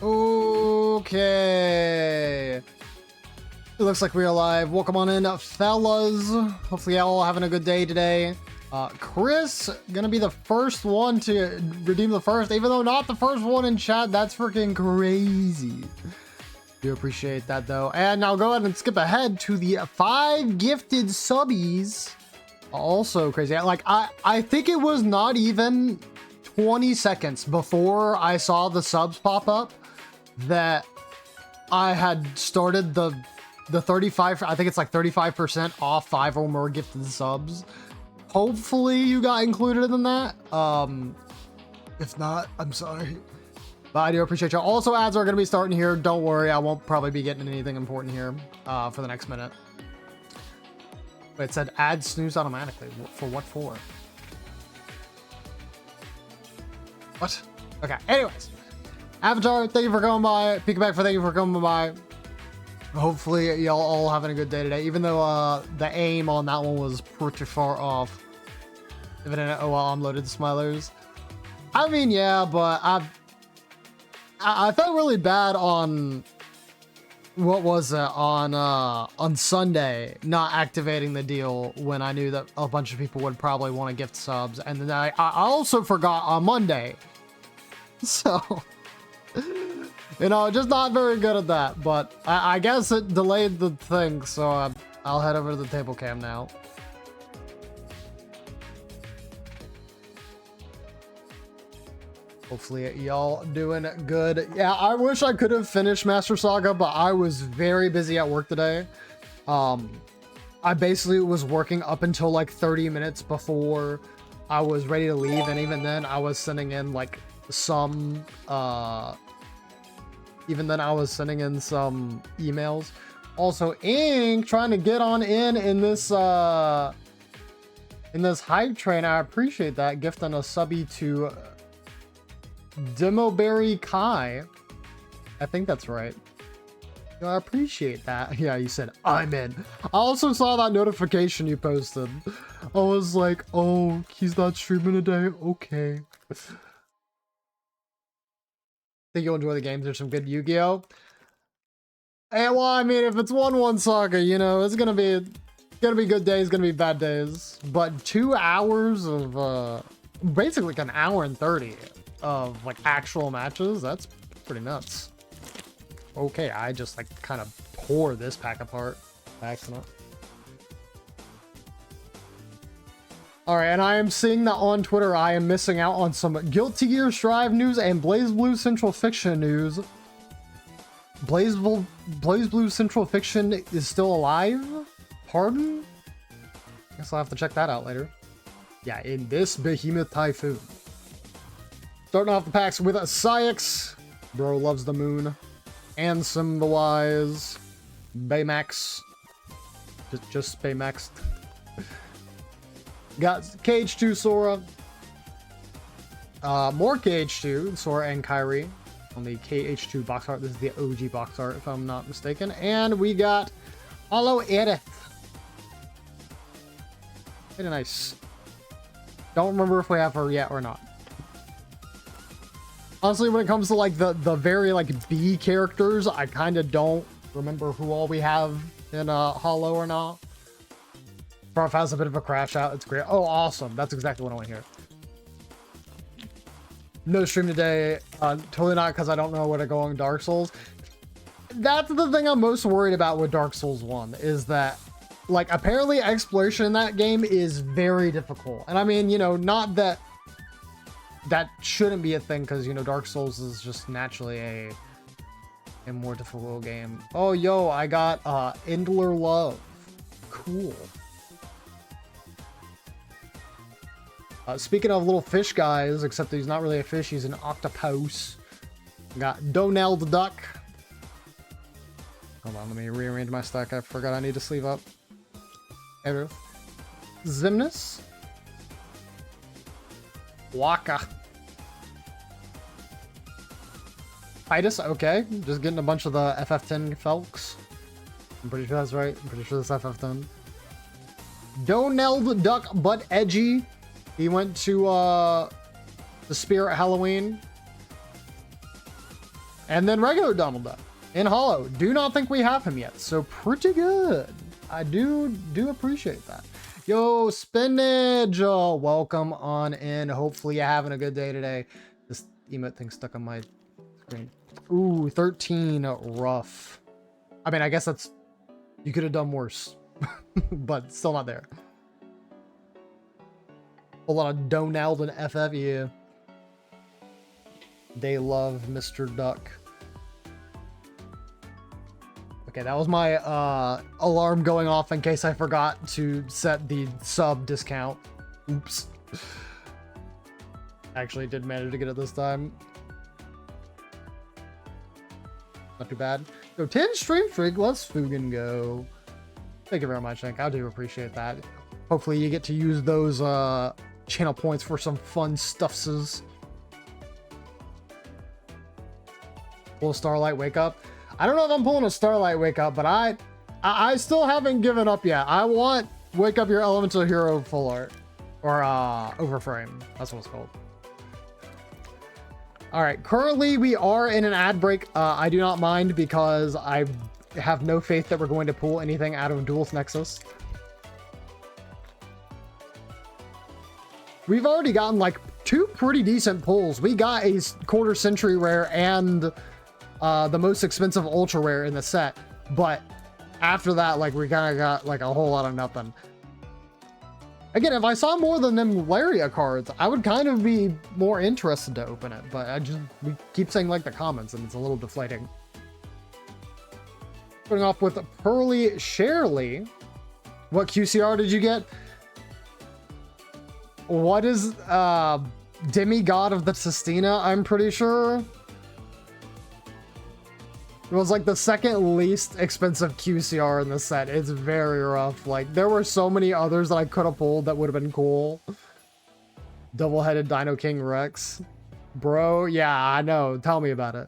Okay. It looks like we're live. Welcome on in, fellas. Hopefully y'all having a good day today. Chris, gonna be the first one to redeem the first, even though not the first one in chat. That's freaking crazy. Do appreciate that though. And now go ahead and skip ahead to the 5 gifted subbies. Also crazy. Like I think it was not even 20 seconds before I saw the subs pop up that I had started the 35, I think it's like 35% off 5 or more gifted subs. Hopefully you got included in that. If not, I'm sorry. But I do appreciate you. Also, ads are going to be starting here. Don't worry, I won't probably be getting anything important here for the next minute. But it said ads snooze automatically. For what for? What? Okay, anyways. Avatar, thank you for coming by. Peekaback, thank you for coming by. Hopefully y'all all having a good day today, even though the aim on that one was pretty far off. Even in oh well, I'm loaded smilers. I mean, yeah, but I felt really bad on what was it on Sunday not activating the deal when I knew that a bunch of people would probably want to gift subs, and then I also forgot on Monday. So, you know, just not very good at that, but I guess it delayed the thing, so I'll head over to the table cam now. Hopefully y'all doing good. Yeah, I wish I could have finished Master Saga, but I was very busy at work today. I basically was working up until like 30 minutes before I was ready to leave, and even then I was sending in like some emails. Also, Ink trying to get on in this hype train. I appreciate that. Gifting a subby to Demoberry Kai. I think that's right. I appreciate that. Yeah, you said I'm in. I also saw that notification you posted. I was like, oh, he's not streaming today. Okay. Think you'll enjoy the games. There's some good Yu-Gi-Oh. Hey, well, I mean, if it's 1-1 Saga, you know, it's gonna be good days, gonna be bad days. But 2 hours of basically like an hour and 30 of like actual matches, that's pretty nuts. Okay, I just like kind of tore this pack apart by accident. All right, and I am seeing that on Twitter I am missing out on some Guilty Gear Strive news and BlazBlue Central Fiction news. BlazBlue Central Fiction is still alive? Pardon? Guess I'll have to check that out later. Yeah, in this behemoth typhoon. Starting off the packs with a Syx. Bro loves the moon. Ansem the Wise. Baymax. Just Baymax. Got KH2 Sora. More KH2, Sora and Kairi on the KH2 box art. This is the OG box art, if I'm not mistaken. And we got Hollow Aerith. Very nice. Don't remember if we have her yet or not. Honestly, when it comes to like the very like B characters, I kind of don't remember who all we have in Hollow or not. Prof has a bit of a crash out. It's great. Oh, awesome. That's exactly what I want to hear. No stream today. Totally not because I don't know where to go on Dark Souls. That's the thing I'm most worried about with Dark Souls 1 is that, like, apparently exploration in that game is very difficult. And I mean, you know, not that that shouldn't be a thing because, you know, Dark Souls is just naturally a more difficult game. Oh, yo, I got Endler Love. Cool. Speaking of little fish guys, except that he's not really a fish, he's an octopus. Got Donald the Duck. Hold on, let me rearrange my stack. I forgot I need to sleeve up. Aerith. Xemnas. Waka. Titus, okay. Just getting a bunch of the FF10 Felks. I'm pretty sure that's right. I'm pretty sure that's FF10. Donald the Duck, but edgy. He went to the Spirit Halloween. And then regular Donald Duck in Hollow. Do not think we have him yet, so pretty good. I do appreciate that. Yo, Spinach, welcome on in. Hopefully you're having a good day today. This emote thing stuck on my screen. Ooh, 13, rough. I mean, I guess that's, you could have done worse, but still not there. A lot of Donald and FF, yeah. They love Mr. Duck. Okay, that was my alarm going off in case I forgot to set the sub discount. Oops. Actually did manage to get it this time. Not too bad. Yo, 10 stream streak, let's Fugan go. Thank you very much, Hank. I do appreciate that. Hopefully you get to use those channel points for some fun stuffses. Pull Starlight Wake Up. I don't know if I'm pulling a Starlight Wake Up, but I still haven't given up yet. I want Wake Up Your Elemental Hero full art. Or overframe. That's what it's called. Alright, currently we are in an ad break. I do not mind because I have no faith that we're going to pull anything out of Duel's Nexus. We've already gotten like 2 pretty decent pulls. We got a quarter century rare and the most expensive ultra rare in the set, but after that, like, we kind of got like a whole lot of nothing. Again, if I saw more than them Laria cards, I would kind of be more interested to open it, but we keep saying like the comments and it's a little deflating. Starting off with Pearly Sharely. What QCR did you get? What is Demigod of the Sistina, I'm pretty sure. It was like the second least expensive QCR in the set. It's very rough. Like, there were so many others that I could have pulled that would have been cool. Double-headed Dino King Rex. Bro, yeah, I know. Tell me about it.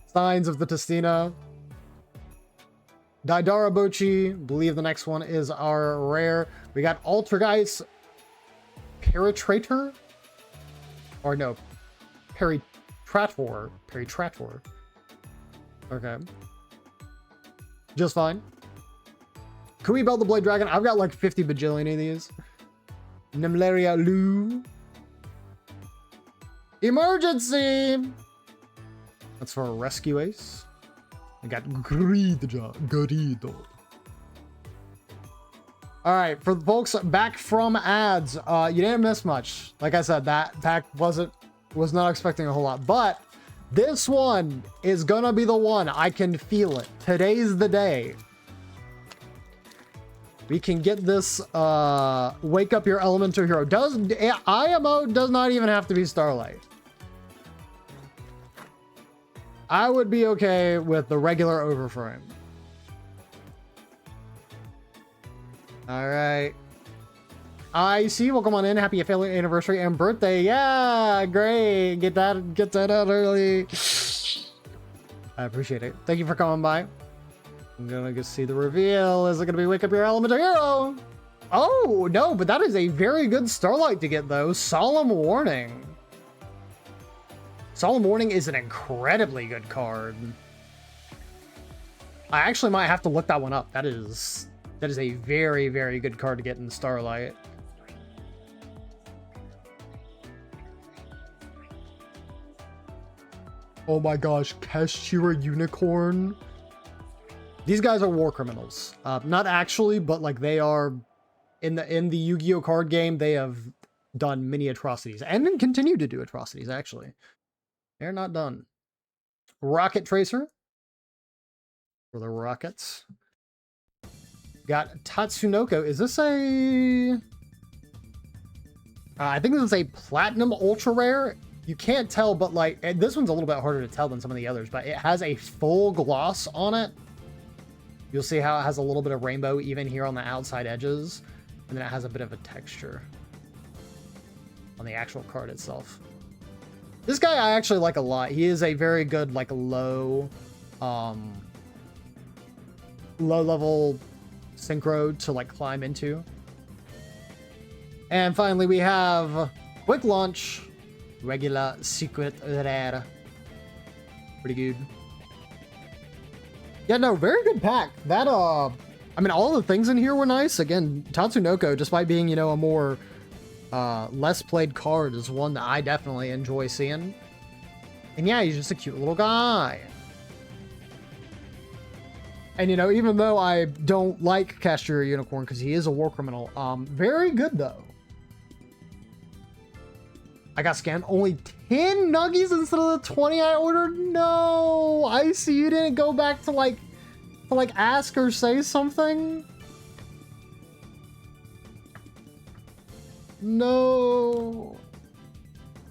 Signs of the Testina. Daidara Bochi. Believe the next one is our rare. We got Altergeist Peritrator? Or no, Peritrator. Peritrator. Okay. Just fine. Can we build the Blade Dragon? I've got like 50 bajillion of these. Nemleria Lu. Emergency! That's for a Rescue Ace. I got Grido. Alright, for the folks back from ads, you didn't miss much. Like I said, that pack was not expecting a whole lot, but this one is gonna be the one. I can feel it. Today's the day. We can get this Wake Up Your Elemental Hero. IMO does not even have to be Starlight. I would be okay with the regular overframe. All right. I see. Welcome on in. Happy affiliate anniversary and birthday. Yeah, great. Get that out early. I appreciate it. Thank you for coming by. I'm gonna go see the reveal. Is it gonna be Wake Up Your Elemental Hero? Oh no, but that is a very good Starlight to get though. Solemn Warning. Solemn Warning is an incredibly good card. I actually might have to look that one up. That is a very, very good card to get in Starlight. Oh my gosh, Keshira Unicorn. These guys are war criminals. Not actually, but like they are in the Yu-Gi-Oh card game. They have done many atrocities and then continue to do atrocities. Actually, they're not done. Rocket Tracer for the Rockets. Got Tatsunoko. Is this a? I think this is a Platinum Ultra Rare. You can't tell, but like this one's a little bit harder to tell than some of the others, but it has a full gloss on it. You'll see how it has a little bit of rainbow even here on the outside edges, and then it has a bit of a texture on the actual card itself. This guy I actually like a lot. He is a very good like low level synchro to like climb into. And finally we have Quick Launch regular secret rare. Pretty good. Yeah, no, very good pack. That, I mean, all the things in here were nice. Again, Tatsunoko, despite being, you know, a more, less played card, is one that I definitely enjoy seeing. And yeah, he's just a cute little guy. And, you know, even though I don't like Castor Unicorn because he is a war criminal, very good, though. I got scammed. Only 10 nuggies instead of the 20 I ordered? No! I see you didn't go back to, like, ask or say something? No.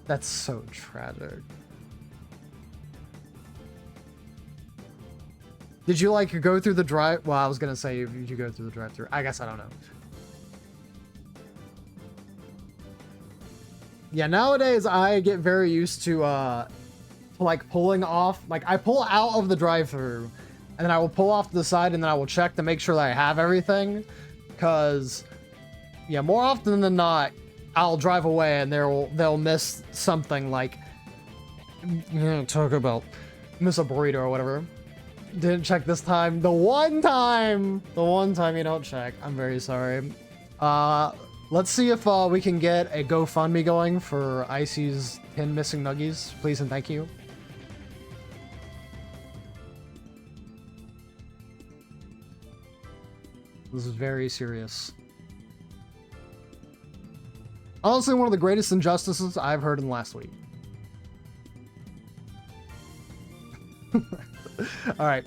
That's so tragic. Did you, like, go through the drive? Well, I was gonna say, did you go through the drive-thru? I guess I don't know. Yeah, nowadays I get very used to like pulling off. Like, I pull out of the drive-thru, and then I will pull off to the side, and then I will check to make sure that I have everything. Because, yeah, more often than not, I'll drive away and they'll miss something, like, you know, talk about miss a burrito or whatever. Didn't check this time. The one time you don't check. I'm very sorry. Let's see if we can get a GoFundMe going for Icy's 10 missing nuggies. Please and thank you. This is very serious. Honestly, one of the greatest injustices I've heard in the last week. Alright.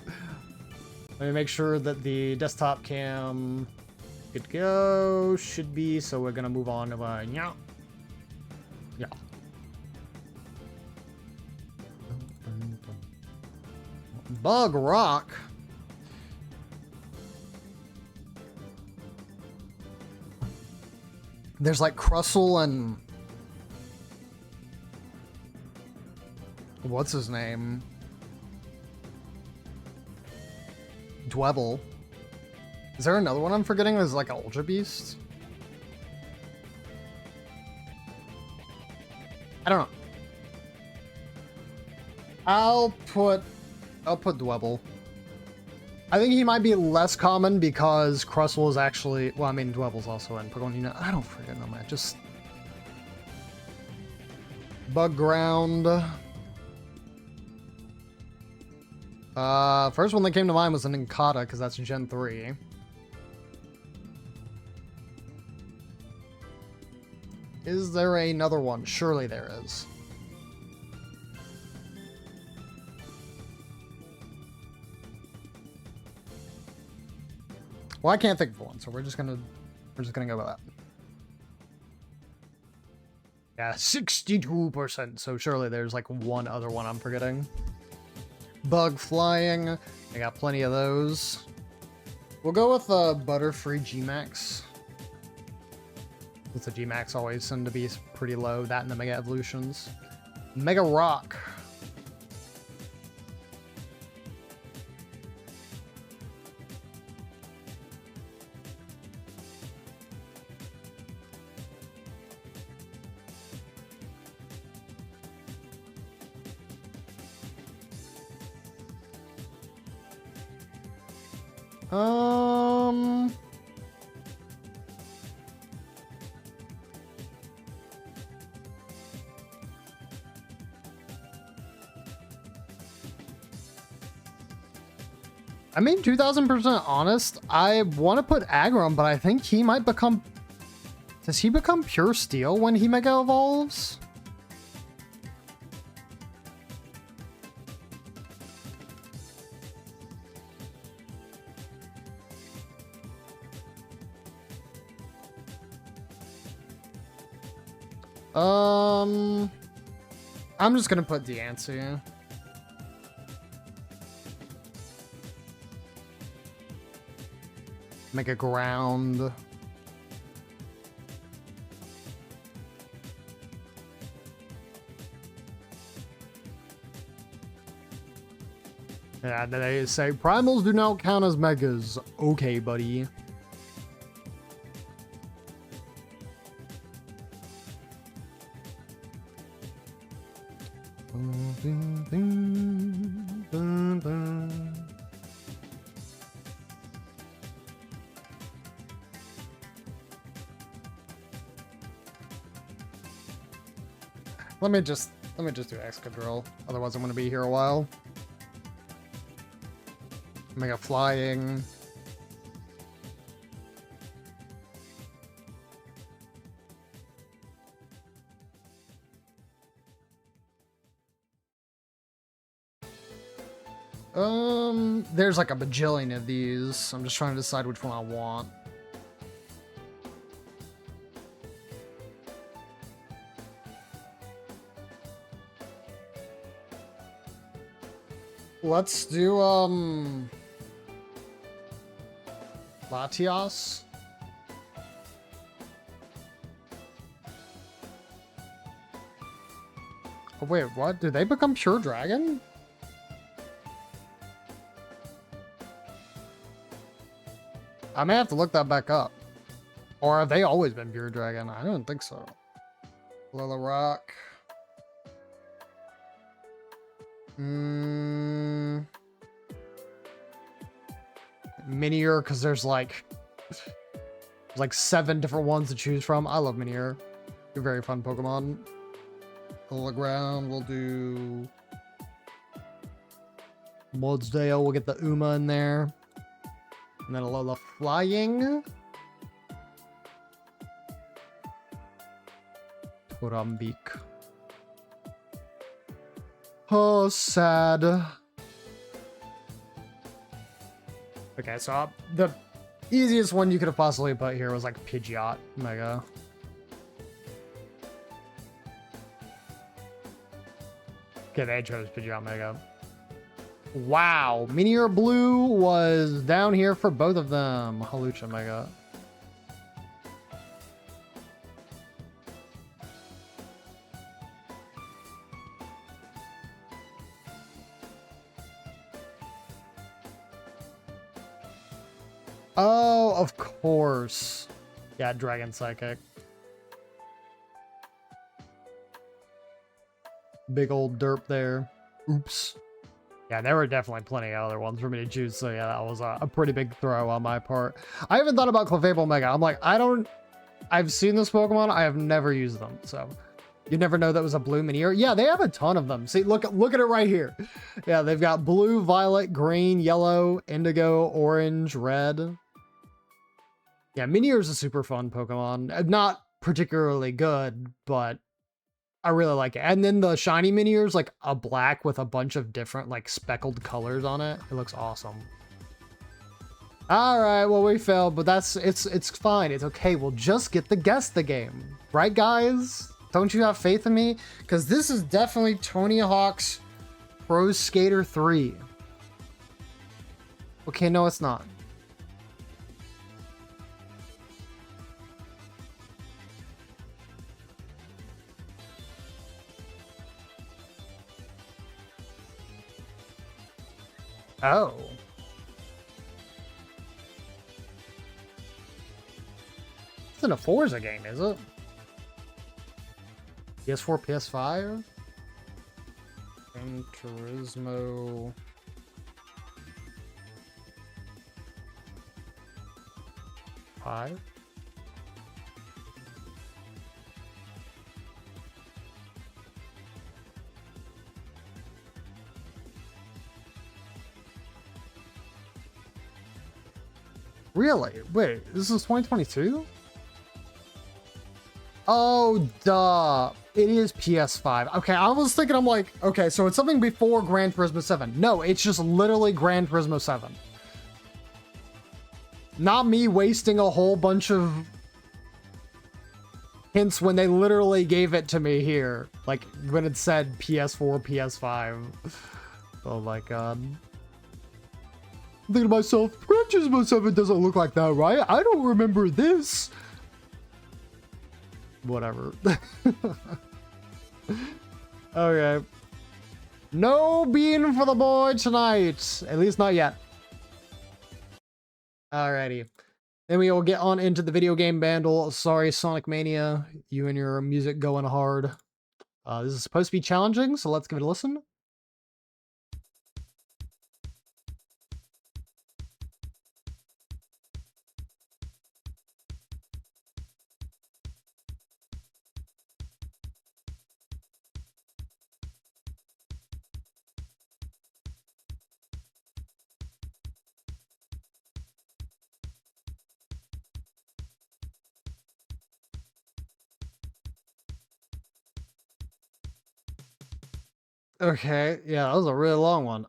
Let me make sure that the desktop cam good to go. Should be, so we're gonna move on to yeah. Yeah. Bug Rock. There's like Crustle and what's his name? Dwebble. Is there another one I'm forgetting? There's like an Ultra Beast. I don't know. I'll put Dwebble. I think he might be less common because Crustle is actually, well, I mean, Dwebble's also in Pokemon Unit. I don't freaking know, man. Just Bug Ground. First one that came to mind was an Inkata, because that's Gen 3. Is there another one? Surely there is. Well, I can't think of one, so we're just gonna go with that. Yeah, 62%. So surely there's like one other one I'm forgetting. Bug Flying. I got plenty of those. We'll go with Butterfree Gmax. Since the Gmax always tend to be pretty low. That and the Mega Evolutions. Mega Rock. I mean, 2000% honest, I want to put Aggron, but I think he might become... Does he become pure steel when he Mega Evolves? I'm just gonna put Diancie. Make a ground. Yeah, they say primals do not count as megas. Okay, buddy. Let me just do Excadrill. Otherwise I'm gonna be here a while. Mega Flying. There's like a bajillion of these. I'm just trying to decide which one I want. Let's do, Latias. Oh, wait, what? Did they become pure dragon? I may have to look that back up. Or have they always been pure dragon? I don't think so. Lilla Rock. Minior, because there's like 7 different ones to choose from. I love Minior. They're very fun Pokemon. Ground, we'll do Modsdale. We'll get the Uma in there. And then a Alola Flying. Torambik. Oh, sad. Okay, so the easiest one you could have possibly put here was like Pidgeot Mega. Okay, they chose Pidgeot Mega. Wow, Minior Blue was down here for both of them. Hawlucha Mega. Oh, of course. Yeah, Dragon Psychic. Big old derp there. Oops. Yeah, there were definitely plenty of other ones for me to choose, so yeah, that was a pretty big throw on my part. I haven't thought about Clefable Mega. I'm like, I've seen this Pokemon, I have never used them, so you never know that was a blue Minior. Yeah, they have a ton of them. See, look at it right here. Yeah, they've got blue, violet, green, yellow, indigo, orange, red. Yeah, Minior is a super fun Pokemon. Not particularly good, but I really like it. And then the shiny Minior is like a black with a bunch of different like speckled colors on it. It looks awesome. All right, well, we failed, but it's fine. It's okay. We'll just get the guess the game. Right, guys? Don't you have faith in me? Because this is definitely Tony Hawk's Pro Skater 3. Okay, no, it's not. Oh. It's in a Forza game, is it? PS4, PS5? Gran Turismo. Five? Really? Wait, this is 2022? Oh, duh. It is PS5. Okay, I was thinking, I'm like, okay, so it's something before Gran Turismo 7. No, it's just literally Gran Turismo 7. Not me wasting a whole bunch of hints when they literally gave it to me here. Like, when it said PS4, PS5. Oh my god. I'm thinking to myself, Gran Turismo 7 doesn't look like that, right? I don't remember this. Whatever. Okay. No bean for the boy tonight. At least not yet. Alrighty. Then we will get on into the video game bundle. Sorry, Sonic Mania. You and your music going hard. This is supposed to be challenging, so let's give it a listen. Okay, yeah, that was a really long one.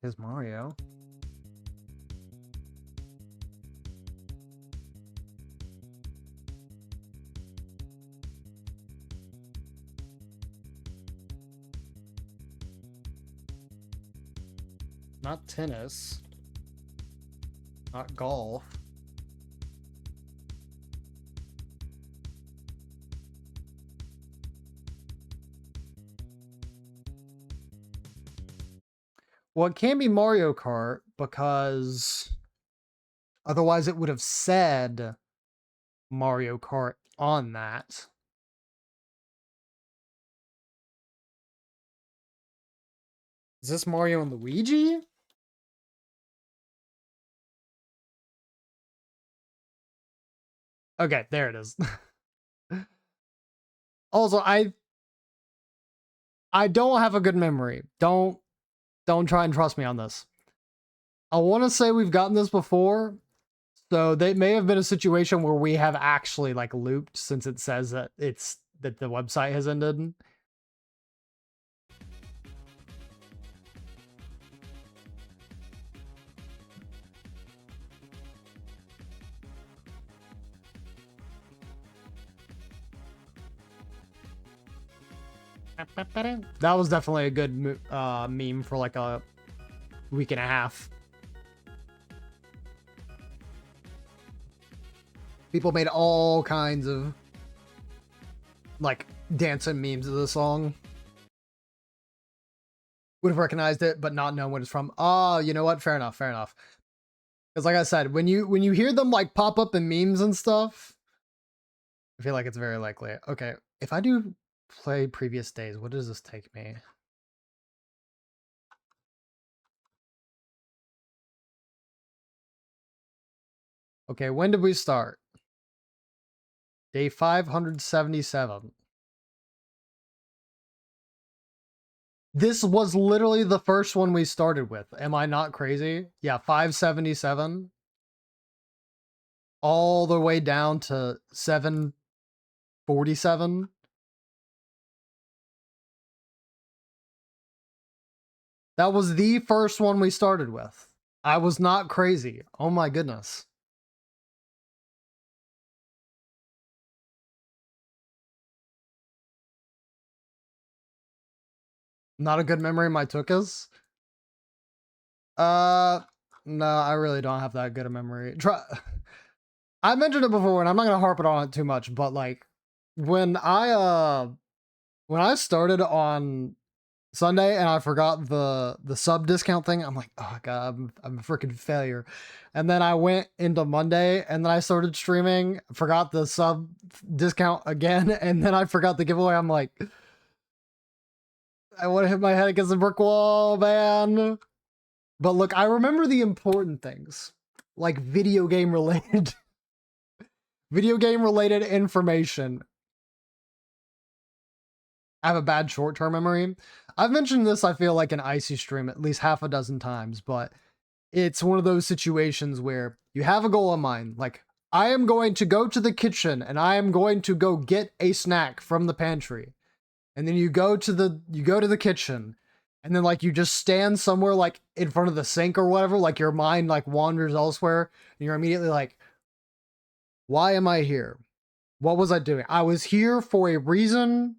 Here's Mario. Not tennis. Not golf. Well, it can't be Mario Kart because otherwise it would have said Mario Kart on that. Is this Mario and Luigi? Okay, there it is. Also, I don't have a good memory. Don't try and trust me on this. I want to say we've gotten this before, so they may have been a situation where we have actually like looped since it says that that the website has ended. That was definitely a good meme for like a week and a half. People made all kinds of like dancing memes of the song. Would have recognized it, but not known what it's from. Oh, you know what? Fair enough. Fair enough. Because like I said, when you hear them like pop up in memes and stuff, I feel like it's very likely. Okay, if I do play previous days, what does this take me? Okay, when did we start? Day 577. This was literally the first one we started with. Am I not crazy? Yeah, 577. All the way down to 747. That was the first one we started with. I was not crazy. Oh my goodness. Not a good memory, my Tookas. No, I really don't have that good a memory. I mentioned it before, and I'm not gonna harp it on it too much, but like when I started on Sunday and I forgot the sub discount thing, I'm like, oh god, I'm a freaking failure. And then I went into Monday and then I started streaming, forgot the sub discount again, and then I forgot the giveaway. I'm like, I want to hit my head against the brick wall, man. But look, I remember the important things, like video game related video game related information. I have a bad short-term memory. I've mentioned this, I feel like, in Icy Stream at least half a dozen times, but it's one of those situations where you have a goal in mind, like, I am going to go to the kitchen and I am going to go get a snack from the pantry. And then you go to the kitchen and then like you just stand somewhere like in front of the sink or whatever, like your mind like wanders elsewhere and you're immediately like, why am I here? What was I doing? I was here for a reason.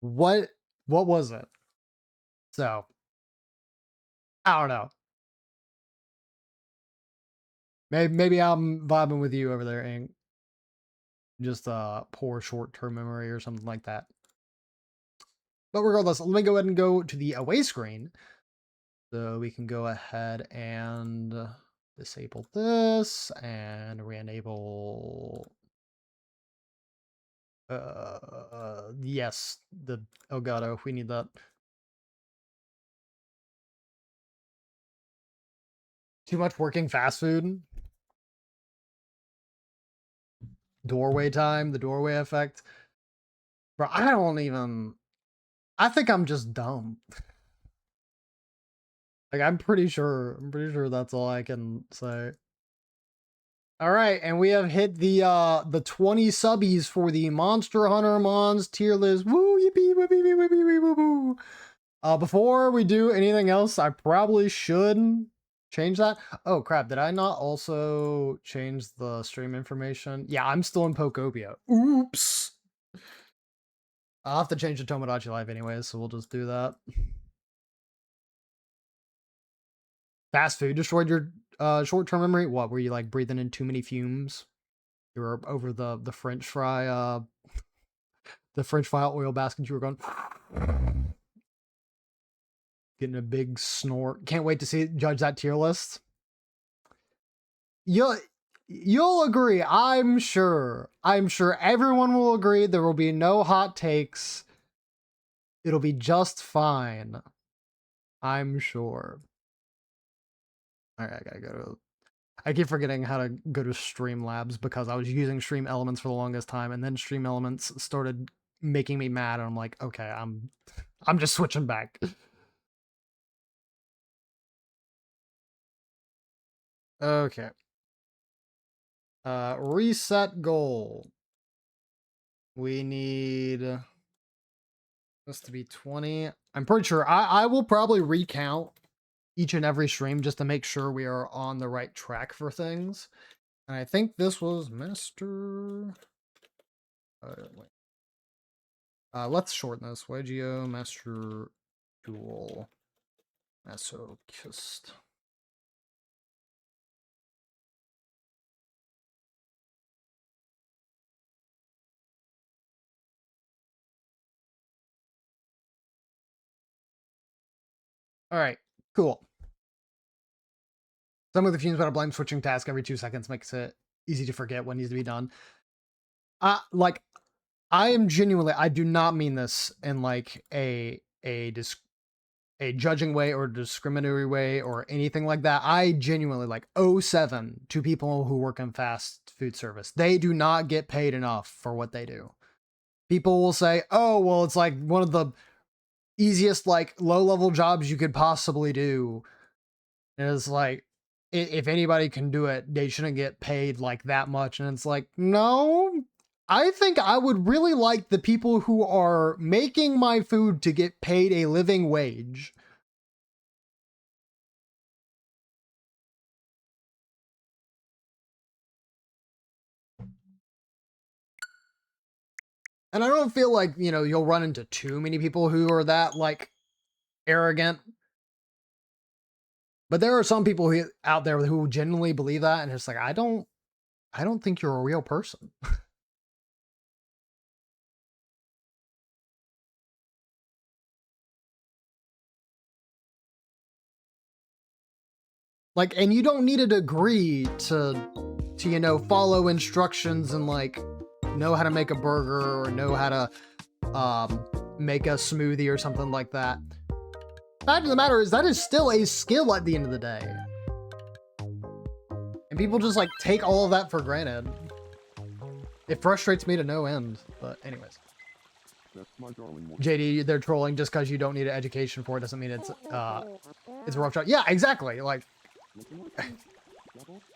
What was it? So, I don't know. Maybe I'm vibing with you over there, Ink. Just poor short-term memory or something like that. But regardless, let me go ahead and go to the away screen. So we can go ahead and disable this and re-enable yes, the Elgato, we need that. Too much working fast food. Doorway time, the doorway effect. Bro, I think I'm just dumb. Like I'm pretty sure that's all I can say. All right, and we have hit the 20 subbies for the Monster Hunter Mons tier list. Woo, yippee, whippee, whippee, whippee, woo, woo. Before we do anything else, I probably should change that. Oh crap, did I not also change the stream information? Yeah, I'm still in Pokopia. Oops. I'll have to change the Tomodachi Life anyways, so we'll just do that. Fast food destroyed your short-term memory? What, were you like breathing in too many fumes? You were over the French fry oil basket, you were going getting a big snort. Can't wait to judge that tier list. You'll agree, I'm sure everyone will agree. There will be no hot takes. It'll be just fine, I'm sure. All right, I gotta go to, I keep forgetting how to go to Streamlabs because I was using Stream Elements for the longest time, and then Stream Elements started making me mad, and I'm like, okay, I'm just switching back. Okay. Reset goal. We need this to be 20. I'm pretty sure I will probably recount each and every stream just to make sure we are on the right track for things. And I think this was Master. Let's shorten this. Wagio Master Duel Masochist. All right, cool. Some of the fumes about a blame switching task every 2 seconds makes it easy to forget what needs to be done. Like, I am genuinely, I do not mean this in like a judging way or discriminatory way or anything like that. I genuinely like 07 to people who work in fast food service. They do not get paid enough for what they do. People will say, oh, well, it's like one of the easiest, like low level jobs you could possibly do. And it's like, if anybody can do it, they shouldn't get paid like that much. And it's like, no, I think I would really like the people who are making my food to get paid a living wage. And I don't feel like, you know, you'll run into too many people who are that, like, arrogant. But there are some people out there who genuinely believe that, and it's like, I don't think you're a real person. Like, and you don't need a degree to you know, follow instructions and like know how to make a burger or know how to make a smoothie or something like that. Fact of the matter is that is still a skill at the end of the day. And people just like take all of that for granted. It frustrates me to no end, but anyways. JD, they're trolling just because you don't need an education for it doesn't mean it's a rough job. Yeah, exactly. Like,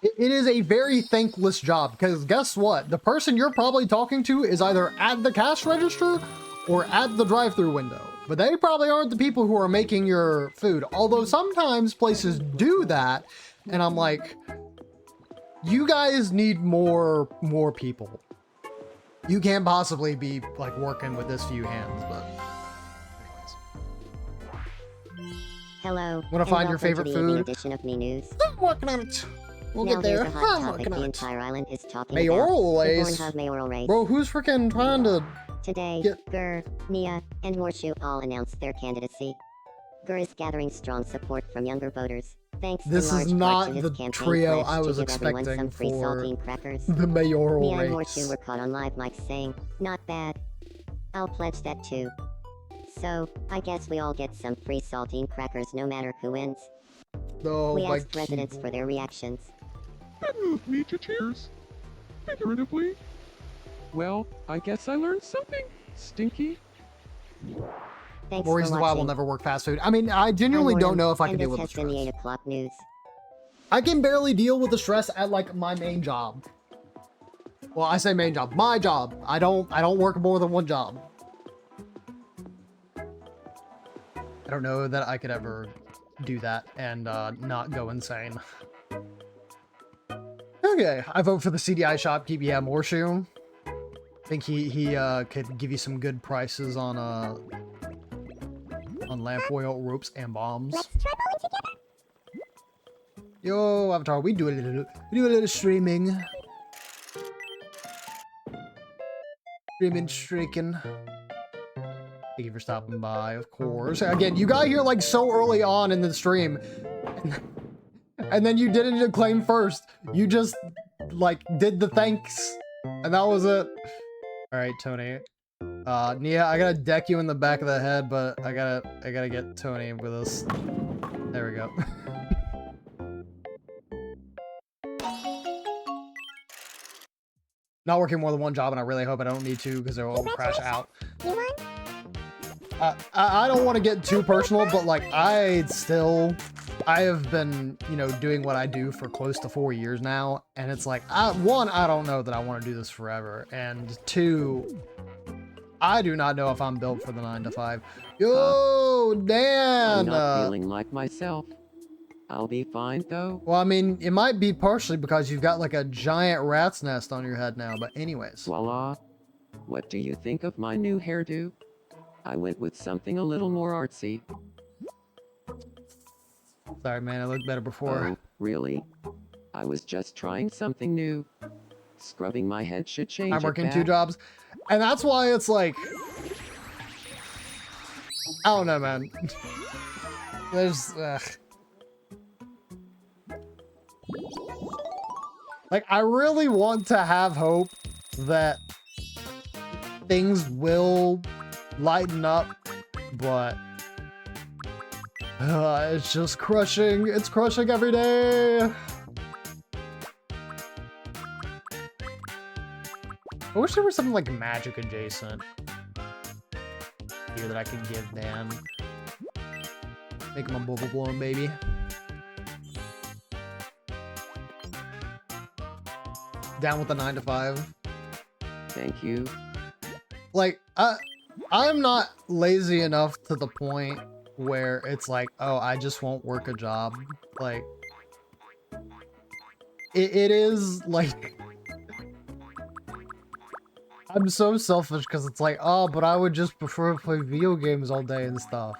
it is a very thankless job because guess what? The person you're probably talking to is either at the cash register or at the drive-through window. But they probably aren't the people who are making your food. Although sometimes places do that, and I'm like, you guys need more people. You can't possibly be like working with this few hands, but anyways. Hello. Want to find your favorite food? Edition of Me News. I'm working on it. We'll now get there. Here's a hot topic the entire island is talking mayoral about. race. The Pornhub mayoral race. Bro, who's freaking trying to Today, Gur, Nia, and Horseshoe all announced their candidacy. Gur is gathering strong support from younger voters. Thanks This in large is part not to his the campaign trio pledge I was to give everyone expecting some free for saltine crackers. the mayoral Nia and race. Horseshoe were caught on live mics saying, "Not bad. I'll pledge that too." So, I guess we all get some free saltine crackers no matter who wins. Oh, We my asked residents keyboard. for their reactions. That moved me to tears. Figuratively. Well, I guess I learned something. Stinky. Thanks More for reasons why I will watching. never work fast food. I mean, I genuinely don't know if I can and deal this with the has been the stress. 8 o'clock news. I can barely deal with the stress at like my main job. Well, I say main job, my job. I don't work more than one job. I don't know that I could ever do that and not go insane. Okay, I vote for the CDI shopkeep. Yeah, Morshoe. I think he could give you some good prices on lamp oil, ropes, and bombs. Let's try bowling together. Yo, Avatar, we do a little streaming. Streaking. Thank you for stopping by, of course. Again, you got here like so early on in the stream. And then you didn't claim first. You just like did the thanks. And that was it. Alright, Tony. Nia, I gotta deck you in the back of the head, but I gotta get Tony with us. There we go. Not working more than one job, and I really hope I don't need to because they'll all crash out. You won? I don't want to get too personal, but like I have been, you know, doing what I do for close to 4 years now, and it's like, one, I don't know that I want to do this forever, and two, I do not know if I'm built for the 9 to 5. Yo, Dan! I'm not feeling like myself. I'll be fine though. Well, I mean, it might be partially because you've got like a giant rat's nest on your head now, but anyways. Voila. What do you think of my new hairdo? I went with something a little more artsy. Sorry, man, I looked better before. Oh, really? I was just trying something new. Scrubbing my head should change I'm working it 2 back. jobs. And that's why it's like, I don't know, man. There's, like, I really want to have hope that things will lighten up, but it's just crushing. It's crushing every day. I wish there was something like magic adjacent here that I could give Dan. Make him a bubble blowing baby. Down with the 9 to 5. Thank you. Like, I'm not lazy enough to the point where it's like, oh, I just won't work a job. Like, it is like, I'm so selfish because it's like, oh, but I would just prefer to play video games all day and stuff.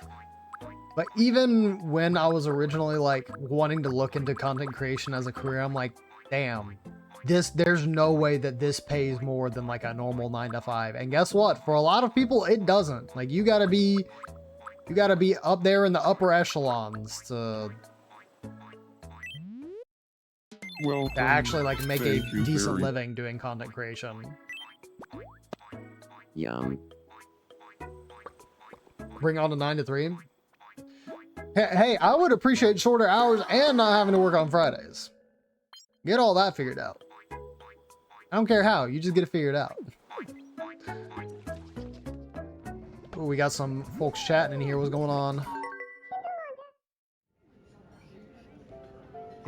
But even when I was originally like wanting to look into content creation as a career, I'm like, damn. There's no way that this pays more than like a normal 9 to 5. And guess what? For a lot of people, it doesn't. Like you gotta be up there in the upper echelons to actually like make a decent living doing content creation. Yum. Bring on to 9 to 3. Hey, I would appreciate shorter hours and not having to work on Fridays. Get all that figured out. I don't care how, you just get it figured out. Ooh, we got some folks chatting in here. What's going on?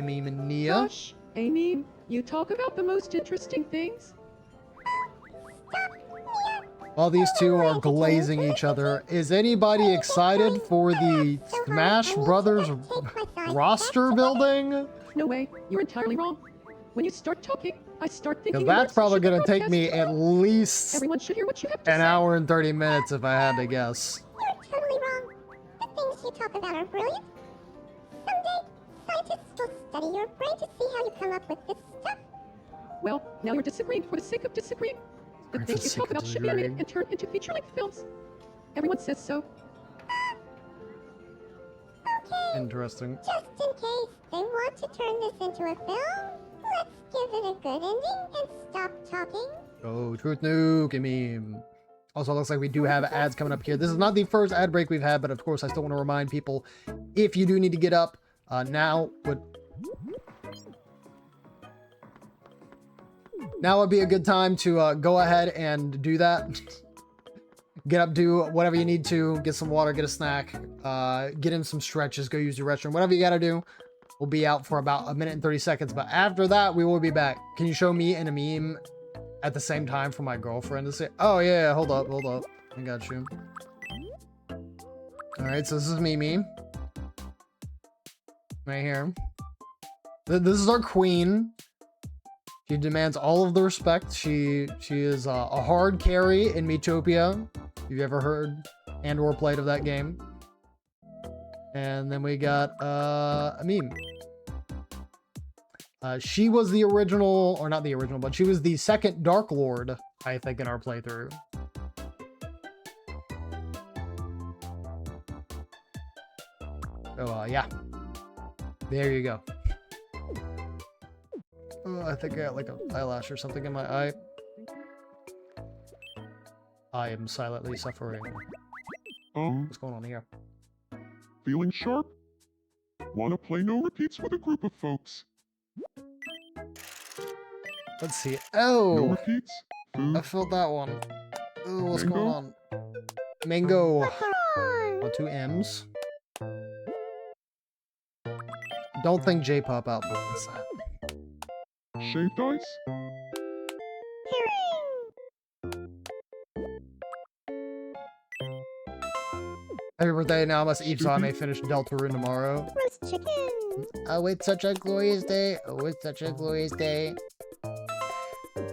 Amy and Nia. Gosh, Amy, you talk about the most interesting things. While these two are glazing each other, is anybody excited for the Smash Brothers roster building? No way, you're entirely wrong. When you start talking, I start thinking. Because that's probably going to take me at least Everyone should hear what you have to an say. hour and 30 minutes if I had to guess. You're totally wrong. The things you talk about are brilliant. Someday, scientists will study your brain to see how you come up with this stuff. Well, now you're disagreeing for the sake of disagreeing. The For the things you sake talk of about should be animated disagreeing. and turned into feature-length films. Everyone says so. Okay, Interesting. just in case they want to turn this into a film, let's give it a good ending and stop talking. Oh, Truth Nuke, I mean. Also, looks like we do have ads coming up here. This is not the first ad break we've had, but of course, I still want to remind people, if you do need to get up, now would be a good time to go ahead and do that. Get up, do whatever you need to, get some water, get a snack, get in some stretches, go use your restroom, whatever you gotta do. will be out for about 1 minute and 30 seconds. But after that, we will be back. Can you show me in a meme at the same time for my girlfriend to see? Oh, yeah. Hold up. I got you. All right. So this is Mimi. Right here. This is our queen. She demands all of the respect. She is a hard carry in Metopia. If you've ever heard and or played of that game. And then we got a meme. She was the original, or not the original, but she was the second Dark Lord, I think, in our playthrough. So yeah. There you go. Oh, I think I got like an eyelash or something in my eye. I am silently suffering. What's going on here? Feeling sharp? Wanna play no repeats with a group of folks? Let's see. No Oh, repeats? Food? I felt that one. Oh, what's Mango? going on? Mango. Oh, 2 M's. Don't think J-pop outfit is that. Shaved ice? Happy birthday, now I must eat so I may Snoopy? finish Deltarune tomorrow. Roast chicken. Oh, it's such a glorious day. Oh, it's such a glorious day.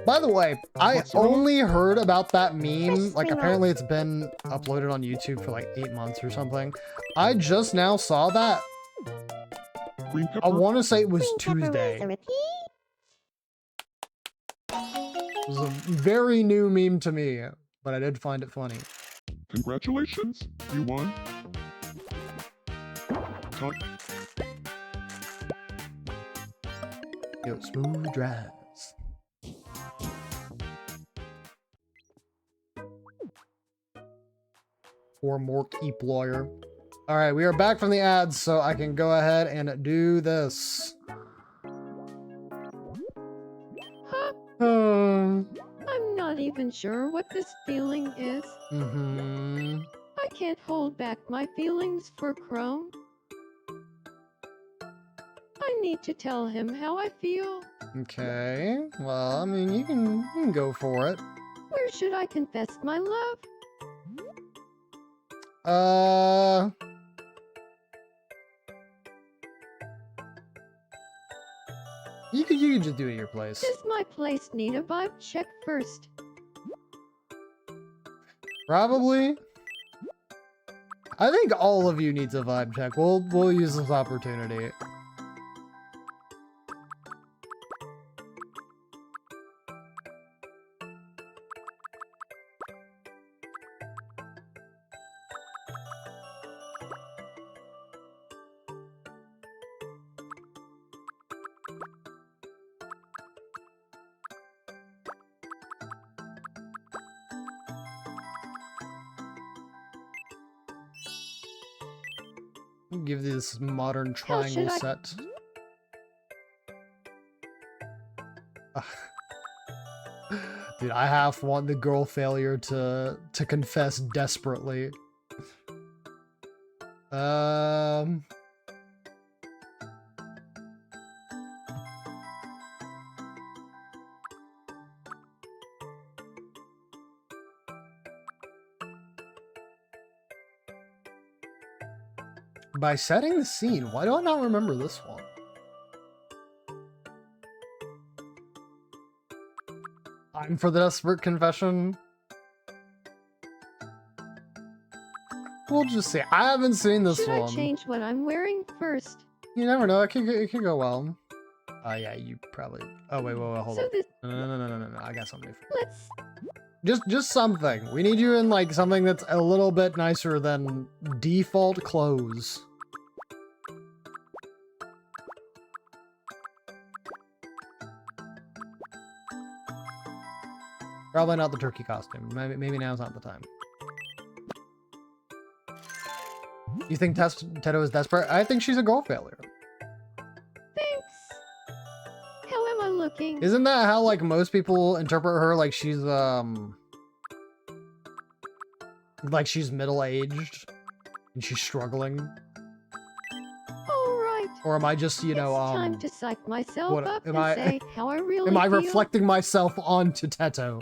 By the way, I Mozzarella? only heard about that meme. Like, Crispy apparently it's been uploaded on YouTube for like 8 months or something. I just now saw that. Green pepper? I want to say it was Green pepper Tuesday. is a repeat. It was a very new meme to me, but I did find it funny. Congratulations, you won. Cut. Yo, smooth drives. Or Mork Eep Lawyer. Alright, we are back from the ads, so I can go ahead and do this. Huh? Hmm. I'm not even sure what this feeling is. Mm-hmm. I can't hold back my feelings for Chrome. I need to tell him how I feel. Okay. Well, I mean, you can go for it. Where should I confess my love? You could just do it at your place. Does my place need a vibe check first? Probably. I think all of you needs a vibe check. We'll use this opportunity. Give this modern How should triangle I- set. Dude, I half want the girl failure to confess desperately. By setting the scene, why do I not remember this one? Time for the desperate confession. We'll just see. I haven't seen this Should I one. change what I'm wearing first? You never know. It could go well. Yeah, you probably. Oh wait, hold So on. this, No. I got something different. let's Just something. We need you in like something that's a little bit nicer than default clothes. Probably not the turkey costume. Maybe now's not the time. You think Teto is desperate? I think she's a girl failure. thanks. How am I looking? Isn't that how like most people interpret her? Like she's middle-aged and she's struggling. All right. Or am I just, you know, It's time to psych myself what- up am and I- say how I really am I feel. reflecting myself onto Teto?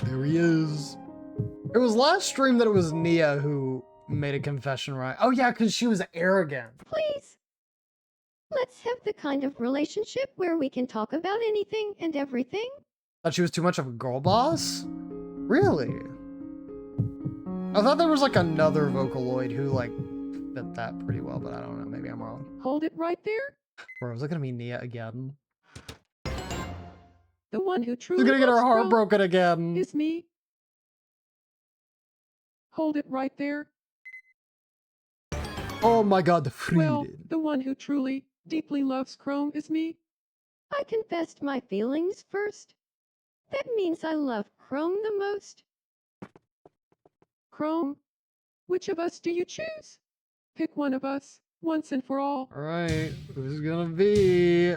There he is. It was last stream that it was Nia who made a confession, right? Oh yeah, because she was arrogant. Please. Let's have the kind of relationship where we can talk about anything and everything. Thought she was too much of a girl boss? Really? I thought there was like another Vocaloid who like fit that pretty well, but I don't know. Maybe I'm wrong. Hold it right there. Bro, is it gonna be Nia again? The one who truly She's gonna get her loves heart Chrome broken again. is me. Hold it right there. Oh my god, the Well, Frieden. the one who truly, deeply loves Chrome is me. I confessed my feelings first. That means I love Chrome the most. Chrome, which of us do you choose? Pick one of us, once and for all. Alright, who's it gonna be?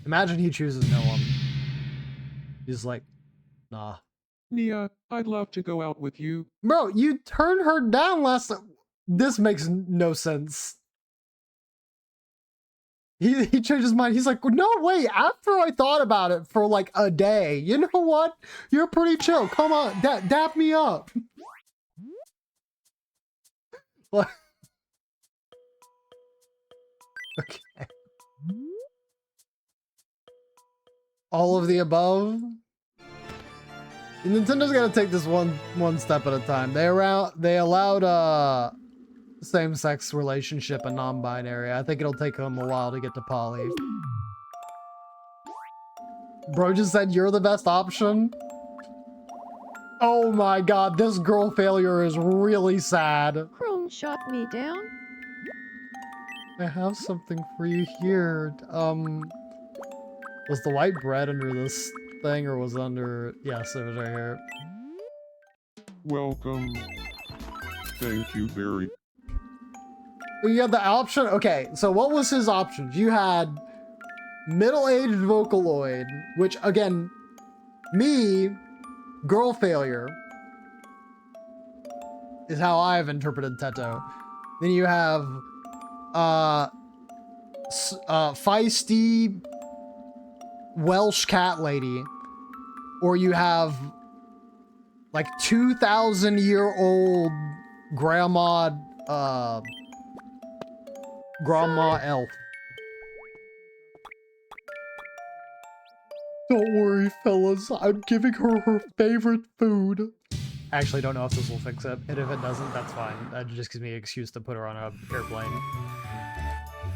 Imagine he chooses no one. He's like, nah. Nia, I'd love to go out with you. Bro, you turned her down last. This makes no sense. He changed his mind. He's like, no, wait, after I thought about it for like a day, you know what? You're pretty chill. Come on, dap me up. What? Okay. All of the above. Nintendo's gotta take this one step at a time. They allowed same-sex relationship and non-binary. I think it'll take them a while to get to poly. Bro just said you're the best option. Oh my god, this girl failure is really sad. Chrome shot me down. I have something for you here. Was the white bread under this thing or was it under... Yes, it was right here. Welcome. Thank you very. You had the option? Okay, so what was his options? You had middle-aged Vocaloid, which, again, me, girl failure, is how I've interpreted Teto. Then you have, feisty Welsh cat lady, or you have, like, 2,000-year-old grandma elf. Don't worry, fellas. I'm giving her her favorite food. I actually don't know if this will fix it, and if it doesn't, that's fine. That just gives me an excuse to put her on an airplane.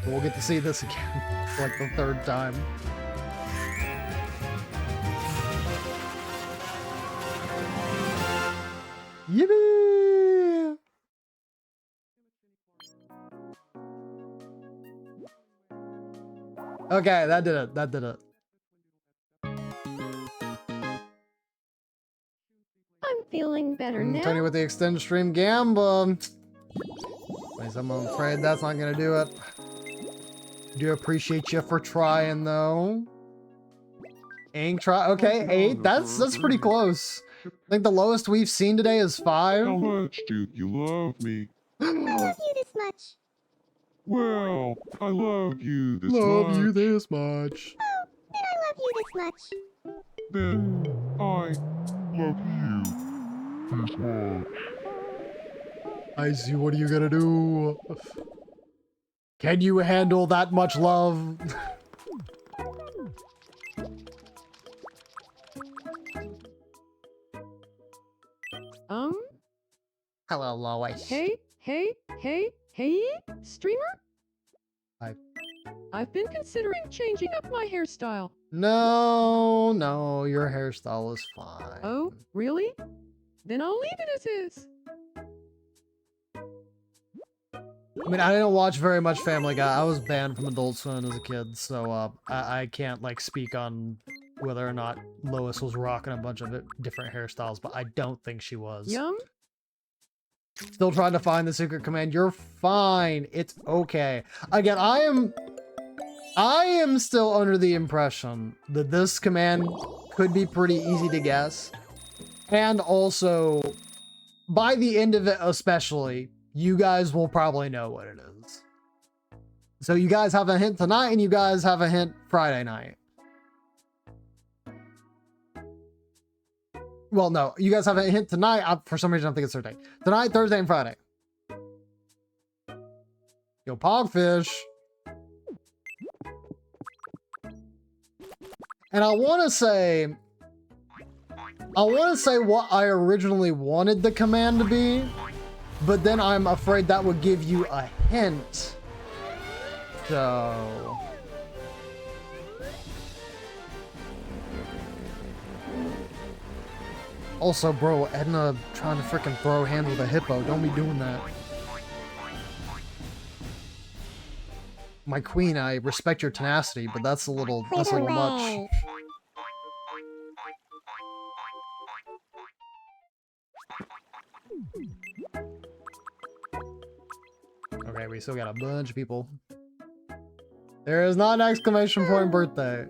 But we'll get to see this again, for like the third time. Yippee! Okay, that did it. That did it. I'm feeling better now. Tony with the extended stream gamba. I'm afraid that's not gonna do it. Do appreciate you for trying though. Ink try. Okay, 8. That's pretty close. I think the lowest we've seen today is 5. How much do you love me? I love you this much. Well, I love you this Love much. you this much. Then I love you this much. Then I love you this much. I see. What are you gonna do? Can you handle that much love? Hello, Lois. Hey, streamer? I've been considering changing up my hairstyle. No, your hairstyle is fine. Oh, really? Then I'll leave it as is. I mean, I didn't watch very much Family Guy. I was banned from Adult Swim as a kid, so I can't like speak on whether or not Lois was rocking a bunch of different hairstyles, but I don't think she was. Yum? Still trying to find the secret command. You're fine. It's okay. Again, I am I am still under the impression that this command could be pretty easy to guess. And also, by the end of it especially, you guys will probably know what it is. So you guys have a hint tonight, and you guys have a hint Friday night. Well, no, you guys have a hint tonight. For some reason, I think it's Thursday. Tonight, Thursday, and Friday. Yo, Pogfish. And I want to say what I originally wanted the command to be, but then I'm afraid that would give you a hint. So... Also, bro, Edna trying to freaking throw hands with a hippo. Don't be doing that. My queen, I respect your tenacity, but that's a little much. Okay, we still got a bunch of people. There is not an exclamation point birthday.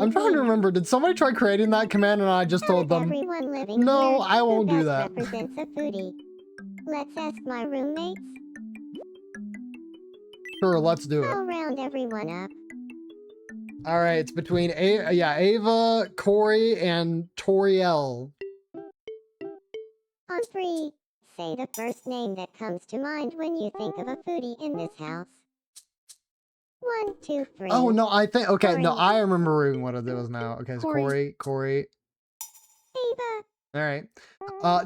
I'm trying to remember, did somebody try creating that command and I just told them, no, I won't do that. Represents a foodie. Let's ask my roommates. Sure, let's do it. I'll round everyone up. All right, it's between Ava, Corey, and Toriel. On 3, say the first name that comes to mind when you think of a foodie in this house. 1, 2, 3. Oh, no, I think, okay, Corey. no, I remember what it was now. Okay, it's Corey. Ava. All right.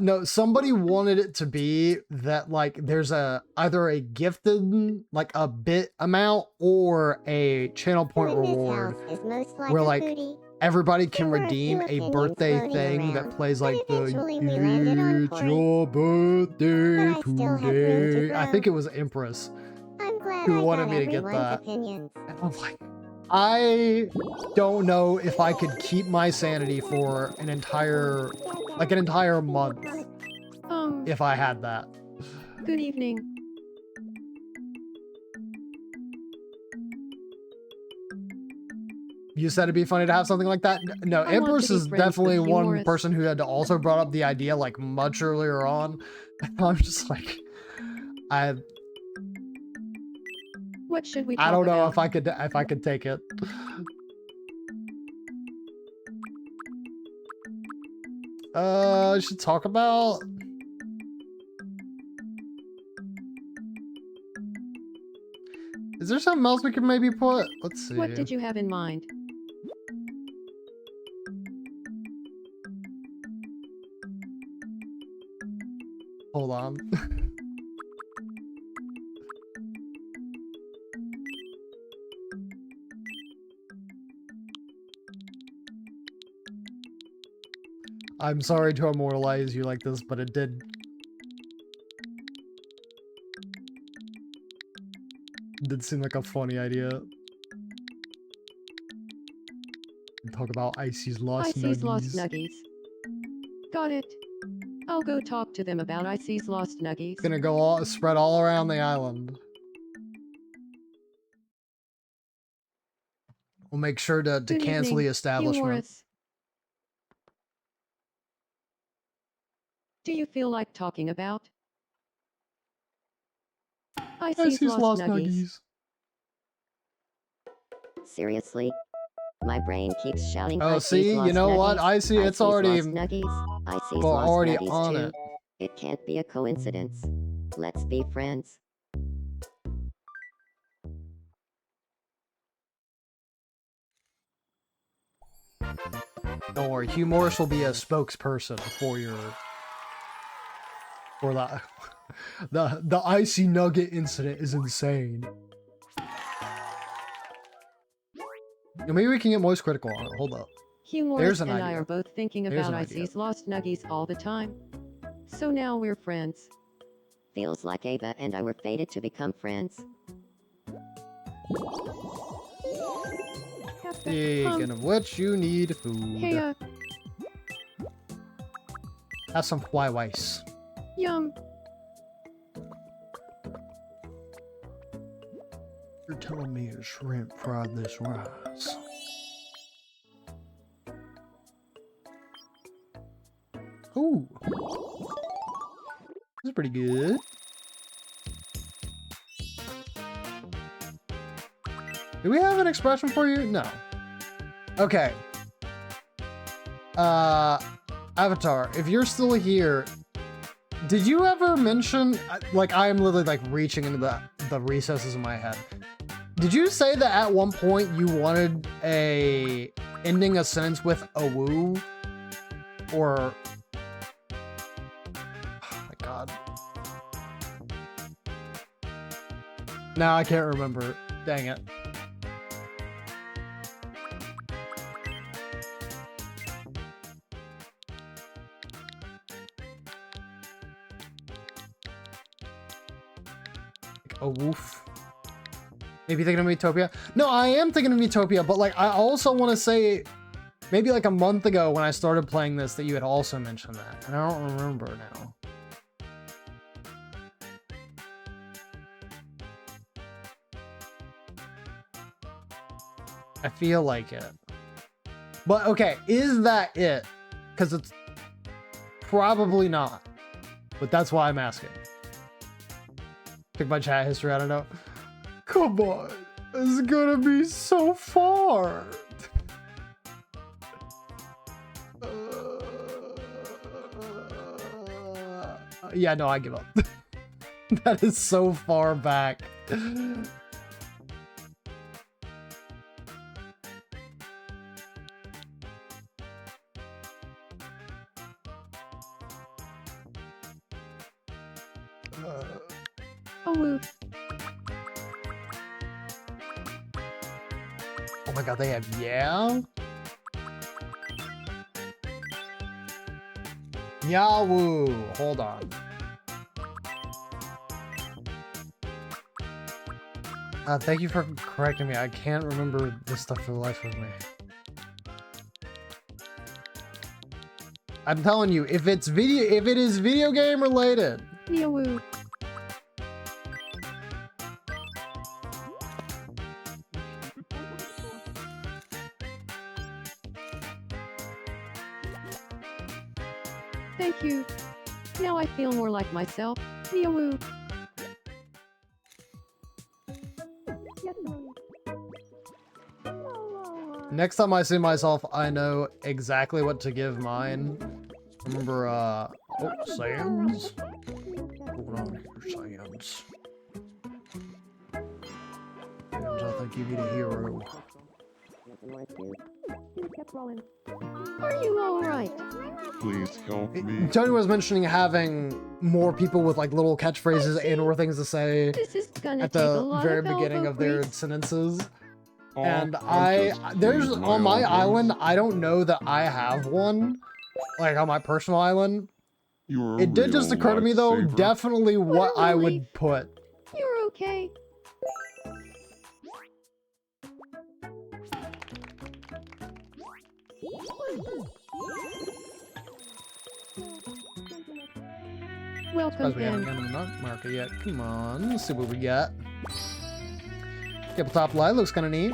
No, somebody wanted it to be that, like, there's either a gifted, like, a bit amount or a channel point reward where, like, everybody can redeem a birthday thing that plays, like, the It's your birthday today. I think it was Empress who wanted me to get that. And I'm like, I don't know if I could keep my sanity for an entire month if I had that. Good evening. You said it'd be funny to have something like that? No, Empress is definitely one person who had to also brought up the idea like much earlier on. I'm just like, what should we talk I don't know about? if I could take it. I should talk about. Is there something else we could maybe put? Let's see. What did you have in mind? Hold on. I'm sorry to immortalize you like this, but it did seem like a funny idea. Talk about Icy's Lost Nuggies. Got it. I'll go talk to them about Icy's Lost Nuggies. Gonna go spread all around the island. We'll make sure to cancel the establishment. Do you feel like talking about Icy's Lost Nuggies? Seriously? My brain keeps shouting. Oh, see, you know what? Icy, it's already on it. It can't be a coincidence. Let's be friends. Don't worry, Hugh Morris will be a spokesperson for the Icy Nugget incident is insane. Maybe we can get Moist Critical on it. Hold up. Hugh Morris and I are both thinking about Icy's Lost Nuggies all the time. So now we're friends. Feels like Ava and I were fated to become friends. Speaking of which, you need food. Hey, have some telling me a shrimp fried this rice. Ooh. This is pretty good. Do we have an expression for you? No. Okay. Avatar, if you're still here, did you ever mention, like, I am literally like reaching into the recesses of my head. Did you say that at one point you wanted ending a sentence with a woo? Or, oh my God. Now I can't remember. Dang it. A woof. Maybe thinking of Utopia? No, I am thinking of Utopia, but like I also want to say maybe like a month ago when I started playing this that you had also mentioned that. And I don't remember now. I feel like it. But okay, is that it? Because it's probably not. But that's why I'm asking. Pick my chat history, I don't know. Come on, it's gonna be so far. Yeah, no, I give up. That is so far back. Oh my God, they have yeah? Yahoo! Hold on. Thank you for correcting me. I can't remember this stuff for the life of me. I'm telling you, if it is video game related. Yahoo! Thank you. Now I feel more like myself. Yahoo! Next time I see myself, I know exactly what to give mine. Remember, oh, Sans? What's going on here, Sans? Sans, I think you need a hero. Are you alright? Please help me. Tony was mentioning having more people with like little catchphrases and or things to say This is gonna at take a the lot very of beginning elbow of their grease. sentences. Aw, And I'm just there's pleased on my elbows. island, I don't know that I have one, like on my personal island. You're a It did just real occur to me though, lifesaver. definitely what a I relief. would put. You're okay. Welcome, As we haven't Ben. gotten a nut marker yet. Come on, let's see what we got. Tabletop light looks kind of neat.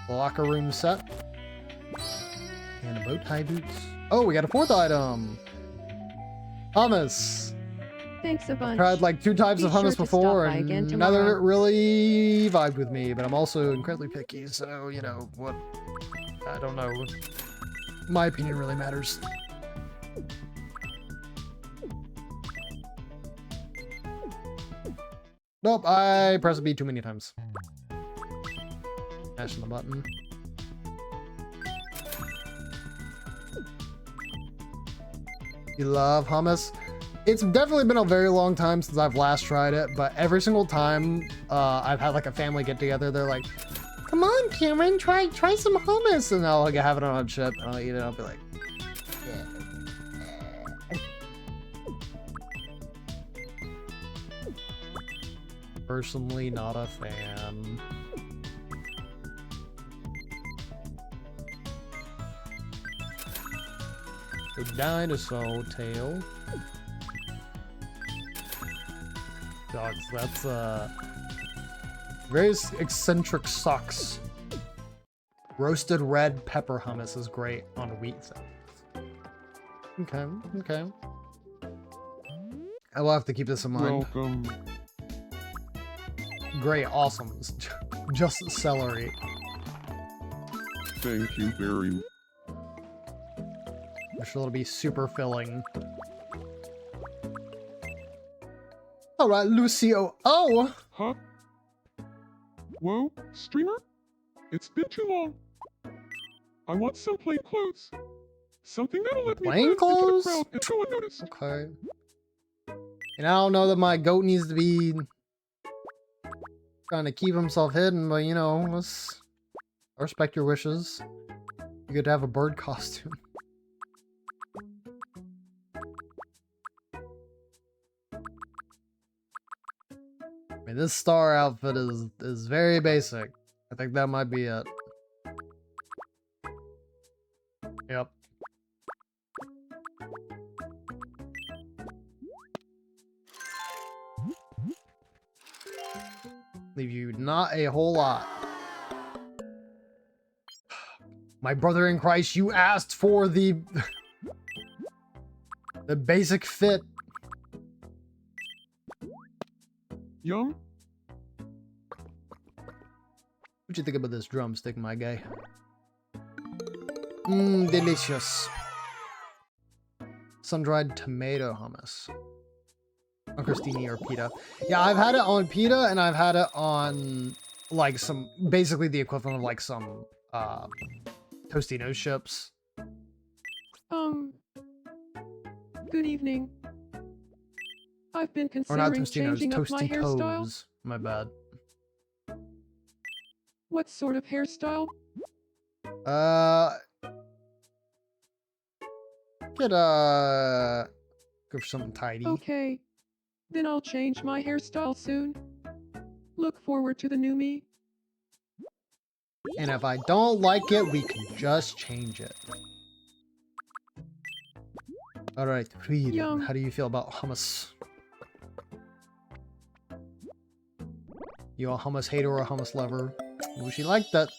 Locker room set. And a bow tie boots. Oh, we got a fourth item. Hummus. Thanks a bunch. Tried like 2 types Be of sure hummus to stop before, by again and none of it tomorrow. really vibed with me. But I'm also incredibly picky, so you know what? I don't know. My opinion really matters. Nope, I pressed B too many times. Mashing the button. You love hummus? It's definitely been a very long time since I've last tried it, but every single time I've had like a family get together, they're like, "Come on, Cameron, try some hummus," and I'll like have it on a chip and I'll eat it. I'll be like, personally not a fan. The dinosaur tail. Dogs, that's Very eccentric socks. Roasted red pepper hummus is great on wheat things. Okay, okay. I will have to keep this in mind. Welcome. Great, awesome. Just celery. Thank you very much. I'm sure it'll be super filling. Alright, Lucio. Oh! Huh? Whoa, streamer? It's been too long. I want some plain clothes. Something that'll let me Plain blend into the clothes? crowd and go unnoticed. Okay. And I don't know that my goat needs to be trying to keep himself hidden, but you know, I respect your wishes. You get to have a bird costume. I mean, this star outfit is very basic. I think that might be it. Yep. Leave you not a whole lot. My brother in Christ, you asked for the the basic fit. Yum? What you think about this drumstick, my guy? Mmm, delicious. Sun-dried tomato hummus. On crostini or pita. Yeah, I've had it on pita, and I've had it on, like, some, basically the equivalent of, like, some, Tostino's chips. Good evening. I've been Or not considering Tostino's, changing up my hairstyle. Tostitos. My bad. What sort of hairstyle? Go for something tidy. Okay. Then I'll change my hairstyle soon. Look forward to the new me. And if I don't like it, we can just change it. Alright, Frieden, Yum. how do you feel about hummus? You a hummus hater or a hummus lover? Maybe she liked that.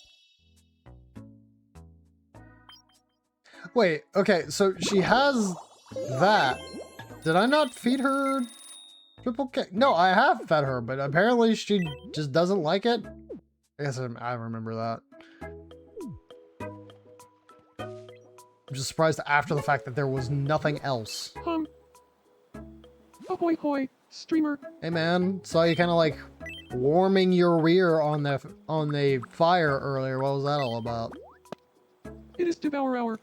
Wait, okay, so she has that. Did I not feed her triple K? No, I have fed her, but apparently she just doesn't like it. I guess I remember that. I'm just surprised after the fact that there was nothing else. Ahoy hoy, streamer. Hey man, saw you kind of like warming your rear on the fire earlier. What was that all about? It is devour hour.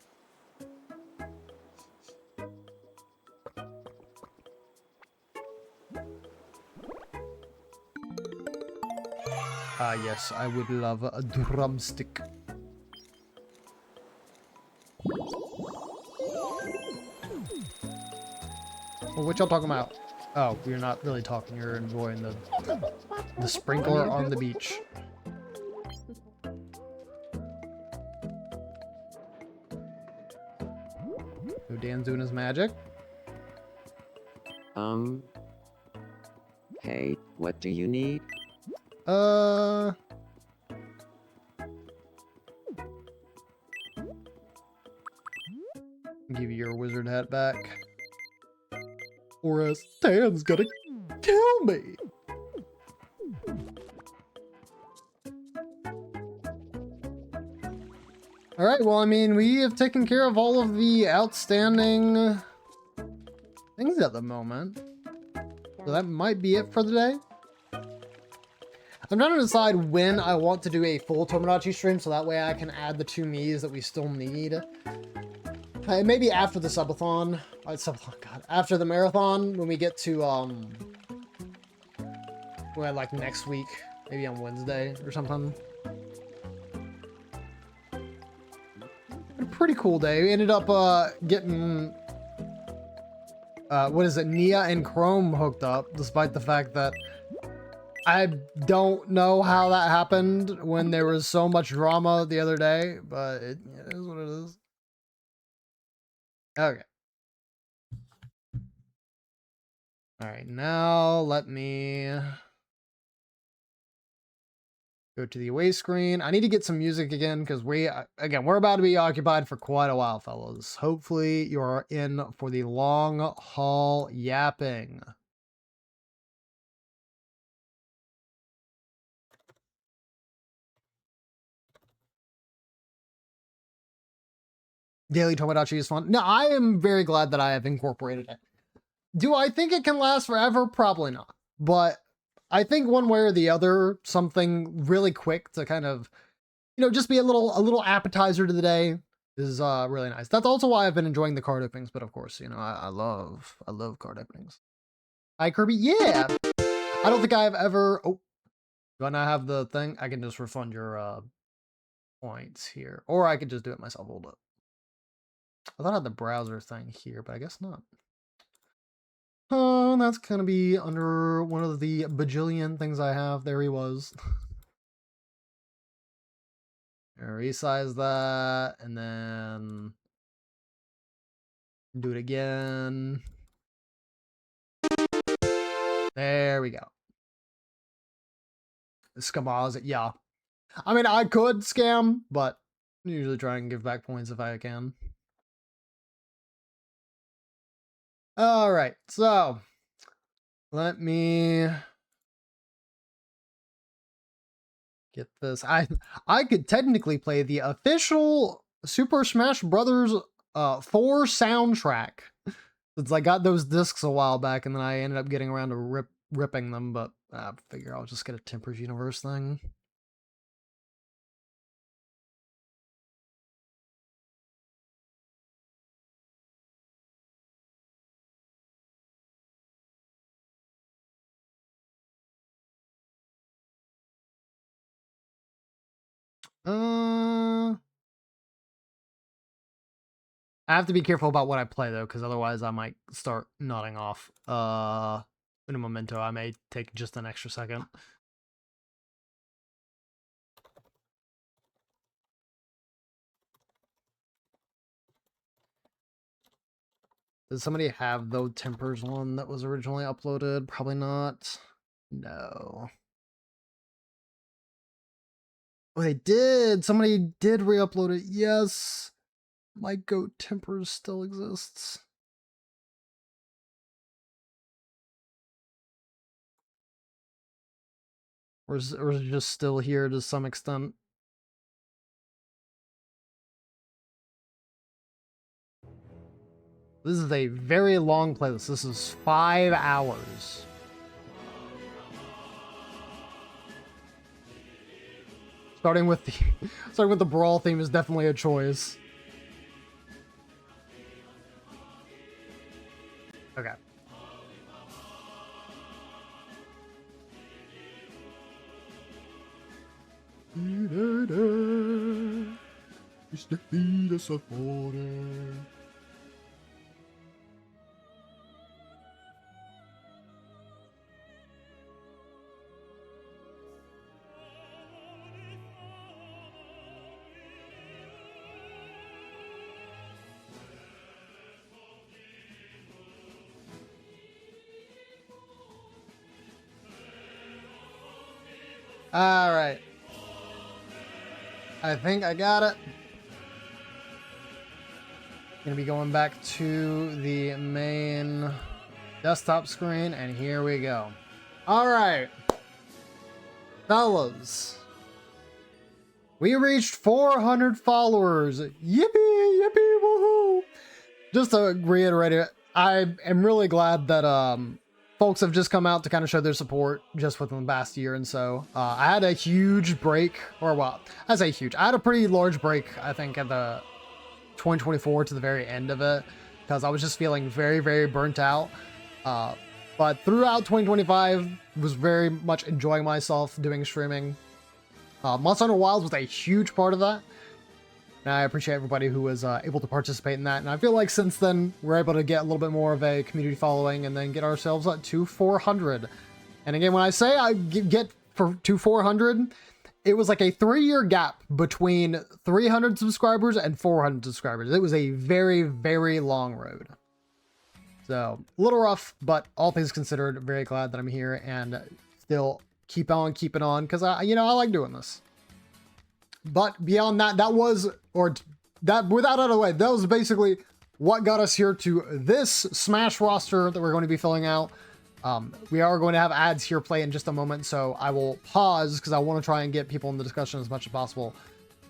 Ah yes, I would love a drumstick. Well, what y'all talking about? Oh, we're not really talking. You're enjoying the sprinkler on the beach. So Dan's doing his magic. Hey, what do you need? Give you your wizard hat back. Or else Dan's gonna kill me. Alright, well, I mean, we have taken care of all of the outstanding things at the moment. So that might be it for the day. I'm trying to decide when I want to do a full Tomodachi stream, so that way I can add the 2 Miis that we still need. Maybe after the subathon. God. After the marathon, when we get to, well, like next week. Maybe on Wednesday or something. A pretty cool day. We ended up, getting, what is it, Nia and Chrome hooked up, despite the fact that I don't know how that happened when there was so much drama the other day, but it is what it is. Okay. All right, now let me Go to the away screen. I need to get some music again because we're about to be occupied for quite a while, fellas. Hopefully you're in for the long haul yapping. Daily Tomodachi is fun. No, I am very glad that I have incorporated it. Do I think it can last forever? Probably not. But I think one way or the other, something really quick to kind of, just be a little appetizer to the day is really nice. That's also why I've been enjoying the card openings. But of course, I love card openings. Hi, Kirby. Yeah. I don't think I've ever. Oh, do I not have the thing? I can just refund your points here, or I could just do it myself. Hold up. I thought I had the browser thing here, but I guess not. Oh, that's gonna be under one of the bajillion things I have. There he was. Resize that, and then do it again. There we go. Scamaz it, yeah. I mean, I could scam, but I usually try and give back points if I can. All right, so let me get this. I could technically play the official Super Smash Brothers 4 soundtrack, since I got those discs a while back, and then I ended up getting around to ripping them. But I figure I'll just get a Tempers Universe thing. I have to be careful about what I play though, because otherwise I might start nodding off. In a memento, I may take just an extra second. Does somebody have the Tempers one that was originally uploaded? Probably not. No. Oh, they did! Somebody did re-upload it. Yes! My goat Tempers still exists. Or is it just still here to some extent? This is a very long playlist. This is 5 hours. Starting with the brawl theme is definitely a choice. Okay. All right. I think I got it. Gonna be going back to the main desktop screen, and here we go. All right, fellas. We reached 400 followers. Yippee, yippee, woohoo. Just to reiterate it, I am really glad that folks have just come out to kind of show their support just within the past year and so. I had a huge break, or well, I say huge. I had a pretty large break, I think, at the 2024 to the very end of it, because I was just feeling very, very burnt out. But throughout 2025, was very much enjoying myself doing streaming. Monster Hunter Wilds was a huge part of that. And I appreciate everybody who was able to participate in that. And I feel like since then, we're able to get a little bit more of a community following and then get ourselves up to 400. And again, when I say I get to 400, it was like a 3-year gap between 300 subscribers and 400 subscribers. It was a very, very long road. So, a little rough, but all things considered, very glad that I'm here and still keep on keeping on because I like doing this. But beyond that, without out of the way, that was basically what got us here to this Smash roster that we're going to be filling out. We are going to have ads here play in just a moment, so I will pause because I want to try and get people in the discussion as much as possible.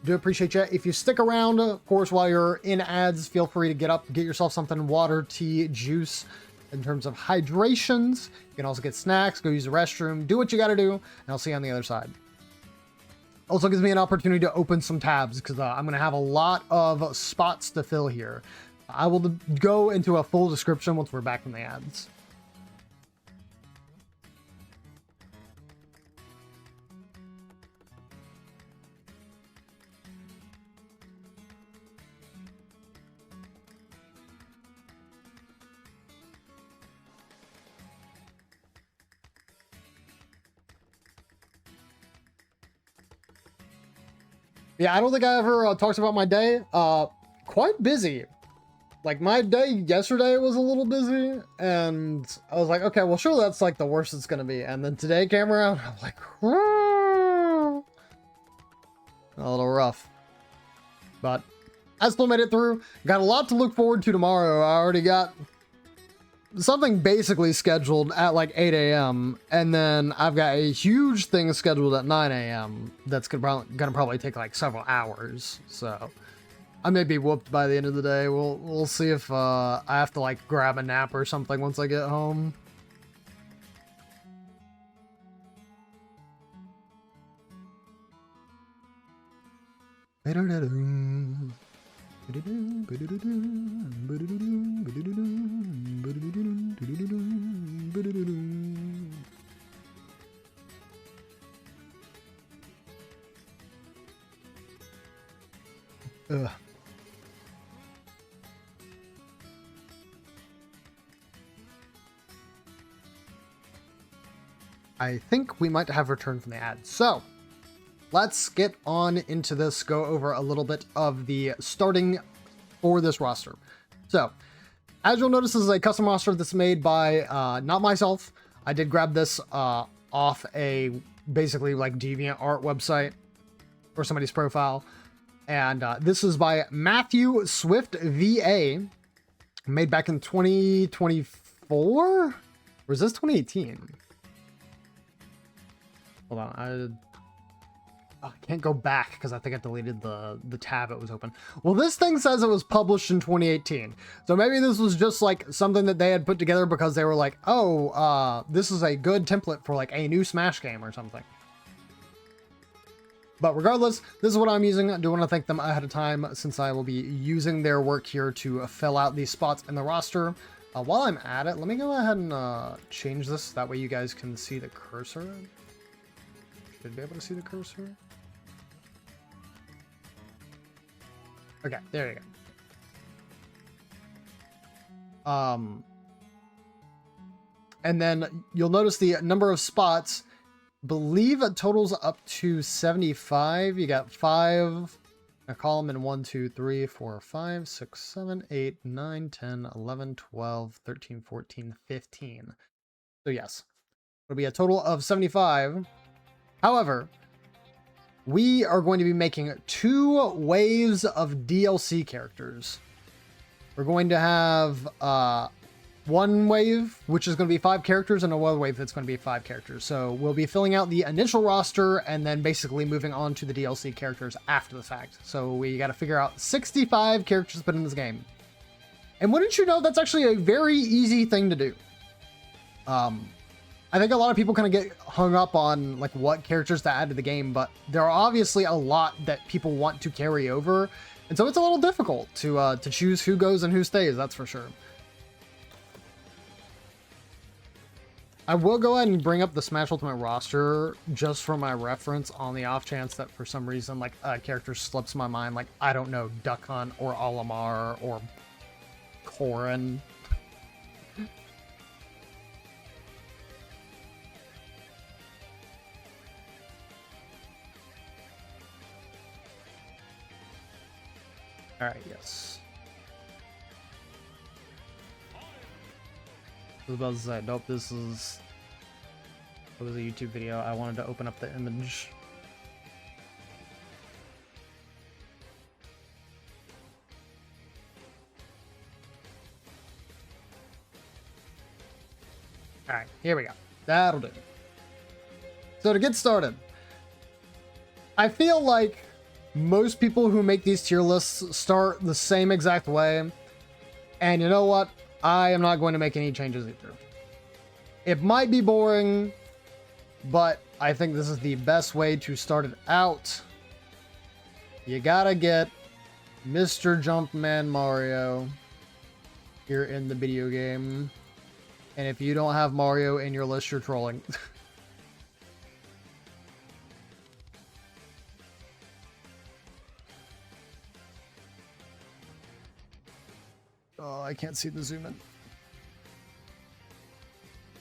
Do appreciate you. If you stick around, of course, while you're in ads, feel free to get up, get yourself something, water, tea, juice, in terms of hydrations. You can also get snacks, go use the restroom, do what you got to do, and I'll see you on the other side. Also gives me an opportunity to open some tabs because I'm going to have a lot of spots to fill here. I will go into a full description once we're back from the ads. Yeah, I don't think I ever talked about my day. Quite busy. Like, my day yesterday was a little busy, and I was like, okay, well, sure, that's like the worst it's gonna be. And then today came around, I'm like, a little rough. But I still made it through. Got a lot to look forward to tomorrow. I already got something basically scheduled at like 8 a.m. And then I've got a huge thing scheduled at 9 a.m. that's gonna probably take like several hours. So I may be whooped by the end of the day. We'll see if I have to like grab a nap or something once I get home. Ugh. I think we might have returned from the ad. So let's get on into this, go over a little bit of the starting for this roster. So as you'll notice, this is a custom roster that's made by not myself. I did grab this off a basically like DeviantArt website or somebody's profile. And this is by Matthew Swift VA, made back in 2024? Or is this 2018? Hold on, I can't go back because I think I deleted the tab it was open. Well, this thing says it was published in 2018. So maybe this was just like something that they had put together because they were like, oh, this is a good template for like a new Smash game or something. But regardless, this is what I'm using. I do want to thank them ahead of time since I will be using their work here to fill out these spots in the roster. While I'm at it, let me go ahead and change this. That way you guys can see the cursor. Should be able to see the cursor. Okay, there you go. And then you'll notice the number of spots. Believe it totals up to 75. You got 5 a column in 1, 2, 3, 4, 5, 6, 7, 8, 9, 10, 11, 12, 13, 14, 15. So yes, it'll be a total of 75. However, we are going to be making 2 waves of DLC characters. We're going to have one wave, which is going to be 5 characters, and another wave that's going to be 5 characters. So we'll be filling out the initial roster and then basically moving on to the DLC characters after the fact. So we got to figure out 65 characters to put in this game. And wouldn't you know, that's actually a very easy thing to do. I think a lot of people kind of get hung up on like what characters to add to the game, but there are obviously a lot that people want to carry over. And so it's a little difficult to choose who goes and who stays, that's for sure. I will go ahead and bring up the Smash Ultimate roster just for my reference on the off chance that for some reason like a character slips my mind, like, I don't know, Duck Hunt or Olimar or Corrin. All right, yes. I was about to say, nope, this is... It was a YouTube video. I wanted to open up the image. All right, here we go. That'll do. So to get started, I feel like most people who make these tier lists start the same exact way. And you know what? I am not going to make any changes either. It might be boring, but I think this is the best way to start it out. You gotta get Mr. Jumpman Mario here in the video game. And if you don't have Mario in your list, you're trolling. Oh, I can't see the zoom in.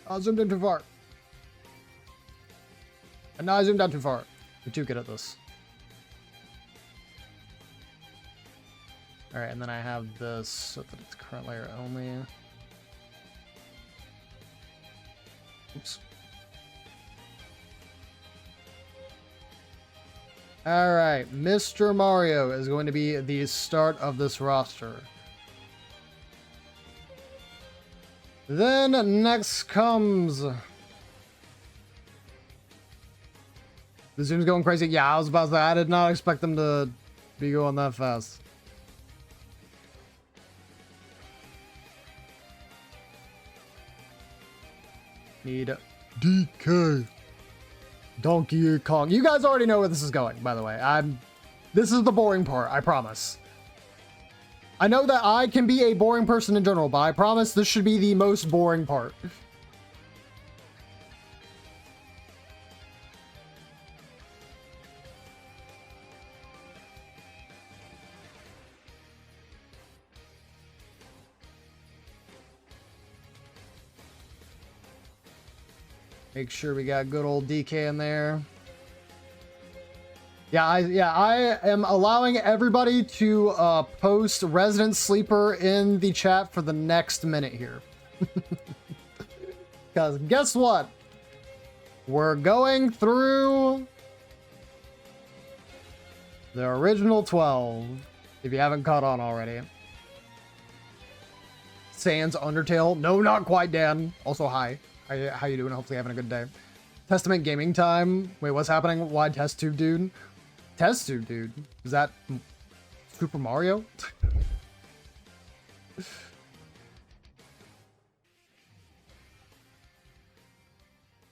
I zoomed in too far. And now I zoomed out too far. You're too good at this. Alright, and then I have this so that it's current layer only. Oops. Alright, Mr. Mario is going to be the start of this roster. Then next comes... The zoom's going crazy. Yeah, I was about to say, I did not expect them to be going that fast. Need DK. Donkey Kong. You guys already know where this is going, by the way. This is the boring part, I promise. I know that I can be a boring person in general, but I promise this should be the most boring part. Make sure we got good old DK in there. Yeah, I am allowing everybody to post Resident Sleeper in the chat for the next minute here. Because guess what? We're going through the original 12, if you haven't caught on already. Sans Undertale. No, not quite, Dan. Also, hi. How you doing? Hopefully having a good day. Testament Gaming Time. Wait, what's happening? Why Test Tube Dude? Test Tube Dude? Is that Super Mario?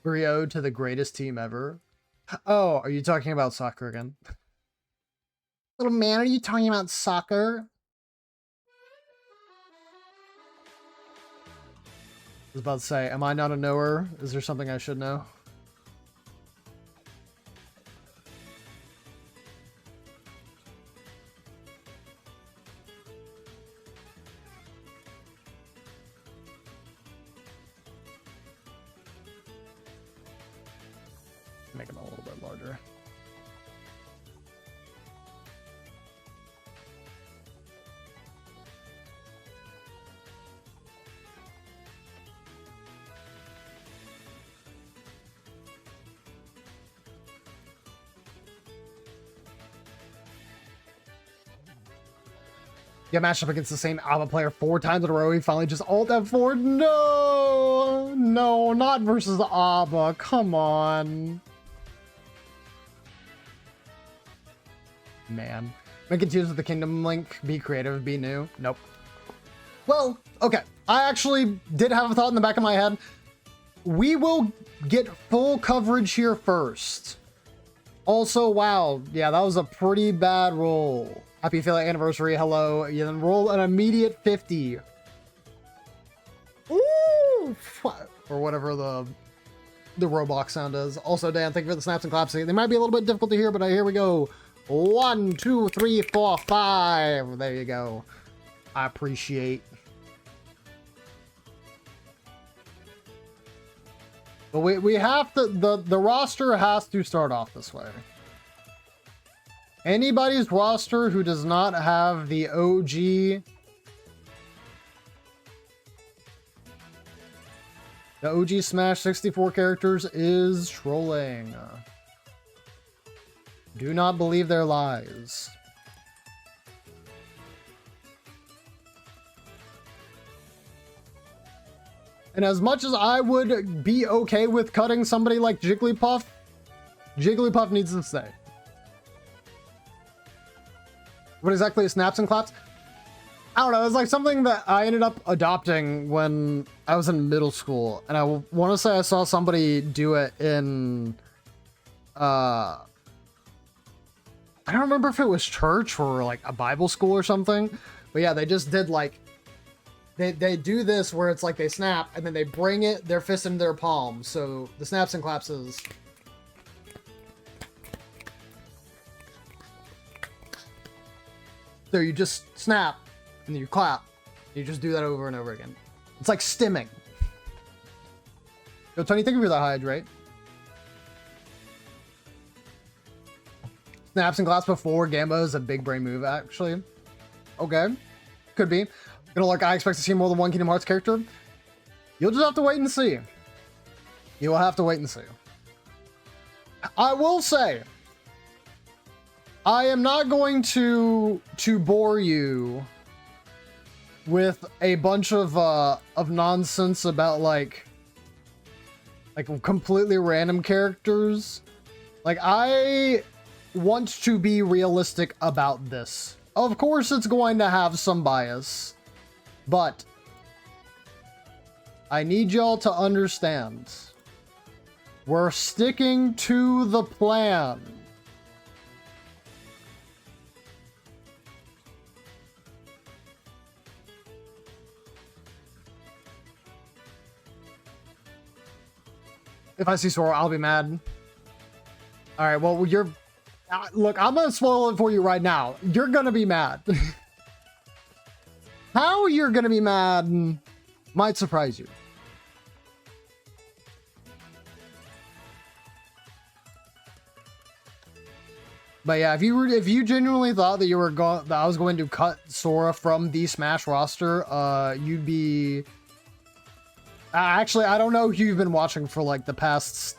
Brio to the greatest team ever. Oh, are you talking about soccer again? Little man, are you talking about soccer? I was about to say, am I not a knower? Is there something I should know? Make them a little bit larger. Get matched up against the same ABBA player 4 times in a row. He finally just alt F4. No! No, not versus ABBA. Come on. Man. Make it use with the Kingdom Link. Be creative. Be new. Nope. Well, okay. I actually did have a thought in the back of my head. We will get full coverage here first. Also, wow. Yeah, that was a pretty bad roll. Happy Affiliate Anniversary, hello. You then roll an immediate 50. Ooh! Or whatever the Roblox sound is. Also, Dan, thank you for the snaps and claps. They might be a little bit difficult to hear, but here we go. 1, 2, 3, 4, 5. There you go. I appreciate. But we have to, the roster has to start off this way. Anybody's roster who does not have the OG The OG Smash 64 characters is trolling. Do not believe their lies. And as much as I would be okay with cutting somebody like Jigglypuff, Jigglypuff needs to stay. What exactly is snaps and claps? I don't know. It's like something that I ended up adopting when I was in middle school. And I want to say I saw somebody do it in... I don't remember if it was church or like a Bible school or something. But yeah, they just did like... They do this where it's like they snap and then they bring their fist into their palm. So the snaps and claps is... So you just snap and then you clap. You just do that over and over again. It's like stimming. Yo, Tony, thank you for the hydrate. Snaps and claps before Gamba is a big brain move, actually. Okay. Could be. You know, like, I expect to see more than one Kingdom Hearts character. You'll just have to wait and see. You will have to wait and see. I will say, I am not going to bore you with a bunch of nonsense about like completely random characters. Like, I want to be realistic about this. Of course, it's going to have some bias. But I need y'all to understand, we're sticking to the plan. If I see Sora, I'll be mad. All right, well, you're... look, I'm going to spoil it for you right now. You're going to be mad. How you're gonna be mad might surprise you. But yeah, if you genuinely thought that that I was going to cut Sora from the Smash roster, you'd be... actually, I don't know if you've been watching for like the past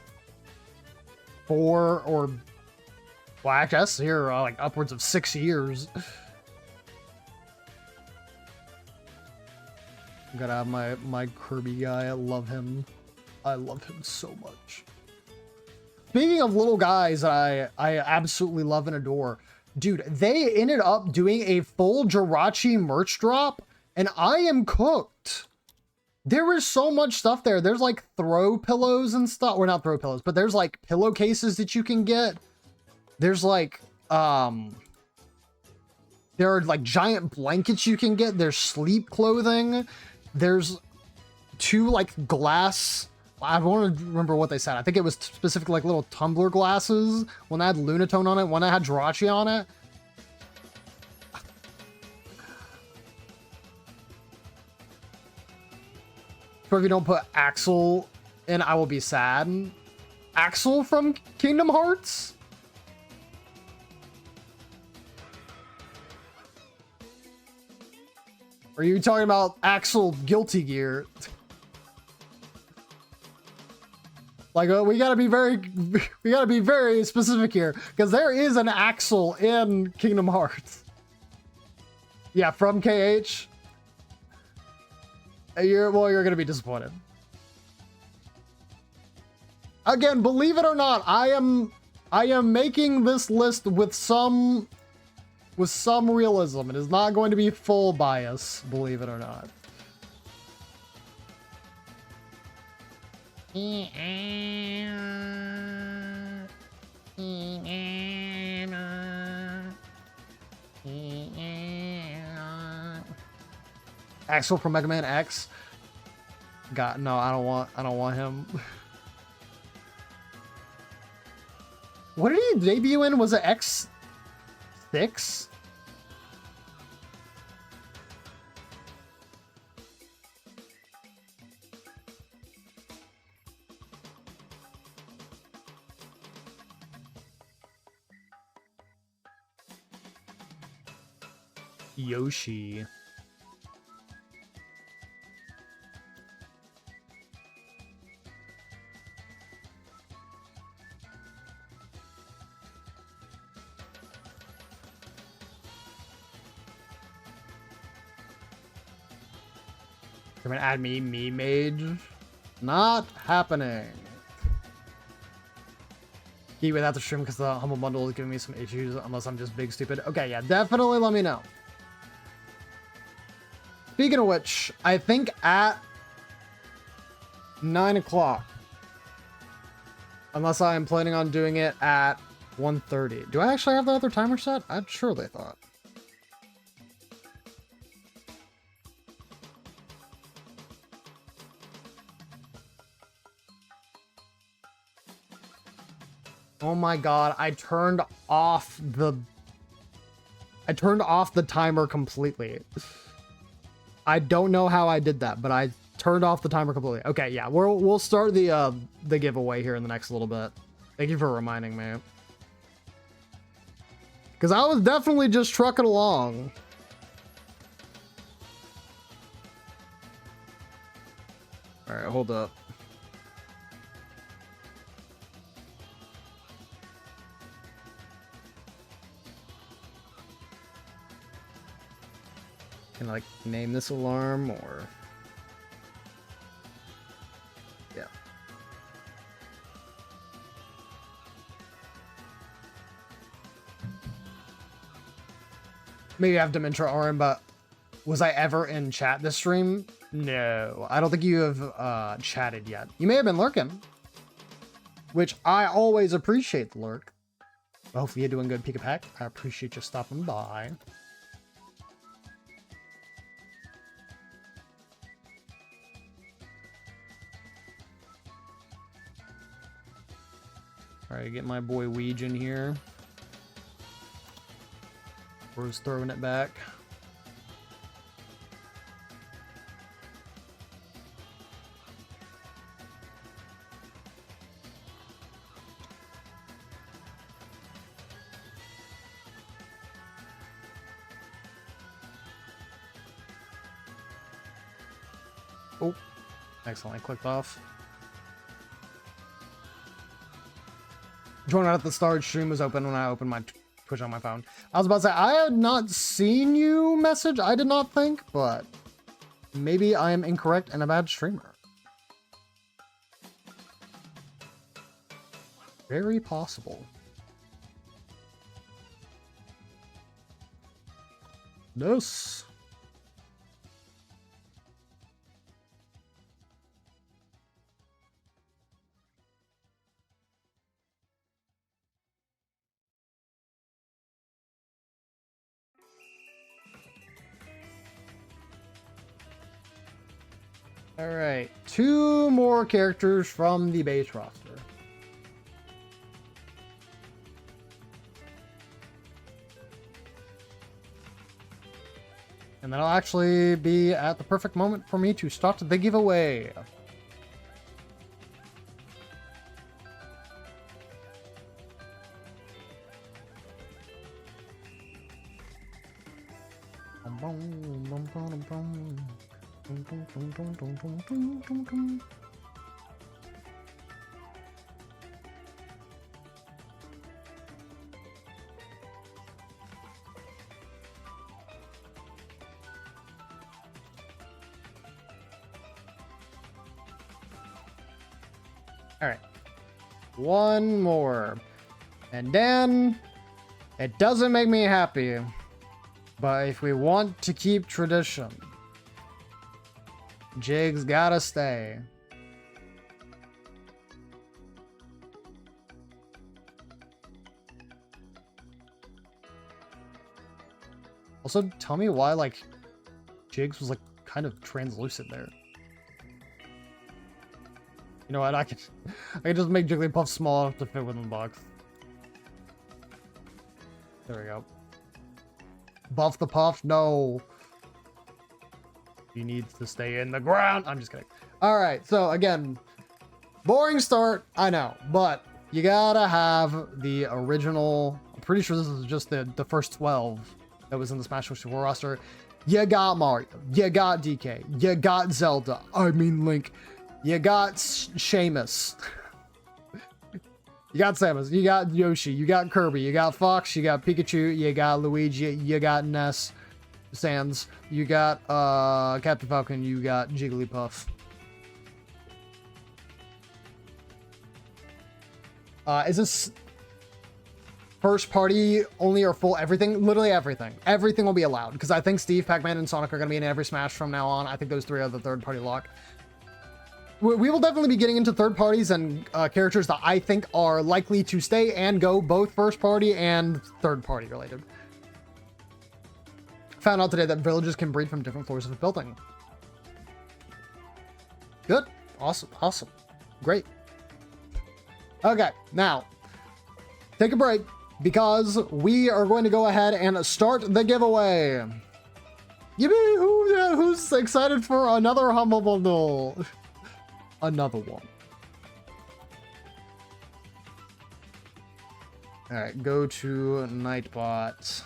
4 or... well, I guess here, like upwards of 6 years. Gotta have my Kirby guy. I love him. I love him so much. Speaking of little guys I absolutely love and adore. Dude, they ended up doing a full Jirachi merch drop, and I am cooked. There is so much stuff there. There's like throw pillows and stuff. Or not throw pillows, but there's like pillowcases that you can get. There's like, there are like giant blankets you can get. There's sleep clothing. There's 2 like glass, I want to remember what they said. I think it was specifically like little tumbler glasses. One that had Lunatone on it, one that had Jirachi on it. So if you don't put Axel in, I will be sad. Axel from Kingdom Hearts? Are you talking about Axel Guilty Gear? Like, we gotta be very specific here, because there is an Axel in Kingdom Hearts. Yeah, from KH. You're gonna be disappointed. Again, believe it or not, I am making this list with some realism. It is not going to be full bias, believe it or not. Axel from Mega Man X. God, no, I don't want him. What did he debut in? Was it X6? Yoshi. Come and add me, mage. Not happening. Keep without the stream because the Humble Bundle is giving me some issues unless I'm just big stupid. Okay, yeah, definitely let me know. Speaking of which, I think at 9 o'clock. Unless I am planning on doing it at 1:30. Do I actually have the other timer set? I surely thought. Oh my god, I turned off the timer completely. I don't know how I did that, but I turned off the timer completely. Okay, yeah, we'll start the giveaway here in the next little bit. Thank you for reminding me. Because I was definitely just trucking along. Alright, hold up. Can I, like, name this alarm or... Yeah. Maybe I have Dementia RM, but was I ever in chat this stream? No, I don't think you have chatted yet. You may have been lurking, which I always appreciate the lurk. Hopefully you're doing good, Pika Pack. I appreciate you stopping by. Alright, get my boy Weege in here. Bro's throwing it back. Oh, excellent. I clicked off. Join out at the start. Stream was open when I opened my Twitch on my phone. I was about to say, I had not seen you message. I did not think, but maybe I am incorrect and a bad streamer. Very possible. Nos. All right, 2 more characters from the base roster. And that'll actually be at the perfect moment for me to start the giveaway. All right, 1 more, and then it doesn't make me happy, but if we want to keep tradition, Jig's gotta stay. Also, tell me why, like, Jigs was, like, kind of translucent there. You know what, I can just make Jigglypuff small enough to fit within the box. There we go. Buff the Puff? No. He needs to stay in the ground. I'm just kidding. Alright, so again, boring start, I know, but you gotta have the original. I'm pretty sure this is just the first 12 that was in the Smash Bros. 4 roster. You got Mario, you got DK, you got Zelda, I mean Link, you got Sheamus, you got Samus, you got Yoshi, you got Kirby, you got Fox, you got Pikachu, you got Luigi, you got Ness, Sans. You got Captain Falcon. You got Jigglypuff. Is this first party only or full everything? Literally everything. Everything will be allowed because I think Steve, Pac-Man, and Sonic are going to be in every Smash from now on. I think those three are the third party lock. We will definitely be getting into third parties and characters that I think are likely to stay and go both first party and third party related. Found out today that villages can breed from different floors of a building. Good. Awesome. Awesome. Great. Okay, now take a break because we are going to go ahead and start the giveaway. Yippee! Who's excited for another Humble Bundle? Another one. All right, go to Nightbot.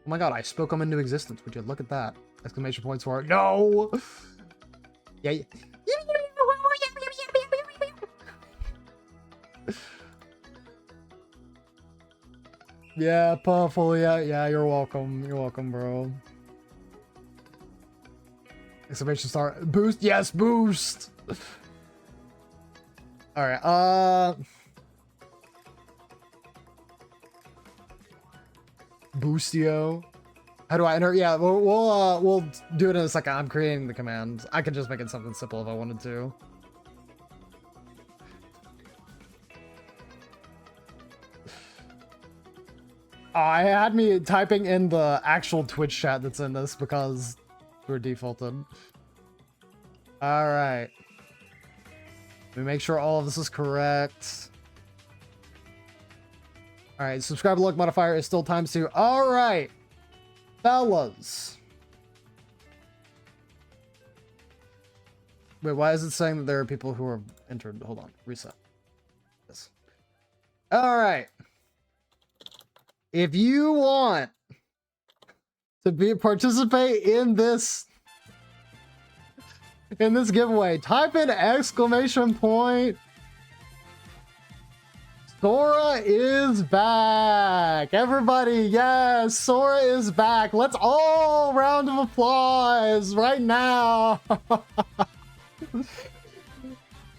Oh my god, I spoke them into existence. Would you look at that? Exclamation points for it. No! Yeah. Yeah, Puffle, yeah, you're welcome. You're welcome, bro. Exclamation star. Boost, yes, boost! Alright, Boostio. How do I enter? Yeah, we'll do it in a second. I'm creating the command. I can just make it something simple if I wanted to. I had me typing in the actual Twitch chat that's in this because we're defaulted. All right. Let me make sure all of this is correct. All right, subscriber look modifier is still ×2. All right, fellas. Wait, why is it saying that there are people who are entered? Hold on, reset. Yes. All right. If you want to participate in this giveaway, type in exclamation point. Sora is back. Everybody, yes, Sora is back. Let's all round of applause right now.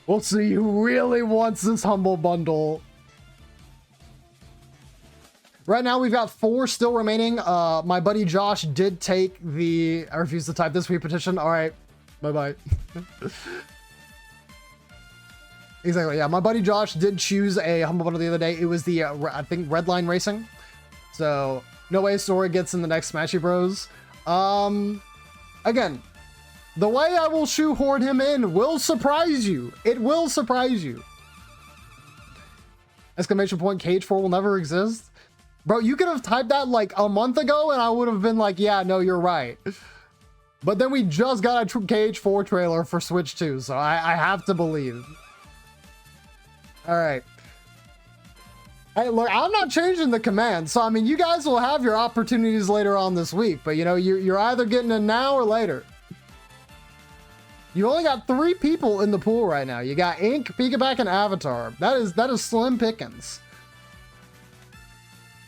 We'll see who really wants this Humble Bundle. Right now, we've got 4 still remaining. My buddy Josh did take the... I refuse to type this petition. All right. Bye-bye. Exactly, yeah. My buddy Josh did choose a Humble Bundle the other day. It was the, I think, Redline Racing. So, no way Sora gets in the next Smashy Bros. Again, the way I will shoehorn him in will surprise you. It will surprise you. Exclamation point, Cage 4 will never exist. Bro, you could have typed that like a month ago and I would have been like, yeah, no, you're right. But then we just got a Cage 4 trailer for Switch 2, so I have to believe. All right. Hey, look, I'm not changing the command, so I mean, you guys will have your opportunities later on this week, but you know, you're either getting it now or later. You only got 3 people in the pool right now. You got Ink, Pikaback, and Avatar. That is slim pickings.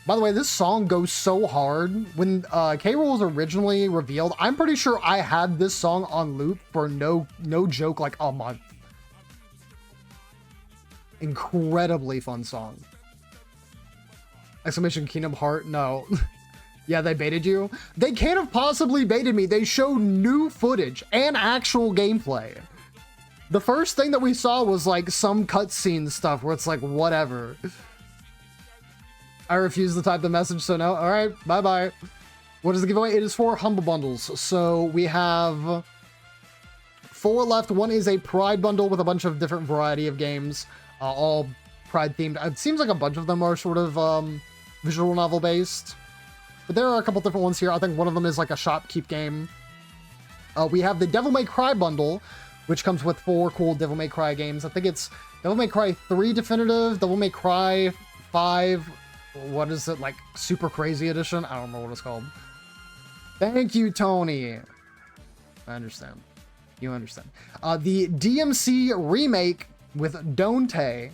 By the way, this song goes so hard. When K-Rool was originally revealed, I'm pretty sure I had this song on loop for no joke, like a month. Incredibly fun song. Exclamation Kingdom Heart, no. Yeah, they baited you. They can't have possibly baited me. They showed new footage and actual gameplay. The first thing that we saw was like some cutscene stuff where it's like, whatever. I refuse to type the message, so no. All right, bye-bye. What is the giveaway? It is 4 Humble Bundles. So we have 4 left. One is a Pride Bundle with a bunch of different variety of games, all Pride themed. It seems like a bunch of them are sort of visual novel based, but there are a couple different ones here. I think one of them is like a shopkeep game. We have the Devil May Cry Bundle, which comes with 4 cool Devil May Cry games. I think it's Devil May Cry 3 Definitive, Devil May Cry 5, what is it, like Super Crazy Edition? I don't remember what it's called. Thank you, Tony. I understand. You understand. The DMC remake with Dante.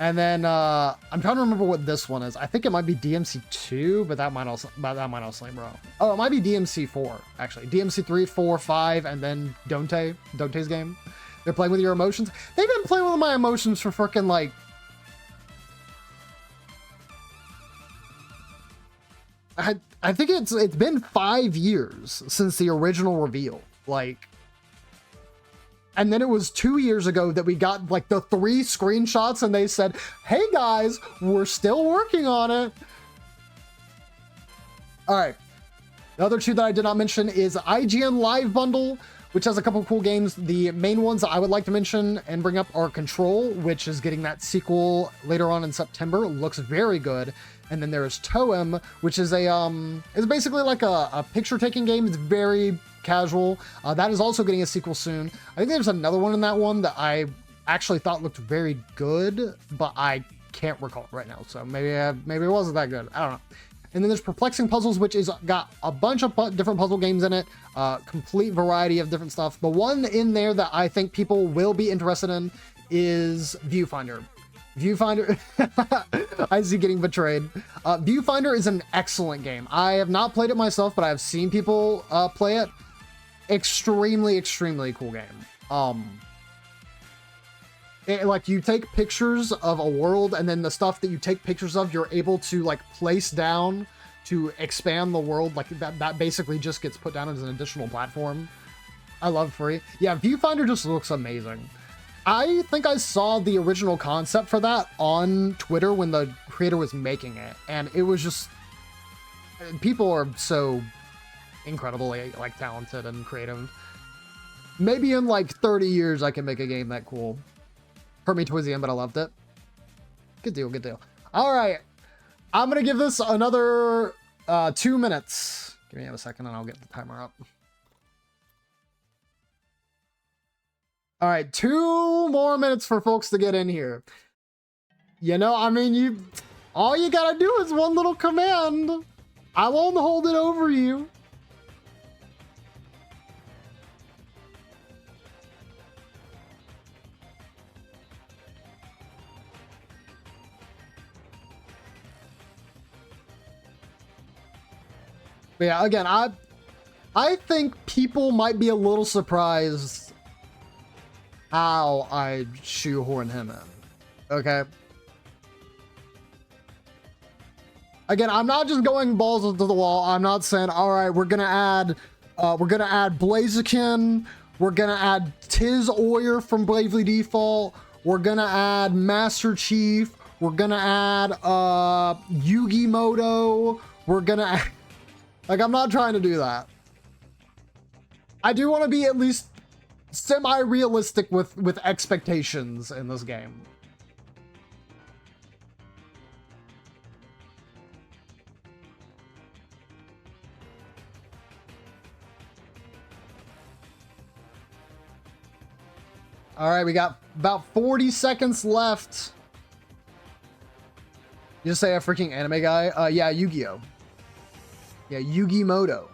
And then I'm trying to remember what this one is. I think it might be DMC 2, but that might also be wrong. Oh, it might be DMC 4 actually. DMC 3, 4, 5, and then Dante's game. They're playing with your emotions. They've been playing with my emotions for freaking like. I think it's been 5 years since the original reveal. Like. And then it was 2 years ago that we got like the 3 screenshots and they said, hey guys, we're still working on it. All right. The other 2 that I did not mention is IGN Live Bundle, which has a couple of cool games. The main ones that I would like to mention and bring up are Control, which is getting that sequel later on in September. It looks very good. And then there's Toem, which is it's basically like a picture taking game. It's very casual. That is also getting a sequel soon. I think there's another one in that one that I actually thought looked very good, but I can't recall it right now. So maybe it wasn't that good. I don't know. And then there's Perplexing Puzzles, which is got a bunch of different puzzle games in it, complete variety of different stuff. The one in there that I think people will be interested in is Viewfinder. Viewfinder, I see getting betrayed. Viewfinder is an excellent game. I have not played it myself, but I've seen people play it. Extremely cool game. Like you take pictures of a world, and then the stuff that you take pictures of, you're able to like place down to expand the world. Like that basically just gets put down as an additional platform. I love free. Yeah, Viewfinder just looks amazing. I think I saw the original concept for that on Twitter when the creator was making it, and it was just, people are so incredibly like talented and creative. Maybe in like 30 years I can make a game that cool. Hurt me towards the end, but I loved it. Good deal, good deal. All right, I'm gonna give this another 2 minutes. Give me a second and I'll get the timer up. All right, 2 more minutes for folks to get in here. You know, I mean, all you gotta do is one little command. I won't hold it over you. But yeah, again, I think people might be a little surprised how I shoehorn him in. Okay. Again, I'm not just going balls into the wall. I'm not saying, all right, we're gonna add Blaziken, we're gonna add Tiz Oyer from Bravely Default, we're gonna add Master Chief, we're gonna add Yugi Moto, we're gonna add, like, I'm not trying to do that. I do want to be at least semi-realistic with expectations in this game. All right, we got about 40 seconds left. You just say a freaking anime guy? Yeah, Yu-Gi-Oh! Yeah, Yugi Moto.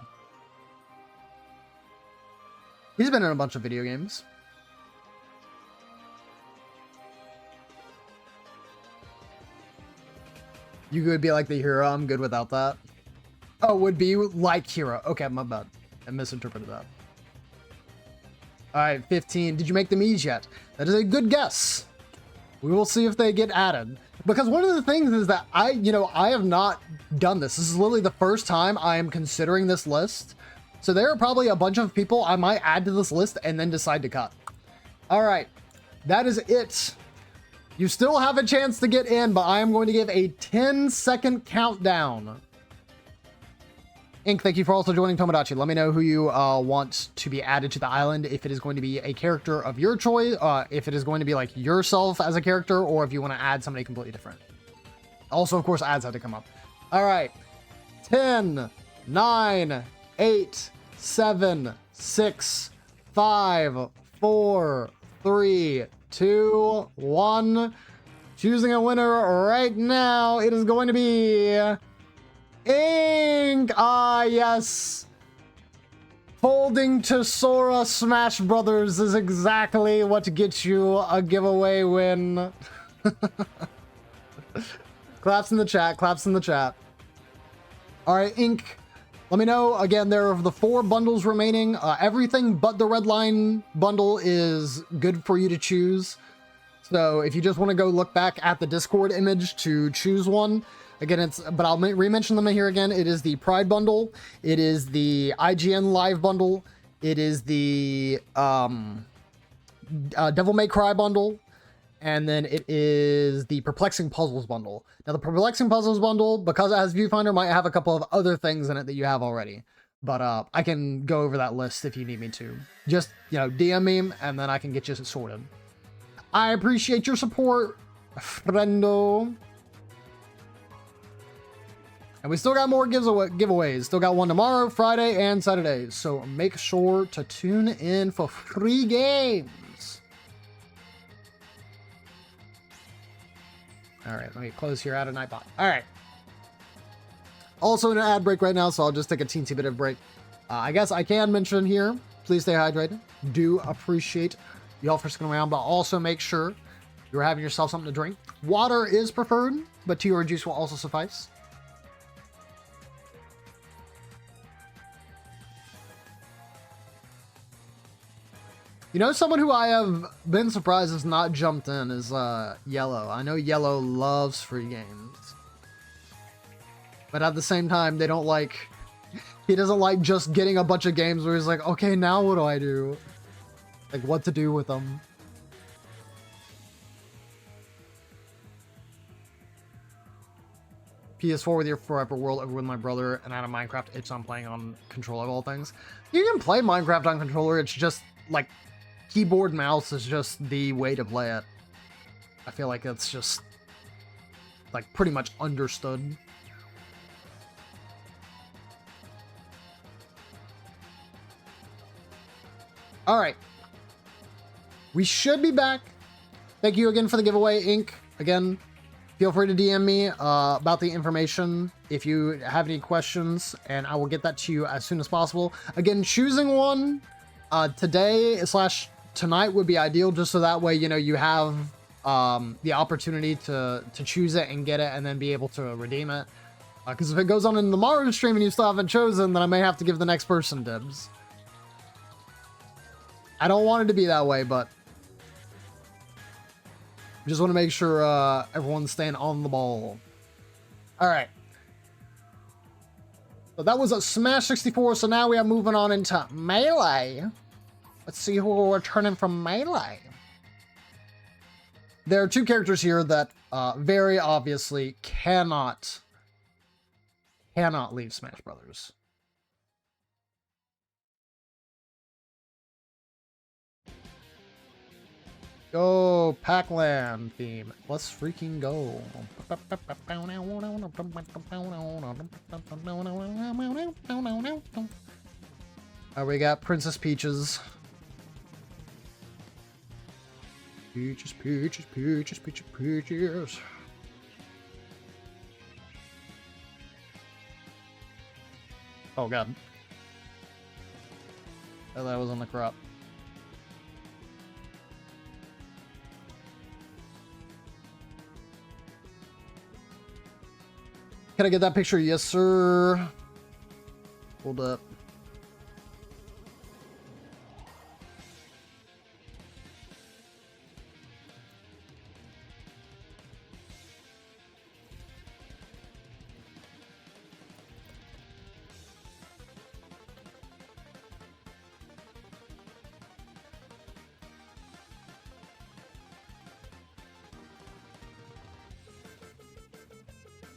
He's been in a bunch of video games. You would be like the hero. I'm good without that. Oh, would be like hero. Okay, my bad. I misinterpreted that. All right, 15. Did you make the Mii's yet? That is a good guess. We will see if they get added. Because one of the things is that I have not done this. This is literally the first time I am considering this list. So there are probably a bunch of people I might add to this list and then decide to cut. All right, that is it. You still have a chance to get in, but I am going to give a 10-second countdown. Ink, thank you for also joining Tomodachi. Let me know who you want to be added to the island, if it is going to be a character of your choice, if it is going to be like yourself as a character, or if you want to add somebody completely different. Also, of course, ads had to come up. All right, 10, 9, 8, 7, 6, 5, 4, 3, 2, 1. Choosing a winner right now. It is going to be Ink. Ah, yes. Folding to Sora Smash Brothers is exactly what gets you a giveaway win. Claps in the chat. Claps in the chat. All right, Ink. Let me know. Again, there are the 4 bundles remaining. Everything but the red line bundle is good for you to choose. So if you just want to go look back at the Discord image to choose one, again, but I'll re-mention them here again. It is the Pride bundle. It is the IGN Live bundle. It is the Devil May Cry bundle. And then it is the Perplexing Puzzles bundle. Now, the Perplexing Puzzles bundle, because it has Viewfinder, might have a couple of other things in it that you have already. But I can go over that list if you need me to. Just, DM me, and then I can get you sorted. I appreciate your support, friendo. And we still got more giveaways. Still got one tomorrow, Friday, and Saturday. So make sure to tune in for free games. All right, let me close here out of Nightbot. All right. Also in an ad break right now, so I'll just take a teensy bit of break. I guess I can mention here, please stay hydrated. Do appreciate y'all for sticking around, but also make sure you're having yourself something to drink. Water is preferred, but tea or juice will also suffice. Someone who I have been surprised has not jumped in is Yellow. I know Yellow loves free games. But at the same time, they don't like... He doesn't like just getting a bunch of games where he's like, okay, now what do I do? Like, what to do with them. PS4 with your Forever World over with my brother and out of Minecraft. It's on playing on controller of all things. You can play Minecraft on controller. It's just, like... Keyboard mouse is just the way to play it. I feel like it's just like pretty much understood. All right. We should be back. Thank you again for the giveaway, Ink. Again, feel free to DM me about the information if you have any questions, and I will get that to you as soon as possible. Again, choosing one today/tonight would be ideal, just so that way you have the opportunity to choose it and get it and then be able to redeem it, because if it goes on in tomorrow's stream and you still haven't chosen, then I may have to give the next person dibs. I don't want it to be that way, but just want to make sure everyone's staying on the ball. All right, so that was a Smash 64, so now we are moving on into Melee. Let's see who we're turning from Melee. There are 2 characters here that very obviously cannot leave Smash Brothers. Go, Pac-Land theme. Let's freaking go. We got Princess Peaches. Peaches, peaches, peaches, peaches, peaches. Oh god. Oh, that was on the crop. Can I get that picture? Yes, sir. Hold up.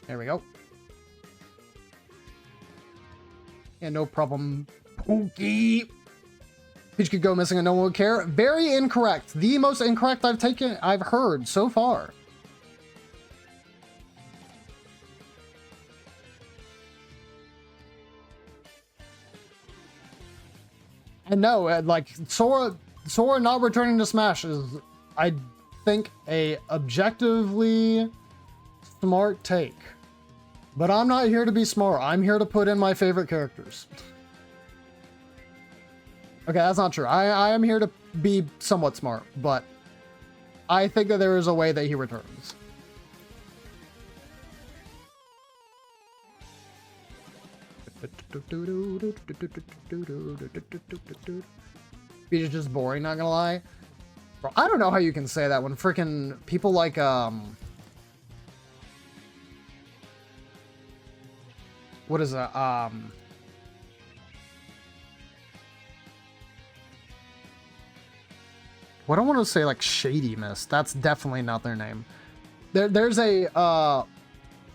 There we go. Yeah, no problem. Pookie. Peach could go missing and no one would care. Very incorrect. The most incorrect I've heard so far. And no, like Sora not returning to Smash is, I think, a objectively smart take. But I'm not here to be smart. I'm here to put in my favorite characters. Okay, that's not true. I am here to be somewhat smart, but I think that there is a way that he returns. Beach is just boring, not gonna lie. Bro, I don't know how you can say that when freaking people like, what is it, what I want to say, like Shady Mist. That's definitely not their name. There's a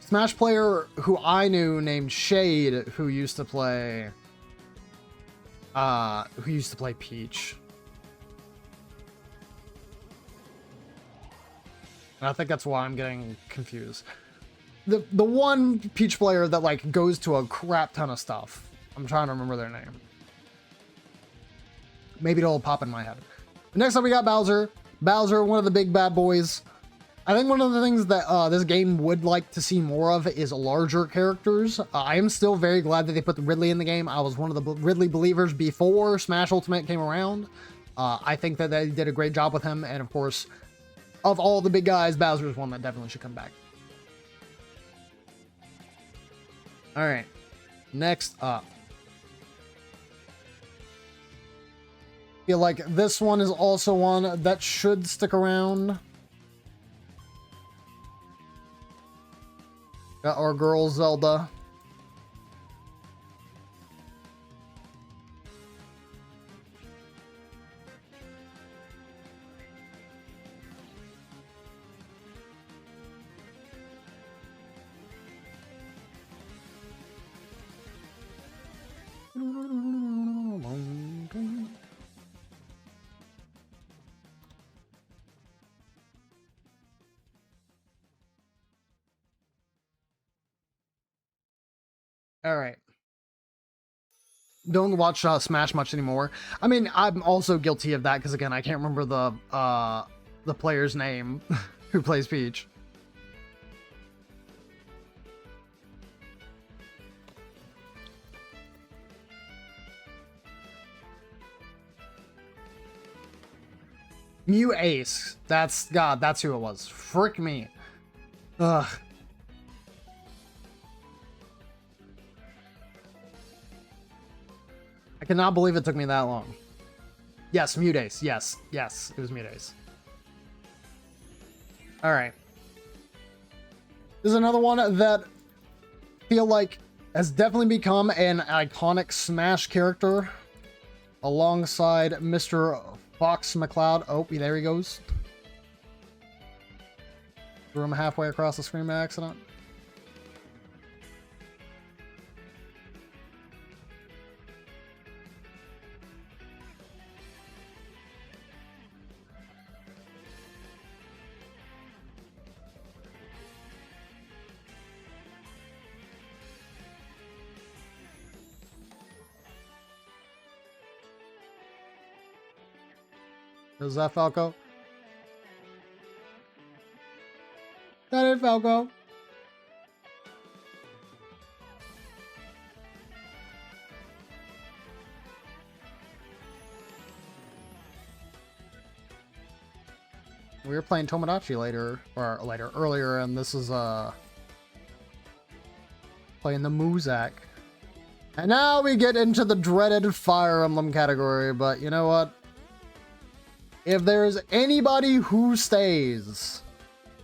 Smash player who I knew named Shade who used to play Peach. And I think that's why I'm getting confused. The one Peach player that like goes to a crap ton of stuff. I'm trying to remember their name. Maybe it'll pop in my head. Next up, we got Bowser. Bowser, one of the big bad boys. I think one of the things that this game would like to see more of is larger characters. I am still very glad that they put Ridley in the game. I was one of the Ridley believers before Smash Ultimate came around. I think that they did a great job with him. And of course, of all the big guys, Bowser is one that definitely should come back. All right. Next up. Feel like this one is also one that should stick around. Got our girl Zelda. All right. Don't watch Smash much anymore. I mean, I'm also guilty of that because again, I can't remember the player's name who plays Peach. Mew Ace. That's who it was. Frick me. Ugh. I cannot believe it took me that long. Yes, Mudace. Yes, it was Mudace. All right. There's another one that I feel like has definitely become an iconic Smash character alongside Mr. Fox McCloud. Oh, there he goes. Threw him halfway across the screen by accident. Is that Falco? That it, Falco? We were playing Tomodachi earlier, and this is playing the Muzak. And now we get into the dreaded Fire Emblem category, but you know what? If there's anybody who stays,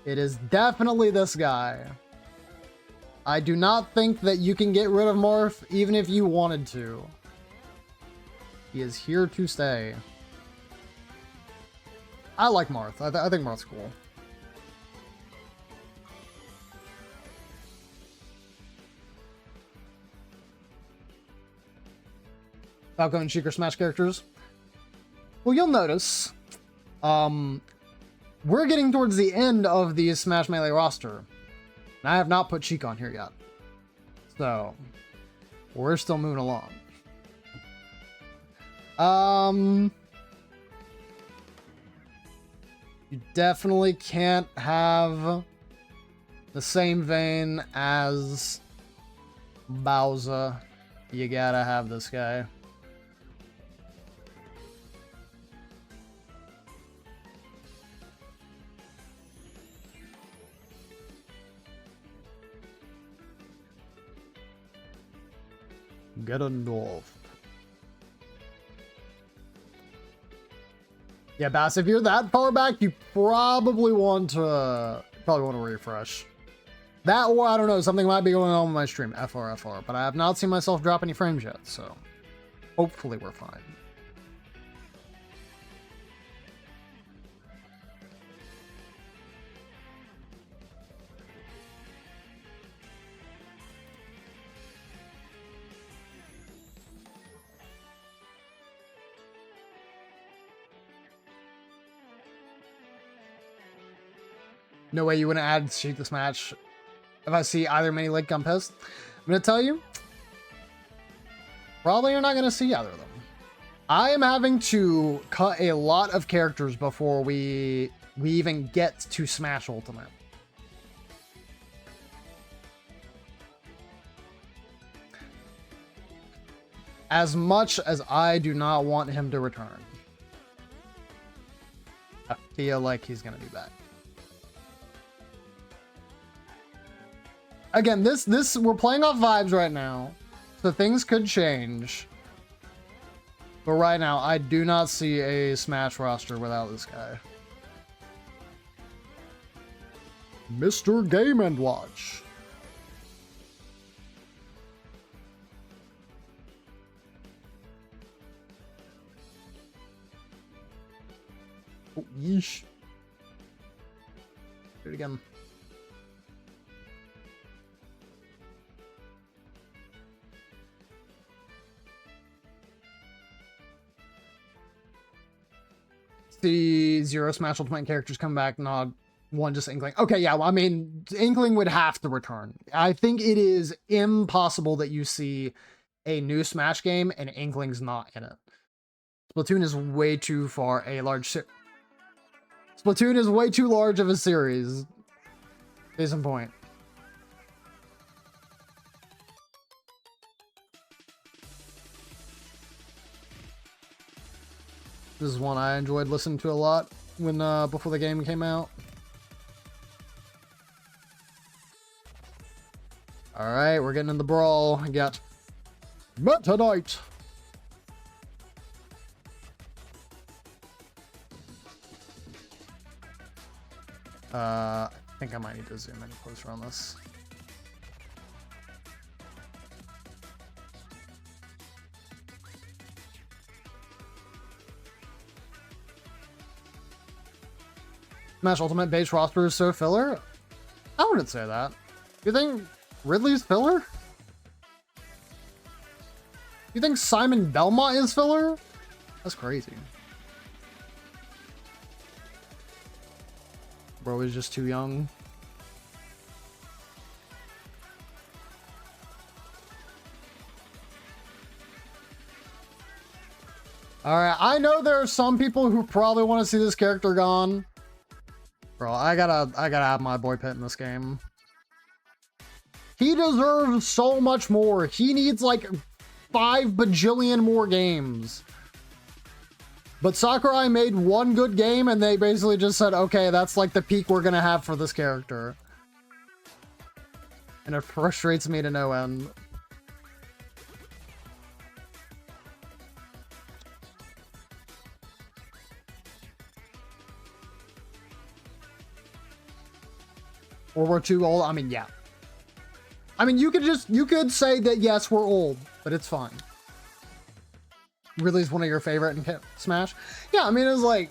it is definitely this guy. I do not think that you can get rid of Marth, even if you wanted to. He is here to stay. I like Marth. I think Marth's cool. Falco and Sheik are Smash characters. Well, you'll notice, we're getting towards the end of the Smash Melee roster. And I have not put Sheik on here yet. So, we're still moving along. You definitely can't have the same vein as Bowser. You gotta have this guy. Ganondorf. Yeah, Bass, if you're that far back, you probably want to refresh. That, or I don't know, something might be going on with my stream. FR. But I have not seen myself drop any frames yet, so hopefully we're fine. No way you wouldn't add Cheat This Match if I see either mini link, I'm pissed. I'm gonna tell you, probably you're not gonna see either of them. I am having to cut a lot of characters before we even get to Smash Ultimate. As much as I do not want him to return, I feel like he's gonna be back. Again, this we're playing off vibes right now, so things could change. But right now, I do not see a Smash roster without this guy. Mr. Game & Watch. Oh, yeesh. Do it again. The 0 Smash Ultimate characters come back, not one just Inkling. Okay, yeah, well, I mean, Inkling would have to return. I think it is impossible that you see a new Smash game and Inkling's not in it. Splatoon is way too far a large Splatoon is way too large of a series. Case in point. This is one I enjoyed listening to a lot when before the game came out. All right, we're getting in the brawl. We got Meta Knight. I think I might need to zoom in closer on this. Smash Ultimate base roster is so filler? I wouldn't say that. You think Ridley's filler? You think Simon Belmont is filler? That's crazy. Bro is just too young. Alright, I know there are some people who probably want to see this character gone. Bro, I gotta have my boy Pit in this game. He deserves so much more. He needs like 5 bajillion more games. But Sakurai made one good game and they basically just said, okay, that's like the peak we're gonna have for this character. And it frustrates me to no end. World War II old? I mean, yeah. I mean, you could say that, yes, we're old, but it's fine. Really is one of your favorite in Smash? Yeah, I mean, it's like,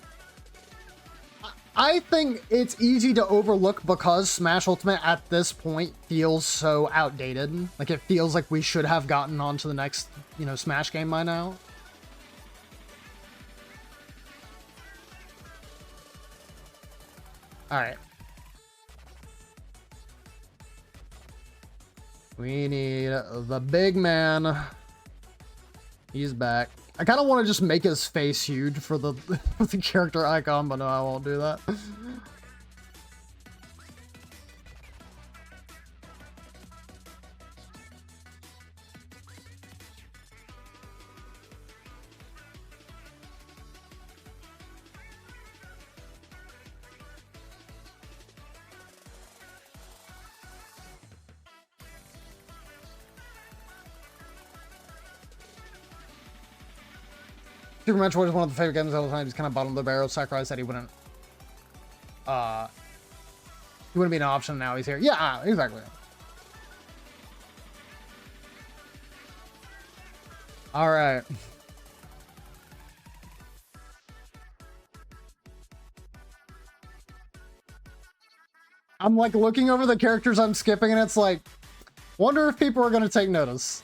I think it's easy to overlook because Smash Ultimate at this point feels so outdated. Like, it feels like we should have gotten on to the next, you know, Smash game by now. Alright. We need the big man. He's back. I kind of want to just make his face huge for the, for the character icon, but no, I won't do that. Super Metroid is one of the favorite games of all time. He's kind of bottom of the barrel. Sakurai said he wouldn't be an option. Now he's here. Yeah, exactly. All right. I'm like looking over the characters I'm skipping, and it's like, wonder if people are going to take notice.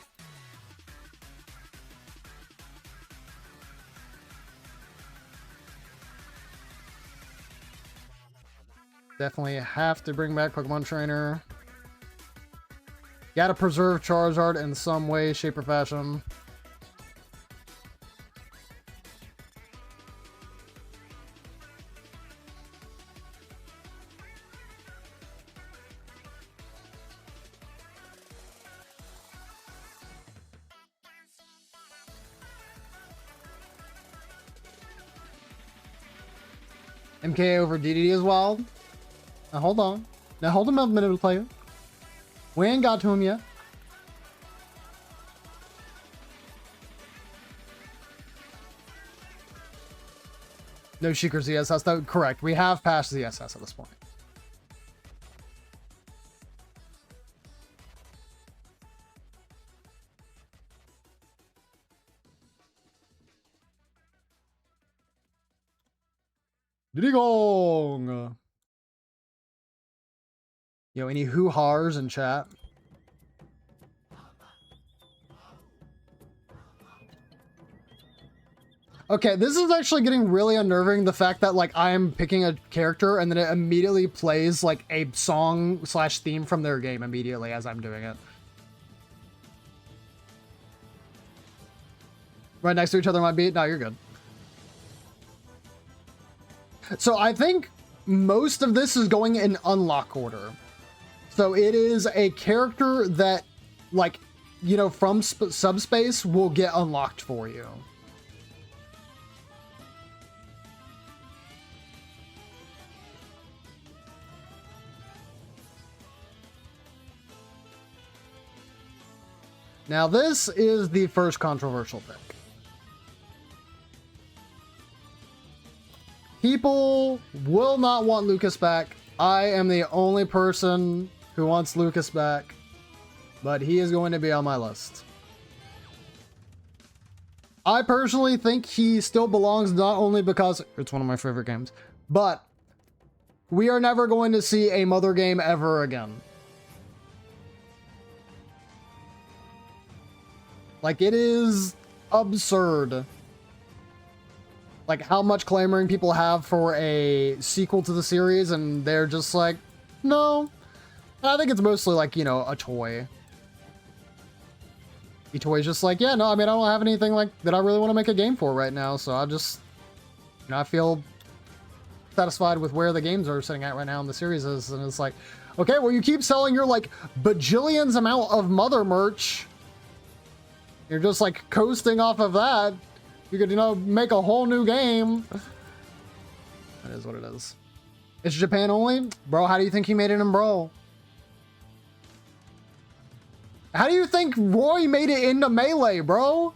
Definitely have to bring back Pokemon Trainer. Gotta preserve Charizard in some way, shape, or fashion. MK over DDD as well. Now hold on. Now hold him up a minute, player. We ain't got to him yet. No Sheikers ZSS, though. Correct. We have passed ZSS at this point. Diddy Gong! Yo, any hoo-hars in chat? Okay, this is actually getting really unnerving, the fact that, like, I am picking a character and then it immediately plays, like, a song slash theme from their game immediately as I'm doing it. Right next to each other might be? No, you're good. So I think most of this is going in unlock order. So it is a character that, like, you know, from subspace will get unlocked for you. Now this is the first controversial pick. People will not want Lucas back. I am the only person who wants Lucas back, but he is going to be on my list. I personally think he still belongs, not only because it's one of my favorite games, but we are never going to see a Mother game ever again. Like, it is absurd. Like, how much clamoring people have for a sequel to the series, and they're just like, no. I think it's mostly like, you know, a toy. Toy's just like, yeah, no, I mean, I don't have anything like that I really want to make a game for right now, so I just, you know, I feel satisfied with where the games are sitting at right now in the series is, and it's like, okay, well, you keep selling your, like, bajillions amount of Mother merch. You're just, like, coasting off of that. You could, you know, make a whole new game. That is what it is. It's Japan only? Bro, how do you think he made it in Brawl? How do you think Roy made it into Melee, bro?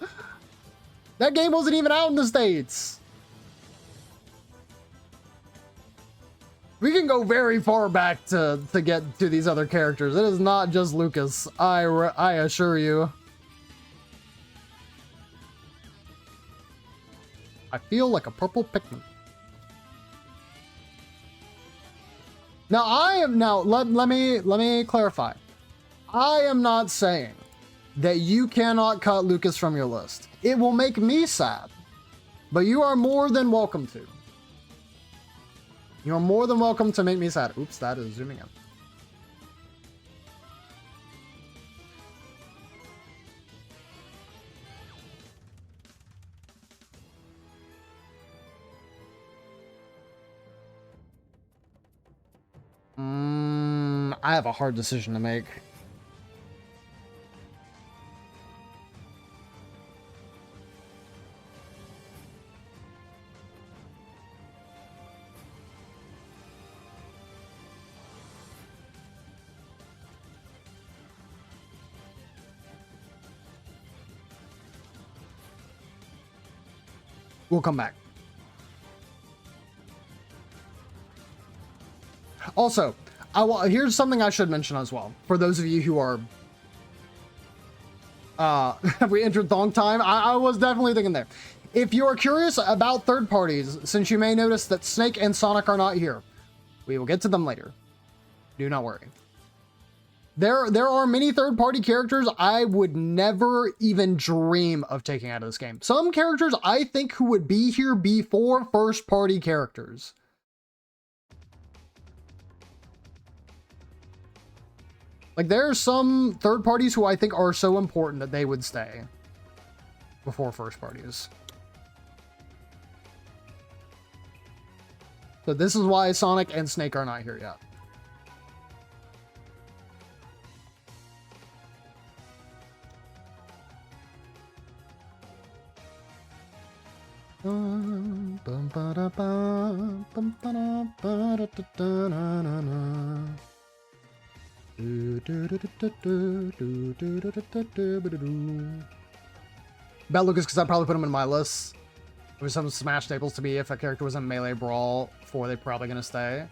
That game wasn't even out in the States. We can go very far back to get to these other characters. It is not just Lucas. I assure you. I feel like a purple Pikmin. Now let me clarify. I am not saying that you cannot cut Lucas from your list. It will make me sad, but you are more than welcome to. You are more than welcome to make me sad. Oops, that is zooming in. I have a hard decision to make. we'll come back. Also, here's something I should mention as well. For those of you who are... have we entered Thong time? I was definitely thinking there. If you are curious about third parties, since you may notice that Snake and Sonic are not here, we will get to them later. Do not worry. There are many third-party characters I would never even dream of taking out of this game. Some characters I think who would be here before first-party characters. Like, there are some third parties who I think are so important that they would stay before first parties. So this is why Sonic and Snake are not here yet. About Lucas, because I'd probably put him in my list. There was some Smash staples to be if a character was in Melee Brawl 4, they're probably going to stay.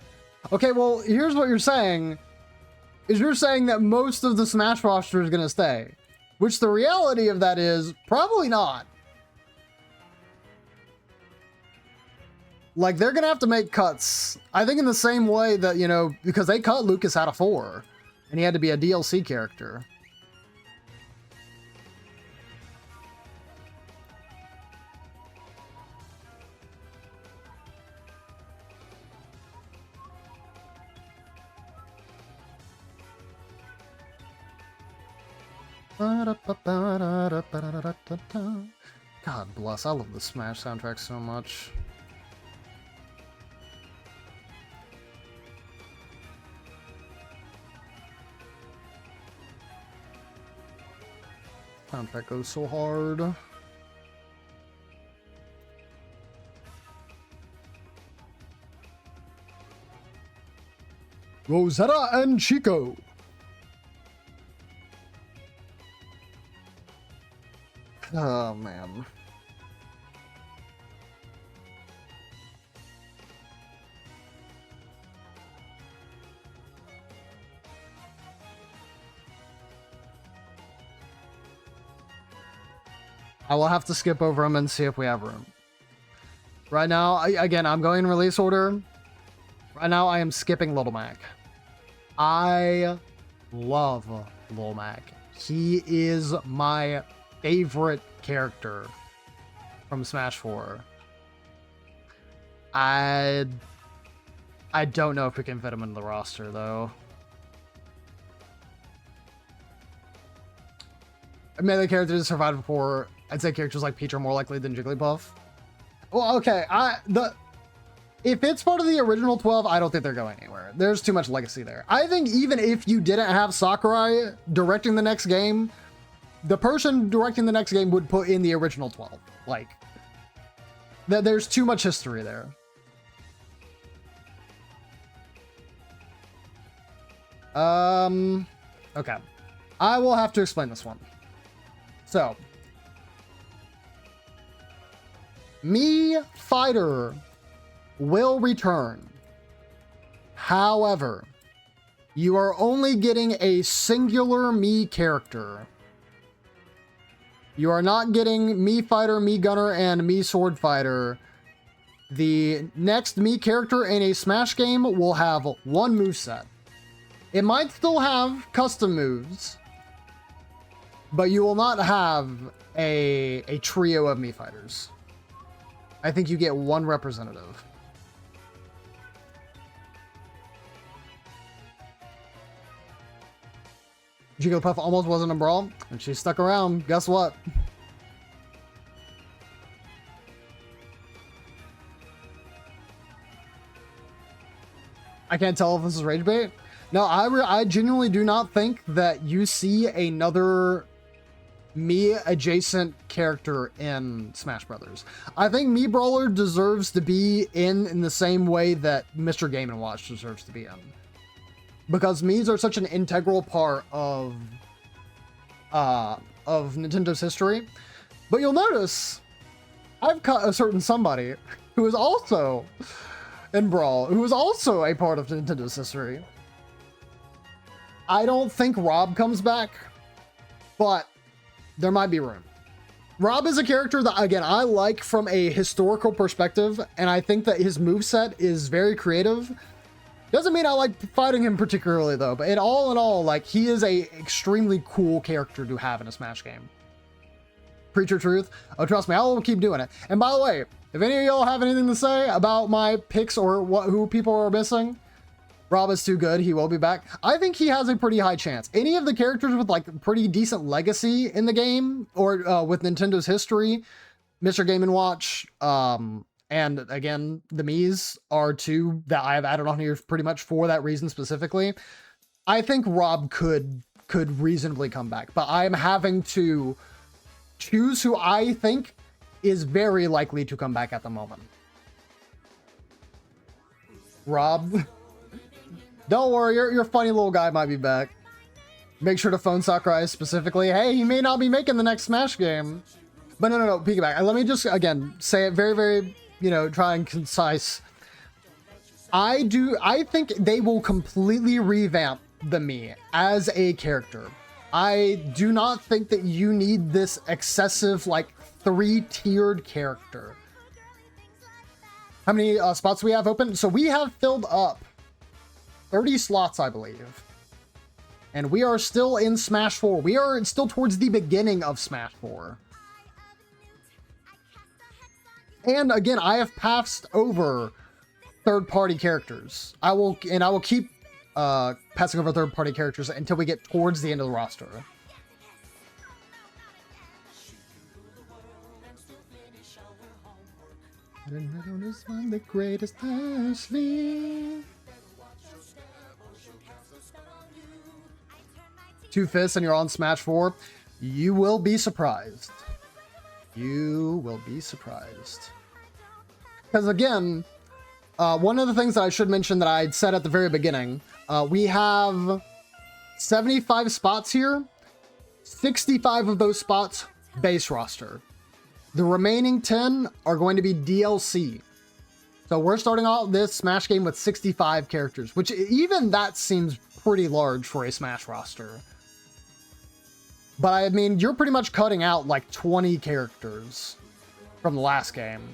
Okay, well, here's what you're saying. Is you're saying that most of the Smash roster is going to stay. Which the reality of that is, probably not. Like, they're going to have to make cuts. I think in the same way that, you know, because they cut Lucas out of 4. And he had to be a DLC character. God bless, I love the Smash soundtrack so much. Soundtrack goes so hard. Rosetta and Chico. Oh, man. I will have to skip over them and see if we have room. Right now, again, I'm going in release order. Right now, I am skipping Little Mac. I love Little Mac. He is my favorite character from Smash 4. I don't know if we can fit him into the roster, though. I mean, the characters survived before. I'd say characters like Peach are more likely than Jigglypuff. Well, okay, if it's part of the original 12, I don't think they're going anywhere. There's too much legacy there. I think even if you didn't have Sakurai directing the next game, the person directing the next game would put in the original 12. Like, there's too much history there. Okay. I will have to explain this one. So, Mii Fighter will return. However, you are only getting a singular Mii character. You are not getting Mii Fighter, Mii Gunner, and Mii Sword Fighter. The next Mii character in a Smash game will have one moveset. It might still have custom moves, but you will not have a trio of Mii Fighters. I think you get one representative. Jigglypuff almost wasn't a brawl, and she stuck around. Guess what? I can't tell if this is rage bait. No, I genuinely do not think that you see another Mii adjacent character in Smash Brothers. I think Mii Brawler deserves to be in the same way that Mr. Game & Watch deserves to be in. Because Miis are such an integral part of Nintendo's history. But you'll notice I've cut a certain somebody who is also in Brawl, who is also a part of Nintendo's history. I don't think Rob comes back, but there might be room. Rob is a character that, again, I like from a historical perspective, and I think that his moveset is very creative. Doesn't mean I like fighting him particularly, though, but in all, like, he is a extremely cool character to have in a Smash game. Preach your truth. Oh, trust me, I'll keep doing it. And by the way, if any of y'all have anything to say about my picks or who people are missing, Rob is too good. He will be back. I think he has a pretty high chance. Any of the characters with like pretty decent legacy in the game or with Nintendo's history, Mr. Game & Watch, and again, the Mii's are two that I have added on here pretty much for that reason specifically. I think Rob could reasonably come back, but I'm having to choose who I think is very likely to come back at the moment. Rob, don't worry, your funny little guy might be back. Make sure to phone Sakurai specifically. Hey, he may not be making the next Smash game. But no, piggyback. Let me just, again, say it very, very, try and concise. I think they will completely revamp the Mii as a character. I do not think that you need this excessive, like, 3-tiered character. How many spots do we have open? So we have filled up 30 slots, I believe. And we are still in Smash 4. We are still towards the beginning of Smash 4. And again, I have passed over third-party characters. I will keep passing over third-party characters until we get towards the end of the roster. The greatest Ashley. Two fists and you're on Smash 4. You will be surprised. You will be surprised. Because again, one of the things that I should mention that I'd said at the very beginning, we have 75 spots here. 65 of those spots, base roster. The remaining 10 are going to be DLC. So we're starting out this Smash game with 65 characters, which even that seems pretty large for a Smash roster. But I mean, you're pretty much cutting out like 20 characters from the last game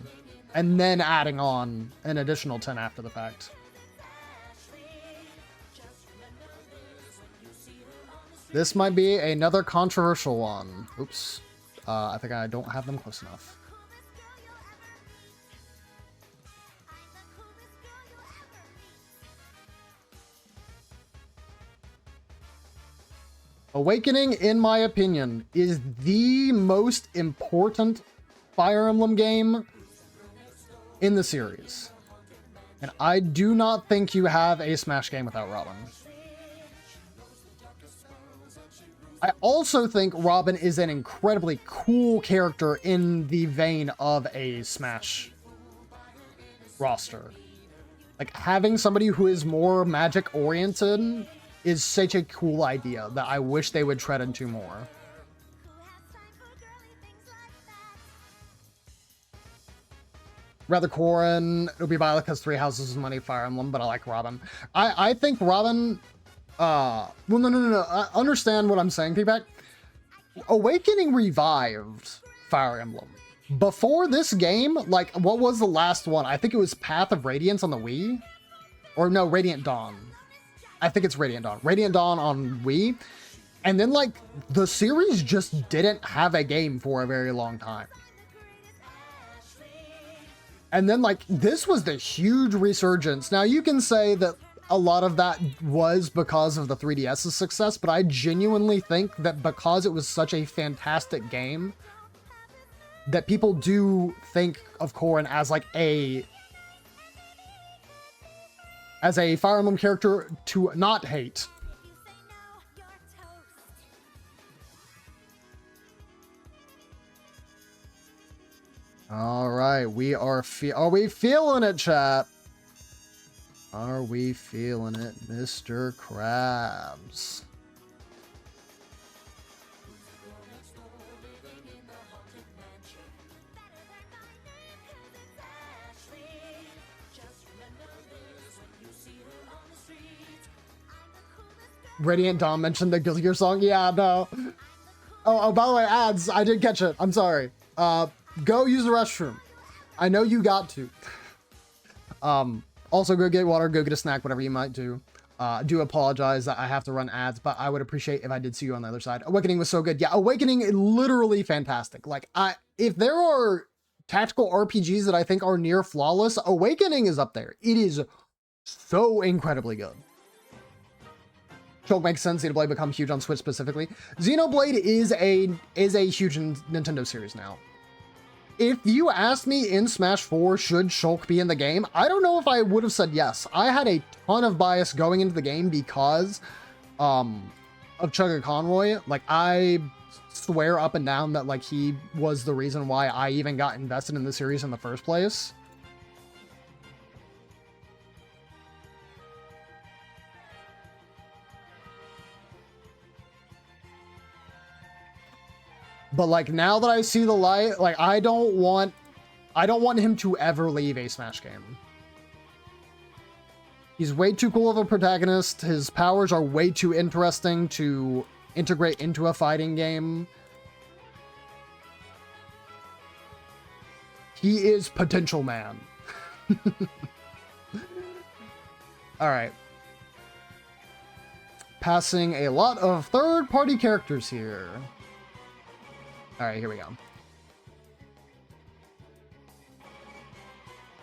and then adding on an additional 10 after the fact. This might be another controversial one. Oops. I think I don't have them close enough. Awakening, in my opinion, is the most important Fire Emblem game in the series. And I do not think you have a Smash game without Robin. I also think Robin is an incredibly cool character in the vein of a Smash roster. Like, having somebody who is more magic-oriented is such a cool idea that I wish they would tread into more. Rather Corrin, it'll be Violet because Three Houses is money Fire Emblem, but I like Robin. I think Robin, well, no. I understand what I'm saying, Pigback. Awakening revived Fire Emblem. Before this game, like, what was the last one? I think it was Path of Radiance on the Wii? Or no, Radiant Dawn. I think it's Radiant Dawn. Radiant Dawn on Wii. And then, like, the series just didn't have a game for a very long time. And then, like, this was the huge resurgence. Now, you can say that a lot of that was because of the 3DS's success, but I genuinely think that because it was such a fantastic game, that people do think of Corrin as, like, as a Fire Emblem character to not hate. All right, are we feeling it, chat? Are we feeling it, Mr. Krabs? Radiant Dawn mentioned the Guilty Gear song. Yeah, no. Oh, by the way, ads. I did catch it. I'm sorry. Go use the restroom. I know you got to. Also, go get water, go get a snack, whatever you might do. Do apologize that I have to run ads, but I would appreciate if I did see you on the other side. Awakening was so good. Yeah, Awakening, literally fantastic. Like, if there are tactical RPGs that I think are near flawless, Awakening is up there. It is so incredibly good. Choke makes sense. Xenoblade become huge on Switch specifically. Xenoblade is a huge Nintendo series now. If you asked me in Smash 4, should Shulk be in the game? I don't know if I would have said yes. I had a ton of bias going into the game because of Chugga Conroy. Like, I swear up and down that, like, he was the reason why I even got invested in the series in the first place. But, like, now that I see the light, like, I don't want him to ever leave a Smash game. He's way too cool of a protagonist. His powers are way too interesting to integrate into a fighting game. He is potential man. All right. Passing a lot of third-party characters here. All right, here we go.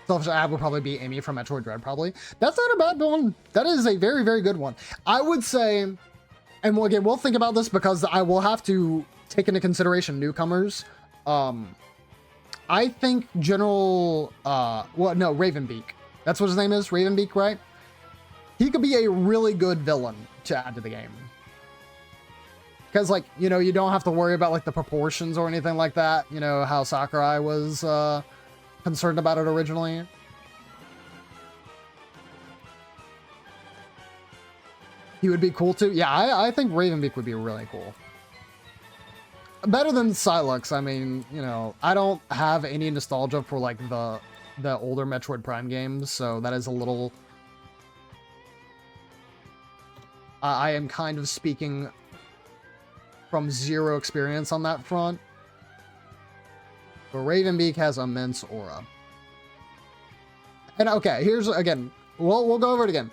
Selfish ad would probably be Amy from Metroid Dread, probably. That's not a bad one. That is a very, very good one. I would say, and we'll think about this because I will have to take into consideration newcomers. I think Ravenbeak. That's what his name is, Ravenbeak, right? He could be a really good villain to add to the game. Because, like, you know, you don't have to worry about, like, the proportions or anything like that. You know, how Sakurai was concerned about it originally. He would be cool, too. Yeah, I think Ravenbeak would be really cool. Better than Sylux. I mean, you know, I don't have any nostalgia for, like, the older Metroid Prime games, so that is a little... I am kind of speaking from zero experience on that front. But Ravenbeak has immense aura. And okay, here's, again, we'll go over it again.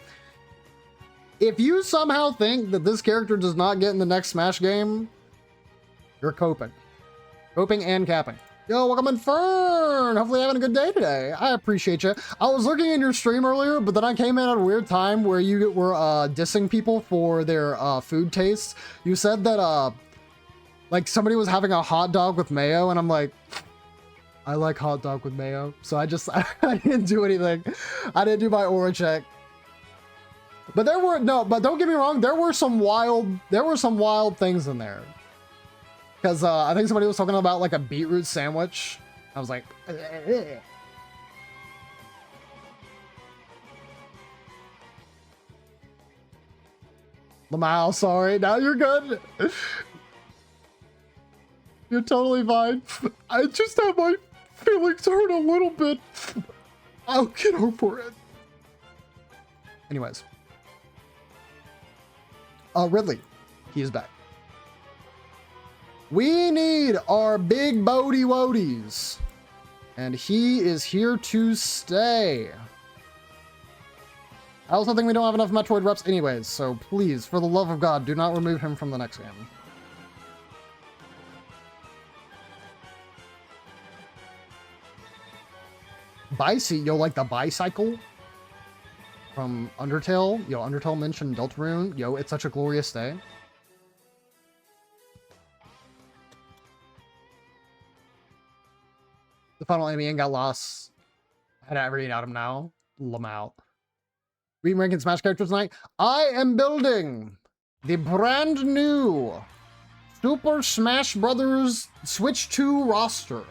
If you somehow think that this character does not get in the next Smash game, you're coping. Coping and capping. Yo, welcome in, Fern! Hopefully you're having a good day today. I appreciate you. I was looking in your stream earlier, but then I came in at a weird time where you were dissing people for their food tastes. You said that, like, somebody was having a hot dog with mayo, and I'm like, I like hot dog with mayo. So I didn't do anything. I didn't do my aura check. But but don't get me wrong, there were some wild things in there. Because I think somebody was talking about, like, a beetroot sandwich. I was like, Lamau, sorry. Now you're good. You're totally fine. I just have my feelings hurt a little bit. I'll get over it. Anyways. Ridley. He is back. We need our big Bodie Wodies. And he is here to stay. I also think we don't have enough Metroid reps anyways, so please, for the love of God, do not remove him from the next game. Bicy, yo, like the bicycle from Undertale. Yo, Undertale mentioned Deltarune. Yo, it's such a glorious day. The final enemy got lost. I had everything out of him now. Lamau. Ranking Smash characters tonight. I am building the brand new Super Smash Brothers Switch 2 roster.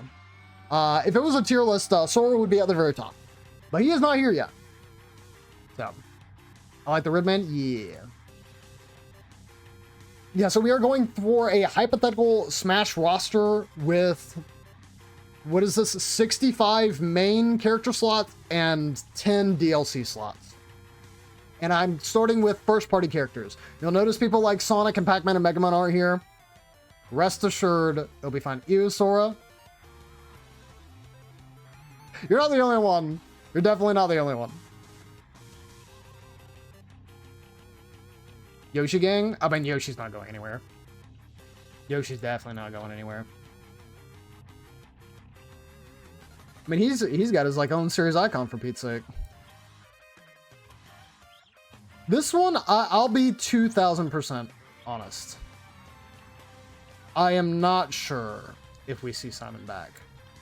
If it was a tier list, Sora would be at the very top. But he is not here yet. So, I like the Ridman. Yeah. Yeah, so we are going for a hypothetical Smash roster with, what is this, 65 main character slots and 10 DLC slots. And I'm starting with first-party characters. You'll notice people like Sonic and Pac-Man and Mega Man aren't here. Rest assured, it'll be fine. Ew, Sora. You're not the only one. You're definitely not the only one. Yoshi gang? I mean, Yoshi's not going anywhere. Yoshi's definitely not going anywhere. I mean, he's got his like own series icon for Pete's sake. This one, I'll be 2,000% honest. I am not sure if we see Simon back,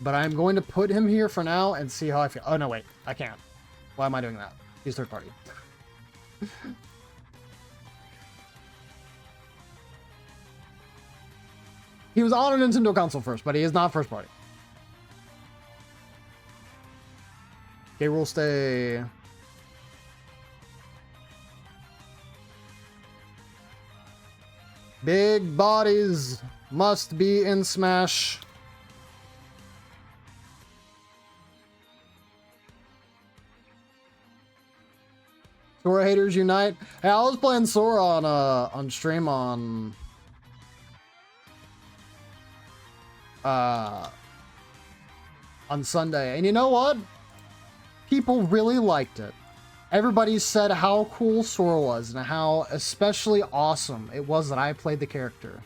but I'm going to put him here for now and see how I feel. Oh no, wait, I can't. Why am I doing that? He's third party. He was on a Nintendo console first, but he is not first party. Okay, we'll stay. Big bodies must be in Smash. Sora haters unite. Hey, I was playing Sora on stream on Sunday, and you know what? People really liked it. Everybody said how cool Sora was and how especially awesome it was that I played the character.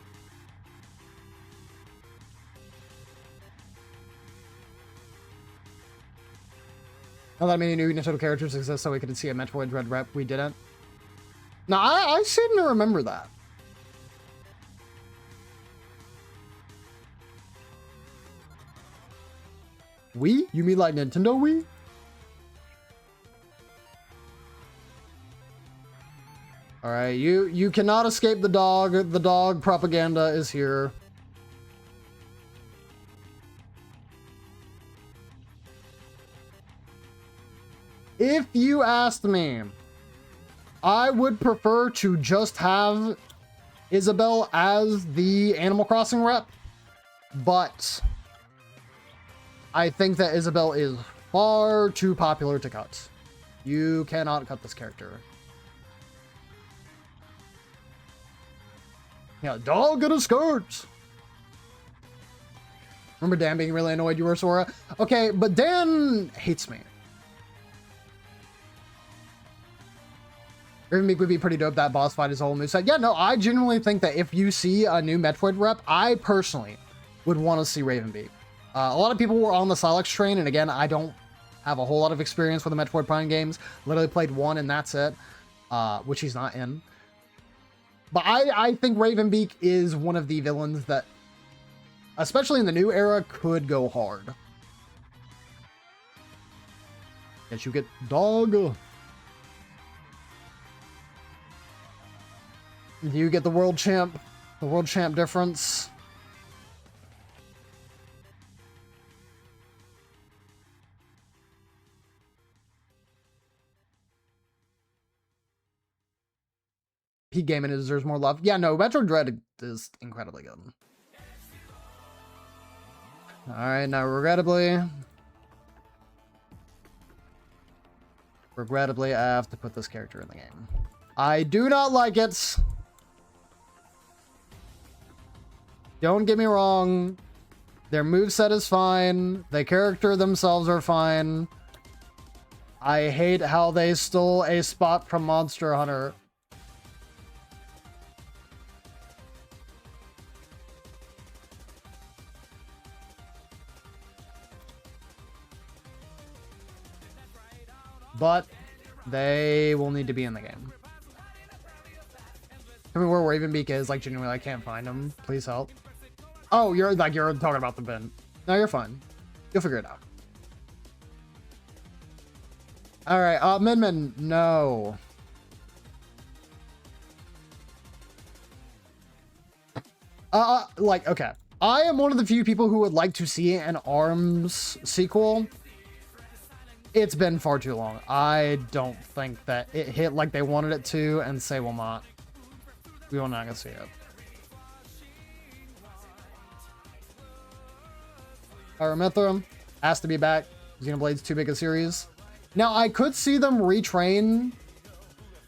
Not that many new Nintendo characters exist so we could see a Metroid Dread rep. We didn't. No, I seem to remember that. Wii? You mean like Nintendo Wii? All right, you cannot escape the dog. The dog propaganda is here. If you asked me, I would prefer to just have Isabelle as the Animal Crossing rep, but I think that Isabelle is far too popular to cut. You cannot cut this character. Yeah, dog in a skirt. Remember Dan being really annoyed you were Sora? Okay, but Dan hates me. Revamp would be pretty dope. That boss fight is a whole new set. Yeah, no, I genuinely think that if you see a new Metroid rep, I personally would want to see Revamp. A lot of people were on the Silex train, and again, I don't have a whole lot of experience with the Metroid Prime games. Literally played one, and that's it, which he's not in. But I think Ravenbeak is one of the villains that, especially in the new era, could go hard. Yes, you get dog. You get the world champ difference. Peak Gaming deserves more love. Yeah, no, Metroid Dread is incredibly good. Alright, now regrettably, I have to put this character in the game. I do not like it. Don't get me wrong. Their moveset is fine. The character themselves are fine. I hate how they stole a spot from Monster Hunter. But they will need to be in the game. Tell me where Ravenbeak is. Like, genuinely, I can't find him. Please help. Oh, you're talking about the bin. No, you're fine. You'll figure it out. All right, Min, no. Like, okay. I am one of the few people who would like to see an ARMS sequel. It's been far too long. I don't think that it hit like they wanted it to, and say will not. We will not gonna see it. Pyramithra has to be back. Xenoblade's too big a series. Now, I could see them retrain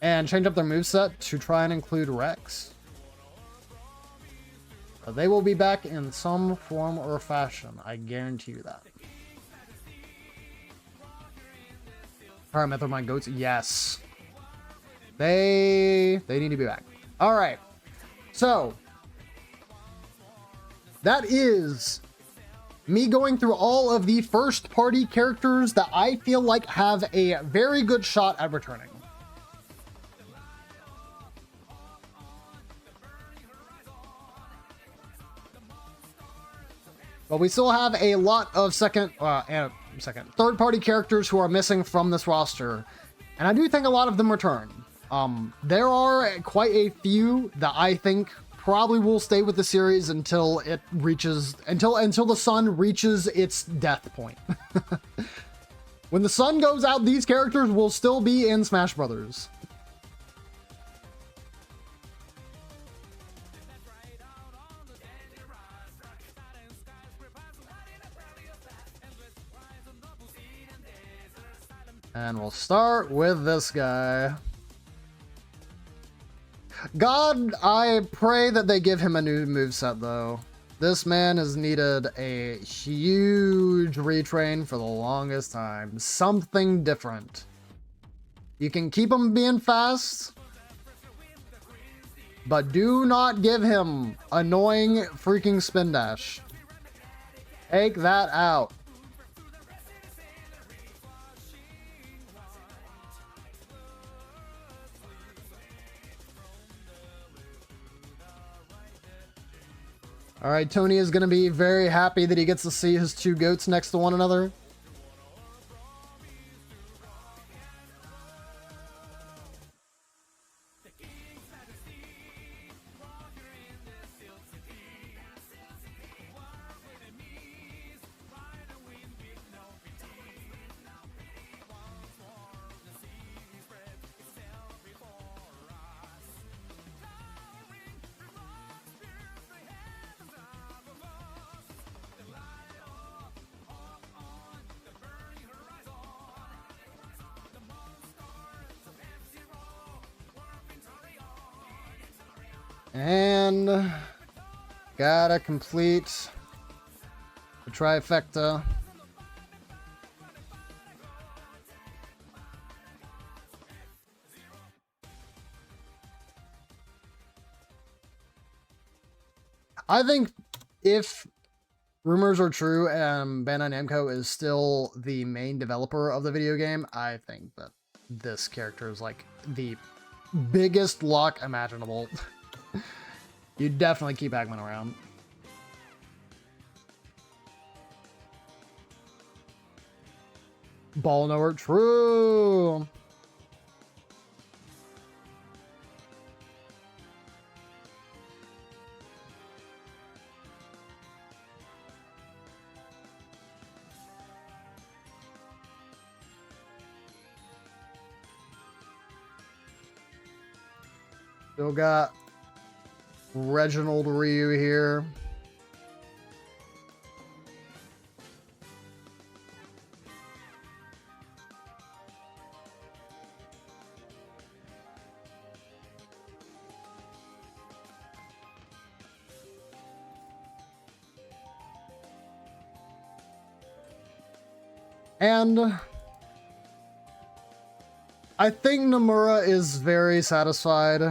and change up their moveset to try and include Rex. They will be back in some form or fashion. I guarantee you that. Alright, Method My Goats. Yes. They need to be back. Alright. So, that is me going through all of the first party characters that I feel like have a very good shot at returning. But we still have a lot of third party characters who are missing from this roster. And I do think a lot of them return. There are quite a few that I think probably will stay with the series until it reaches, until the sun reaches its death point. When the sun goes out, these characters will still be in Smash Brothers. And we'll start with this guy. God, I pray that they give him a new moveset, though. This man has needed a huge retrain for the longest time. Something different. You can keep him being fast, but do not give him annoying freaking spin dash. Take that out. All right, Tony is going to be very happy that he gets to see his two goats next to one another. And gotta complete the trifecta. I think if rumors are true and Bandai Namco is still the main developer of the video game, I think that this character is like the biggest lock imaginable. You definitely keep Eggman around. Ball knower, true. Still got Reginald Ryu here. And I think Nomura is very satisfied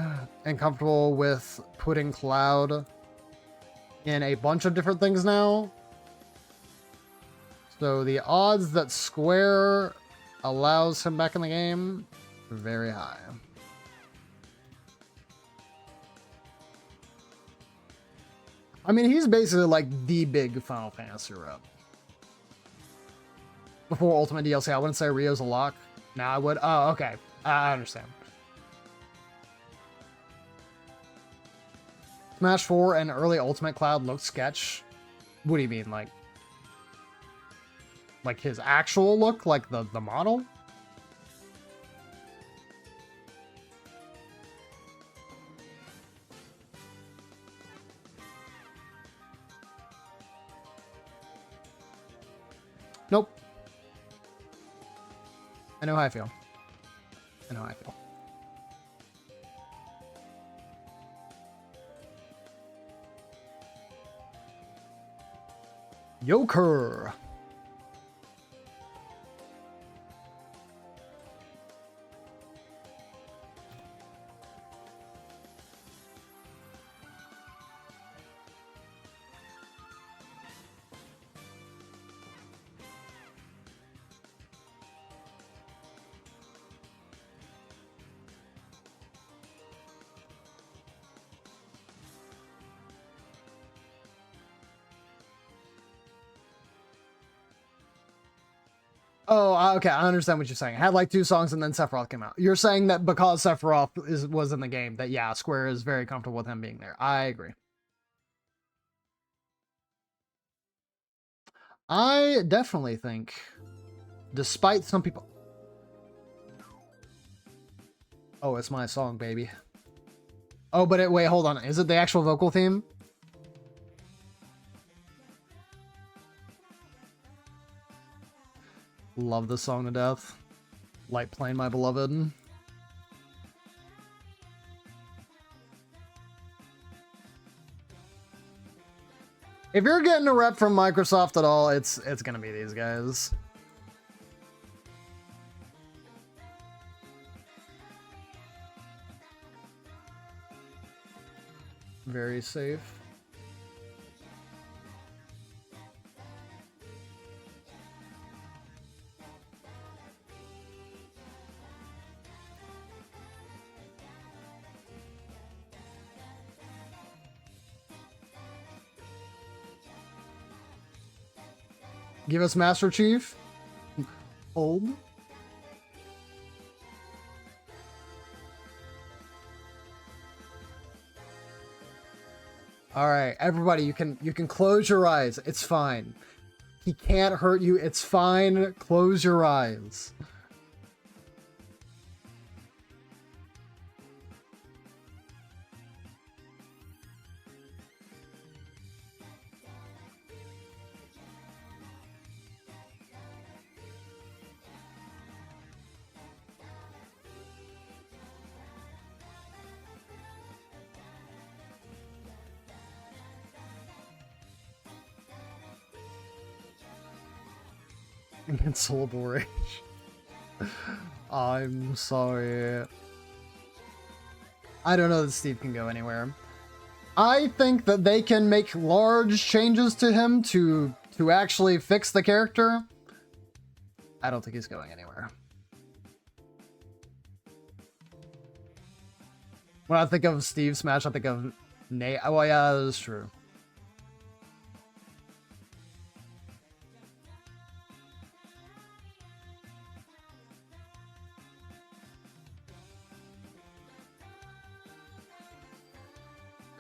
and comfortable with putting Cloud in a bunch of different things now. So the odds that Square allows him back in the game are very high. I mean, he's basically like the big Final Fantasy rep. Before Ultimate DLC, I wouldn't say Rio's a lock. Now I would. Oh, okay. I understand. Smash 4 and early Ultimate Cloud looked sketch. What do you mean? Like his actual look? Like the model? Nope. I know how I feel. I know how I feel. Joker. Oh, okay. I understand what you're saying. I had like 2 songs and then Sephiroth came out. You're saying that because Sephiroth was in the game, that yeah, Square is very comfortable with him being there. I agree. I definitely think, despite some people... Oh, it's my song, baby. Oh, but wait, hold on. Is it the actual vocal theme? Love this song to death. Light Plane, My Beloved. If you're getting a rep from Microsoft at all, it's gonna be these guys. Very safe. Give us Master Chief. Hold. All right, everybody, you can close your eyes. It's fine. He can't hurt you. It's fine. Close your eyes. Inconsolable rage. I'm sorry. I don't know that Steve can go anywhere. I think that they can make large changes to him to actually fix the character. I don't think he's going anywhere. When I think of Steve Smash, I think of Nate. Oh, well, yeah, that is true.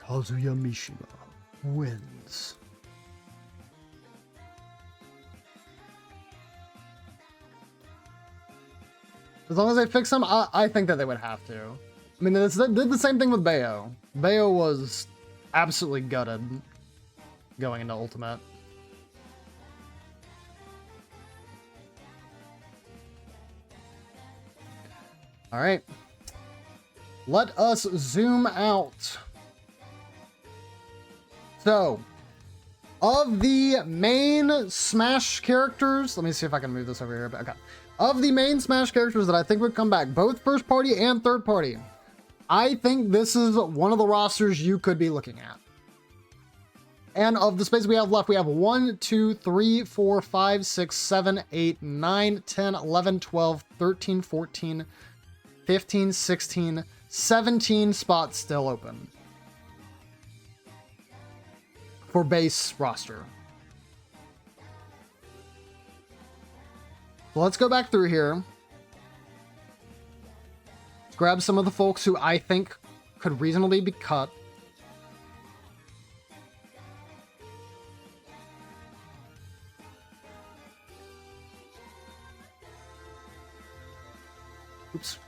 Kazuya Mishima wins. As long as they fix him, I think that they would have to. I mean, they did the same thing with Bayo. Bayo was absolutely gutted going into Ultimate. All right. Let us zoom out. So, of the main Smash characters, let me see if I can move this over here. Okay. Of the main Smash characters that I think would come back, both first party and third party, I think this is one of the rosters you could be looking at. And of the space we have left, we have 1, 2, 3, 4, 5, 6, 7, 8, 9, 10, 11, 12, 13, 14, 15, 16, 17 spots still open for base roster. So let's go back through here. Let's grab some of the folks who I think could reasonably be cut. Oops.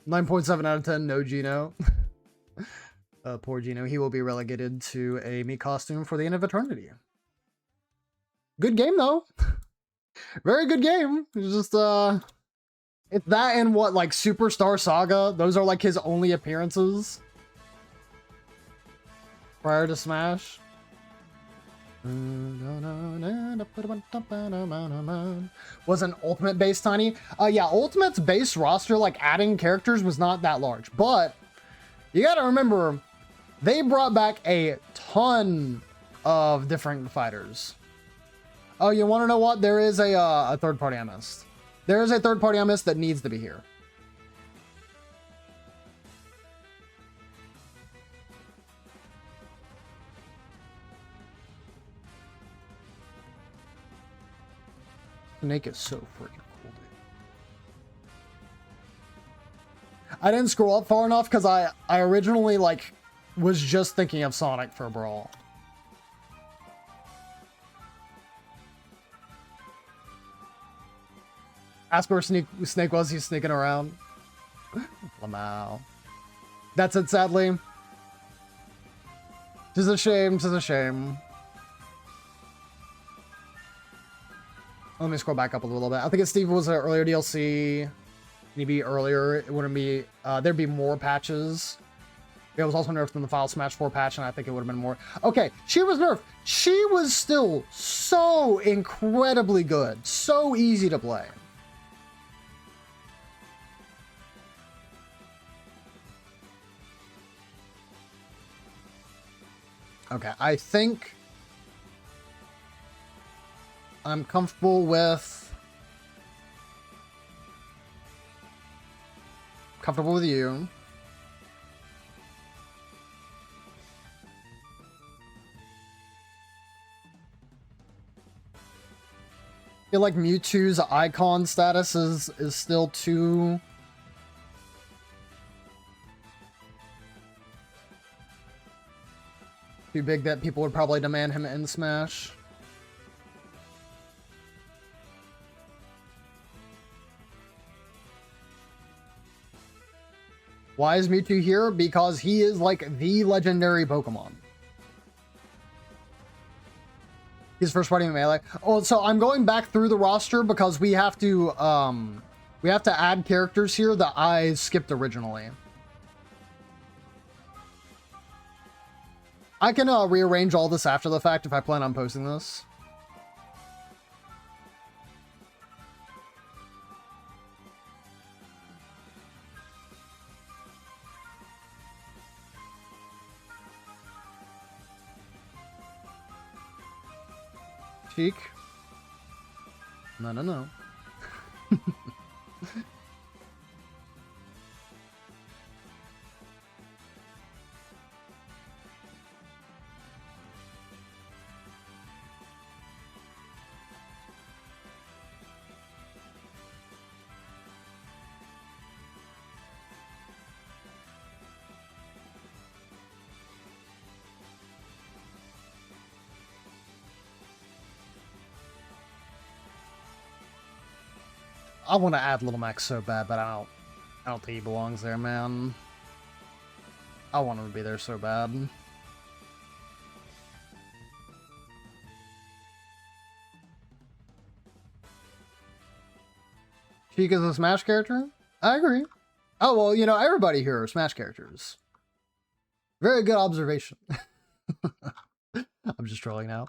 .7 out of 10, no Gino. Poor Gino. He will be relegated to a Mii costume for the end of eternity. Good game, though. Very good game. It's just, It's that and what, like Superstar Saga? Those are like his only appearances prior to Smash. Was an Ultimate base tiny? Yeah, Ultimate's base roster, like adding characters, was not that large. But you gotta remember, they brought back a ton of different fighters. Oh, you want to know what? There is a third party I missed. There is a third party I missed that needs to be here. Snake is so freaking cool, dude. I didn't scroll up far enough because I originally like was just thinking of Sonic for Brawl. Ask where Snake was. He's sneaking around. Lamau. That's it, sadly. Tis a shame. Tis a shame. Let me scroll back up a little bit. I think if Steve was an earlier DLC, maybe earlier, it wouldn't be, there'd be more patches. It was also nerfed in the Final Smash 4 patch, and I think it would have been more. Okay, she was nerfed. She was still so incredibly good. So easy to play. Okay, I think I'm comfortable with you. I feel like Mewtwo's icon status is still too big that people would probably demand him in Smash. Why is Mewtwo here? Because he is like the legendary Pokemon. He's first party in Melee. Oh, so I'm going back through the roster because we have to add characters here that I skipped originally. I can rearrange all this after the fact if I plan on posting this. Cheek. No. I want to add Little Max so bad, but I don't think he belongs there, man. I want him to be there so bad. Sheik is a Smash character? I agree. Oh, well, you know, everybody here are Smash characters. Very good observation. I'm just trolling now.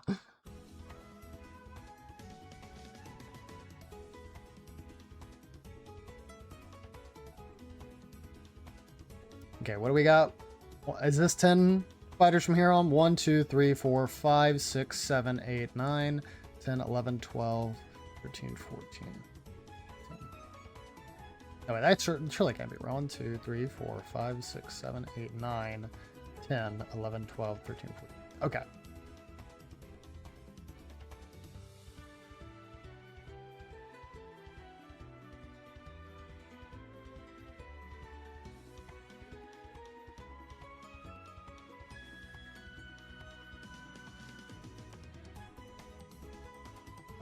Okay, what do we got? Is this 10 fighters from here on? 1, 2, 3, 4, 5, 6, 7, 8, 9, 10, 11, 12, 13, 14. Oh, wait, that surely can't be right. 1, 2, 3, 4, 5, 6, 7, 8, 9, 10, 11, 12, 13, 14. Okay.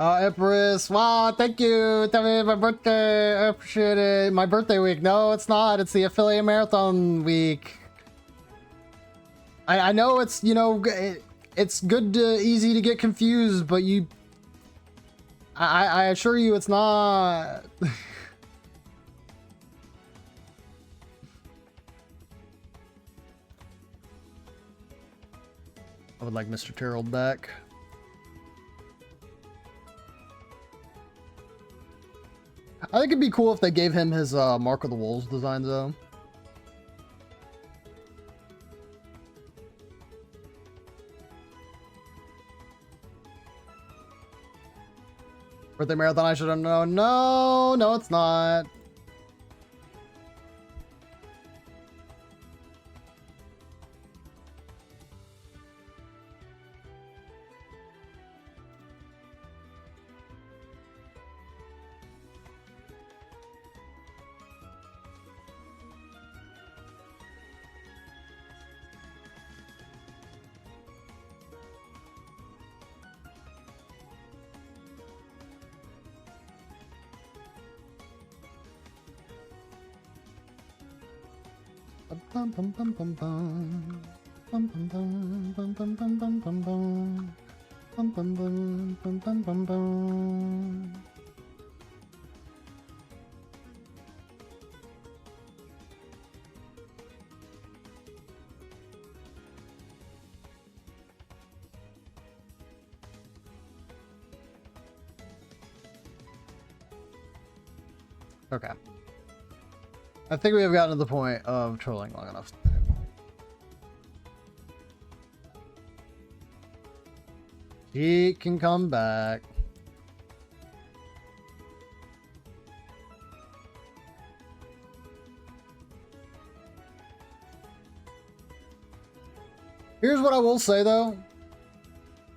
Oh, Empress, wow, thank you. Tell me my birthday. I appreciate it. My birthday week. No, it's not. It's the affiliate marathon week. I know it's, you know, it's good to, easy to get confused, but I assure you it's not. I would like Mr. Terrell back. I think it'd be cool if they gave him his Mark of the Wolves design, though. Birthday Marathon, I should have known. No, no, it's not. Bum bum bum bum bum. Bum bum bum bum bum bum bum bum bum. Bum bum bum bum bum bum bum. Okay. I think we have gotten to the point of trolling long enough. He can come back. Here's what I will say though.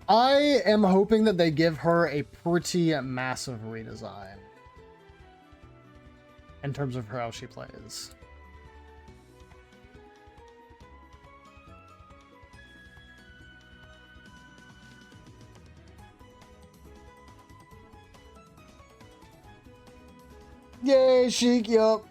I am hoping that they give her a pretty massive redesign in terms of how she plays. Yay, Sheik, yup.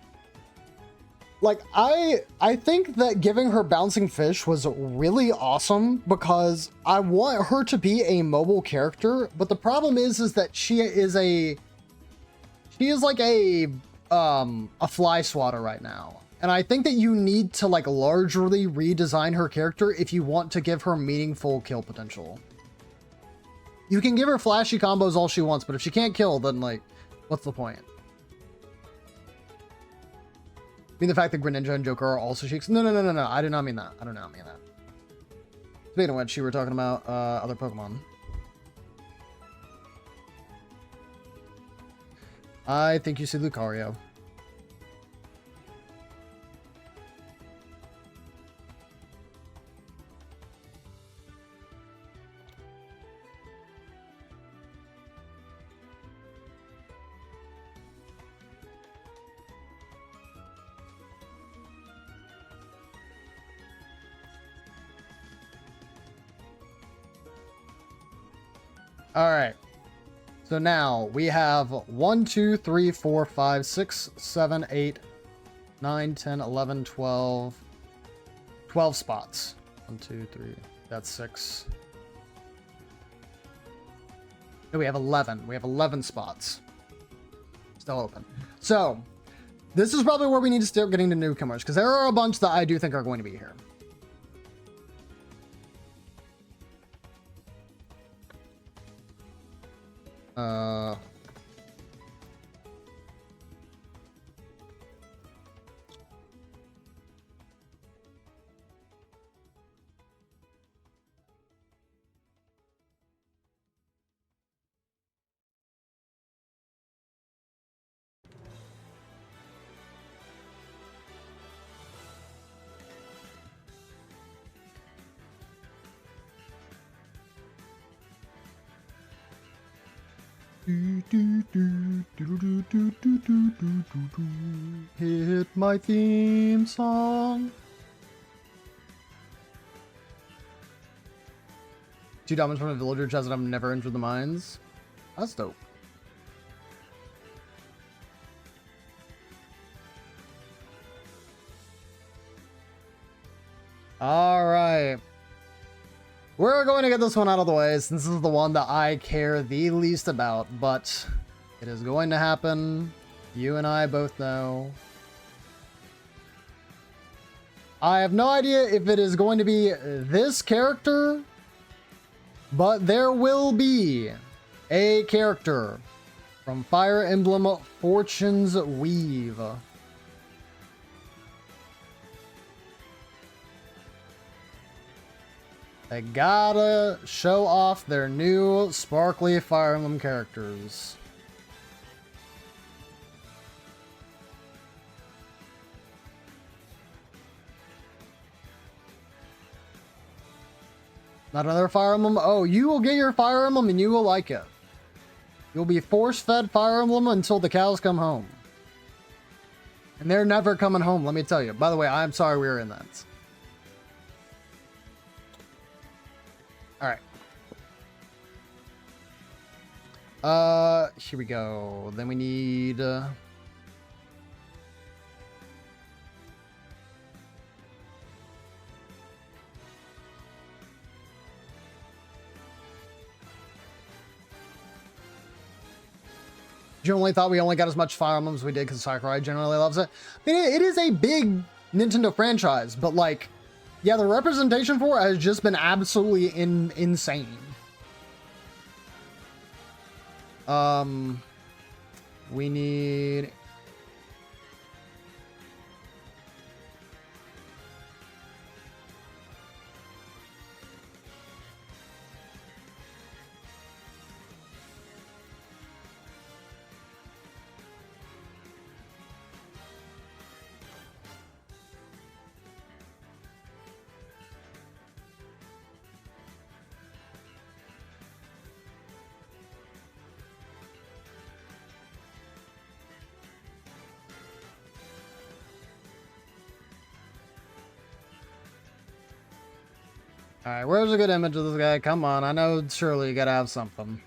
Like, I think that giving her Bouncing Fish was really awesome because I want her to be a mobile character, but the problem is that she is like a fly swatter right now. And I think that you need to like largely redesign her character if you want to give her meaningful kill potential. You can give her flashy combos all she wants, but if she can't kill, then like, what's the point? I mean, the fact that Greninja and Joker are also Sheiks. No. I did not mean that. I do not mean that. Speaking of which, you were talking about other Pokemon. I think you see Lucario. All right. So now we have 1, 2, 3, 4, 5, 6, 7, 8, 9, 10, 11, 12. 12 spots. 1, 2, 3. That's 6. No, we have 11. We have 11 spots. Still open. So this is probably where we need to start getting to newcomers because there are a bunch that I do think are going to be here. Hit my theme song. 2 diamonds from a villager chest and I've never entered the mines. That's dope. All right. We're going to get this one out of the way since this is the one that I care the least about, but it is going to happen. You and I both know. I have no idea if it is going to be this character But there will be a character from Fire Emblem Fortune's Weave. They gotta show off their new sparkly Fire Emblem characters. Not another Fire Emblem? Oh, you will get your Fire Emblem and you will like it. You'll be force-fed Fire Emblem until the cows come home. And they're never coming home, let me tell you. By the way, I'm sorry we were in that. Alright. Here we go. Then we need... Generally thought we only got as much Fire Emblem as we did because Sakurai generally loves it. I mean, it is a big Nintendo franchise, but like, yeah, the representation for it has just been absolutely insane. We need... Alright, where's a good image of this guy? Come on, I know surely you gotta have something.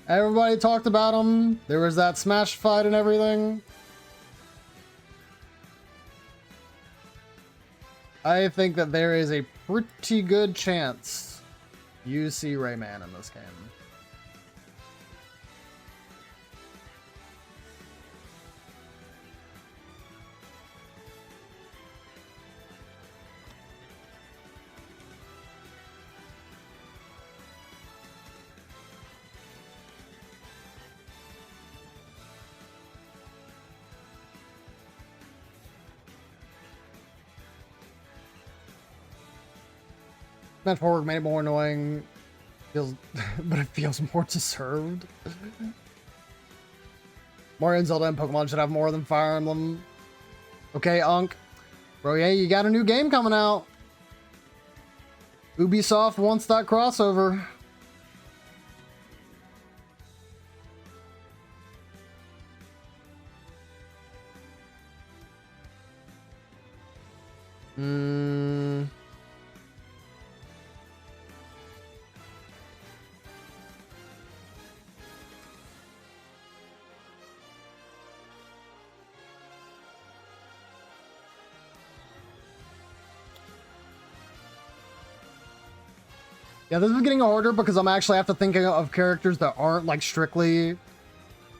Everybody talked about him. There was that smash fight and everything. I think that there is a pretty good chance you see Rayman in this game. Smash Forward made it more annoying, feels, but it feels more deserved. Mario and Zelda and Pokemon should have more than Fire Emblem. Okay, Unk. Bro, yeah, you got a new game coming out. Ubisoft wants that crossover. Yeah, this is getting harder because I'm actually have to think of characters that aren't like strictly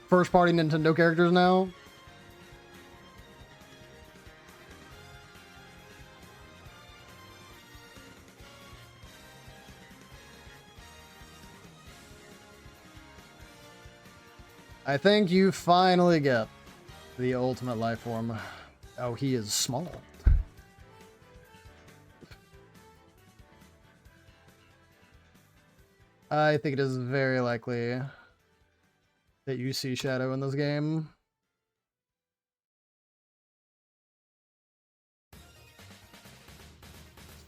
first-party Nintendo characters now. I think you finally get the ultimate life form. Oh, he is small. I think it is very likely that you see Shadow in this game.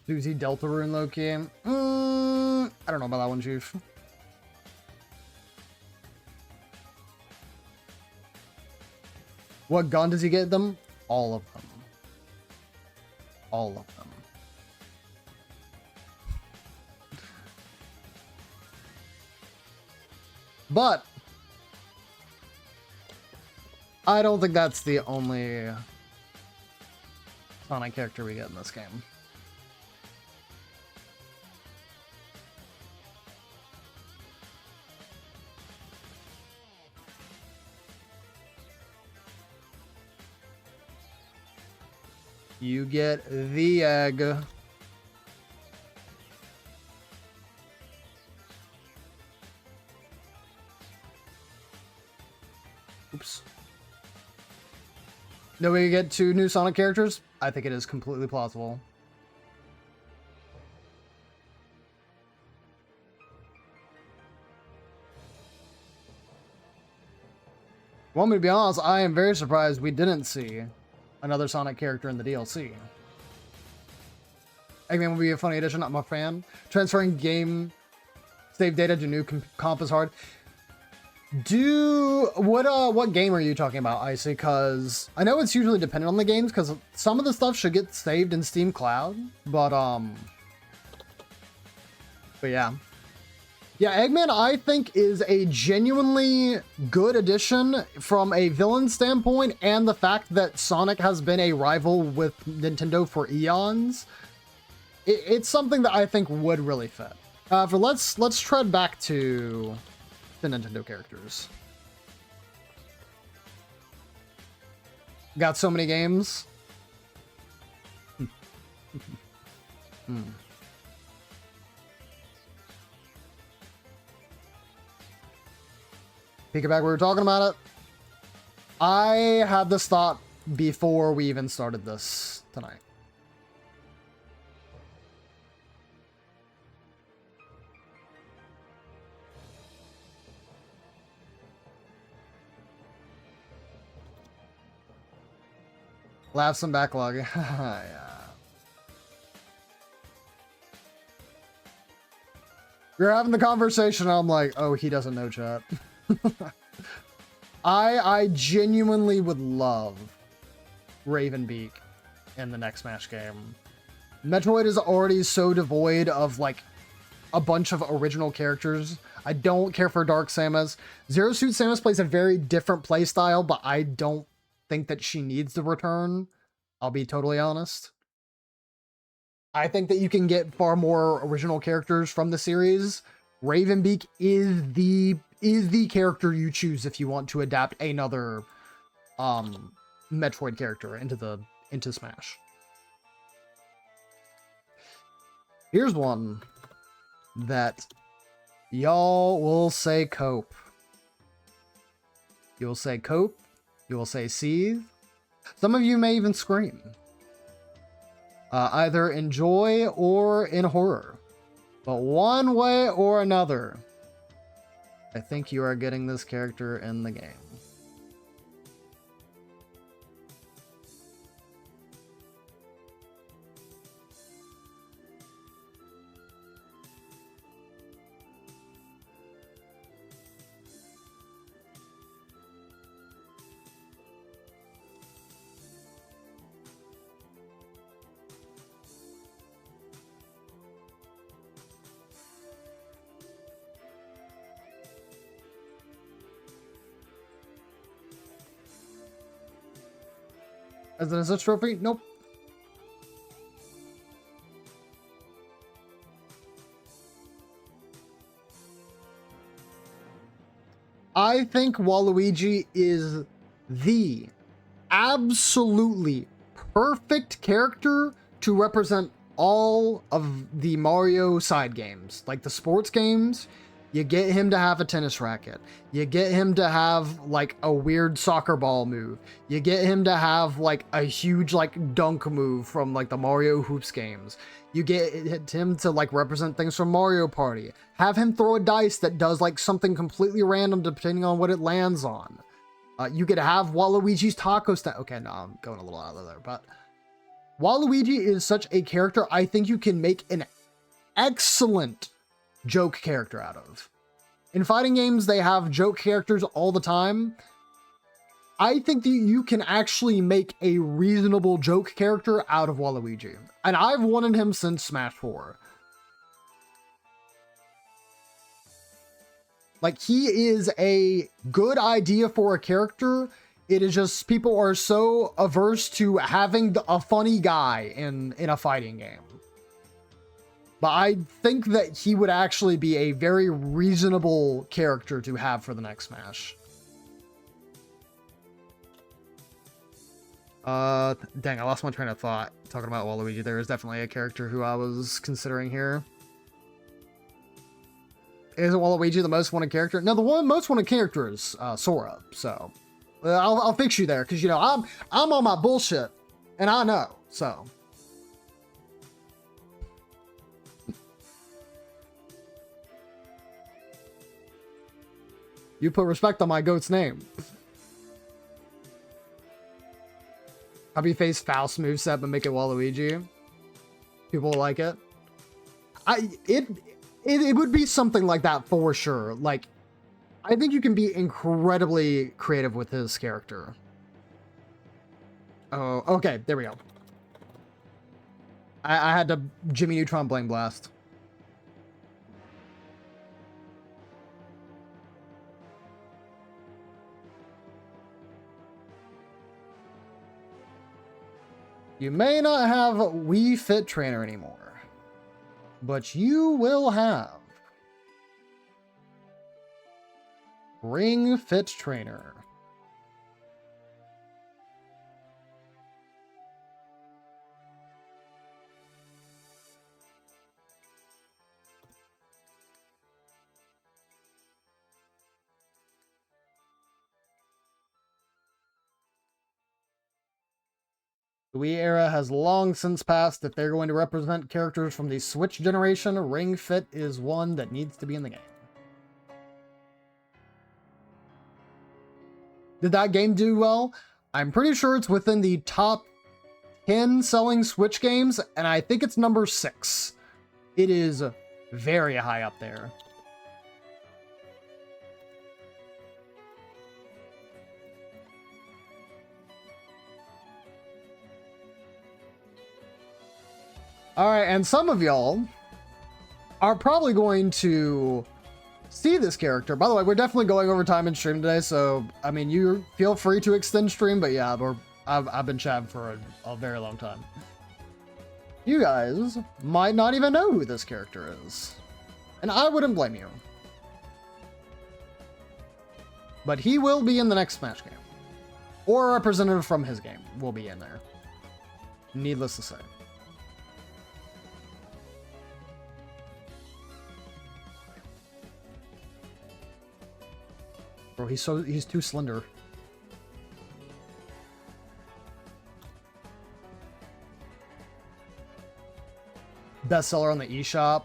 Susie Deltarune Loki. I don't know about that one, Chief. What gun does he get them? All of them. All of them. But I don't think that's the only Sonic character we get in this game. You get the egg. Oops. No way to get 2 new Sonic characters? I think it is completely plausible. Want me to be honest, I am very surprised we didn't see another Sonic character in the DLC. Eggman would be a funny addition, I'm a fan. Transferring game save data to new comp is hard. What game are you talking about, Icy? Because I know it's usually dependent on the games, because some of the stuff should get saved in Steam Cloud, but yeah. Yeah, Eggman, I think, is a genuinely good addition from a villain standpoint, and the fact that Sonic has been a rival with Nintendo for eons. It's something that I think would really fit. Let's tread back to the Nintendo characters. Got so many games. Peek back, we were talking about it. I had this thought before we even started this tonight. We'll have some backlog. Yeah. We were having the conversation, I'm like, oh, he doesn't know chat. I genuinely would love Ravenbeak in the next Smash game. Metroid is already so devoid of like a bunch of original characters. I don't care for Dark Samus. Zero Suit Samus plays a very different playstyle, but I don't think that she needs to return. I'll be totally honest. I think that you can get far more original characters from the series. Ravenbeak is the character you choose if you want to adapt another Metroid character into Smash. Here's one that y'all will say cope. You'll say cope. You will say seethe. Some of you may even scream. Either in joy or in horror. But one way or another, I think you are getting this character in the game. As an assist trophy? Nope. I think Waluigi is the absolutely perfect character to represent all of the Mario side games. Like the sports games, you get him to have a tennis racket. You get him to have like a weird soccer ball move. You get him to have like a huge like dunk move from like the Mario Hoops games. You get him to like represent things from Mario Party. Have him throw a dice that does like something completely random depending on what it lands on. You could have Waluigi's taco stand. Okay, no, I'm going a little out of there, but Waluigi is such a character I think you can make an excellent joke character out of. In fighting games, they have joke characters all the time. I think that you can actually make a reasonable joke character out of Waluigi. And I've wanted him since Smash 4. Like, he is a good idea for a character. It is just people are so averse to having a funny guy in a fighting game. But I think that he would actually be a very reasonable character to have for the next Smash. Dang, I lost my train of thought talking about Waluigi. There is definitely a character who I was considering here. Isn't Waluigi the most wanted character? No, the one most wanted character is Sora. So I'll fix you there because you know I'm on my bullshit, and I know. So you put respect on my goat's name. Have you faced Faust moveset but make it Waluigi? People will like it. It would be something like that for sure. Like, I think you can be incredibly creative with his character. Oh, okay, there we go. I had to Jimmy Neutron Blame Blast. You may not have Wii Fit Trainer anymore, but you will have Ring Fit Trainer. The Wii era has long since passed. If they're going to represent characters from the Switch generation, Ring Fit is one that needs to be in the game. Did that game do well? I'm pretty sure it's within the top 10 selling Switch games, and I think it's number 6. It is very high up there. All right, and some of y'all are probably going to see this character. By the way, we're definitely going over time in stream today, so I mean, you feel free to extend stream, but yeah, I've been chatting for a very long time. You guys might not even know who this character is, and I wouldn't blame you. But he will be in the next Smash game, or a representative from his game will be in there. Needless to say. Bro, he's too slender. Bestseller on the eShop.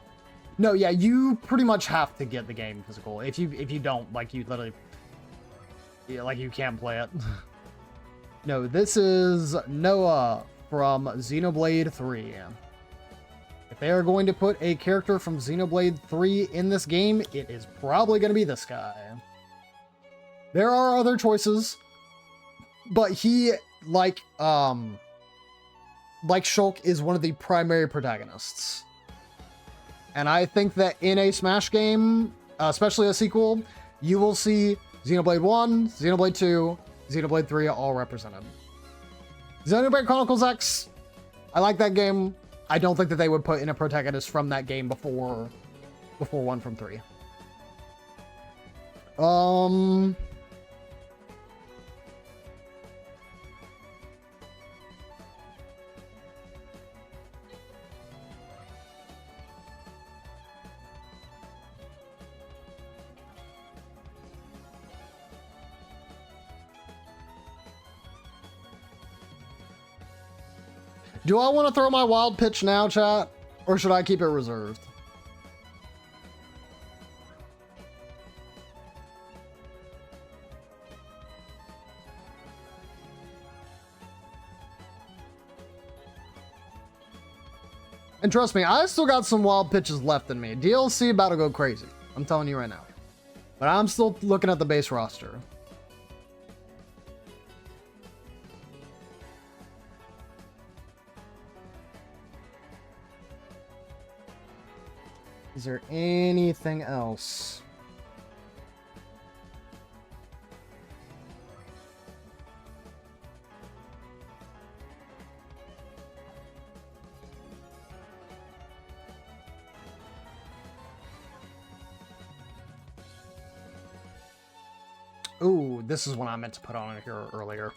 No, yeah, you pretty much have to get the game physical. If you don't, like, you literally, yeah, like, you can't play it. No, this is Noah from Xenoblade 3. If they are going to put a character from Xenoblade 3 in this game, it is probably going to be this guy. There are other choices, but he, like Shulk, is one of the primary protagonists. And I think that in a Smash game, especially a sequel, you will see Xenoblade 1, Xenoblade 2, Xenoblade 3 all represented. Xenoblade Chronicles X, I like that game. I don't think that they would put in a protagonist from that game before 1 from 3. Do I want to throw my wild pitch now, chat? Or should I keep it reserved? And trust me, I still got some wild pitches left in me. DLC about to go crazy. I'm telling you right now. But I'm still looking at the base roster. Is there anything else? Ooh, this is one I meant to put on here earlier.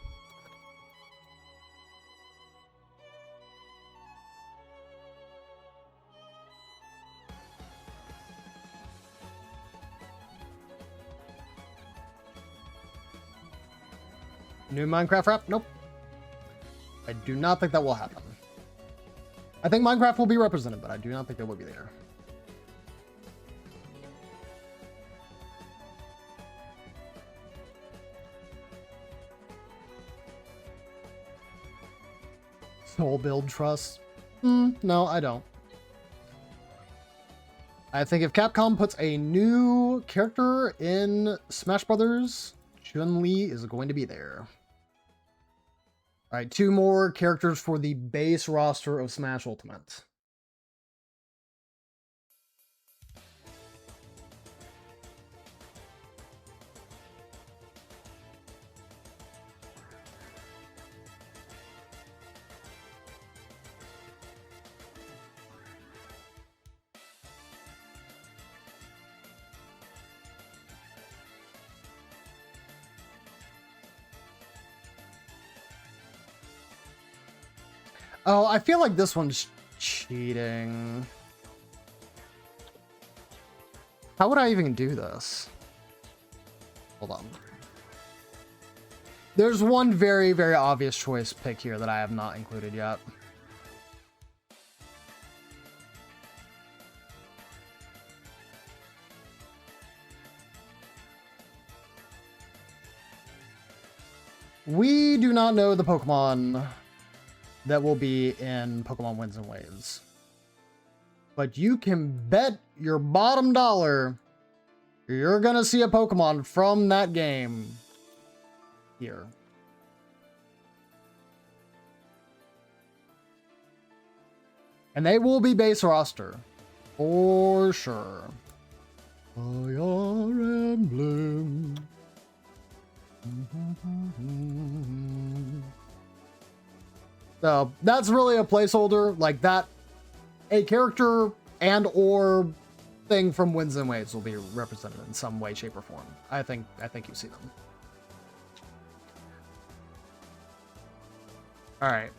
New Minecraft rap? Nope. I do not think that will happen. I think Minecraft will be represented, but I do not think they will be there. Soul build trust? No, I don't. I think if Capcom puts a new character in Smash Brothers, Chun-Li is going to be there. All right, 2 more characters for the base roster of Smash Ultimate. Oh, I feel like this one's cheating. How would I even do this? Hold on. There's one very, very obvious choice pick here that I have not included yet. We do not know the Pokemon that will be in Pokemon Winds and Waves. But you can bet your bottom dollar you're gonna see a Pokemon from that game here. And they will be base roster. For sure. Fire Emblem. So that's really a placeholder, like that. A character and or thing from Winds and Waves will be represented in some way, shape, or form. I think you see them. All right.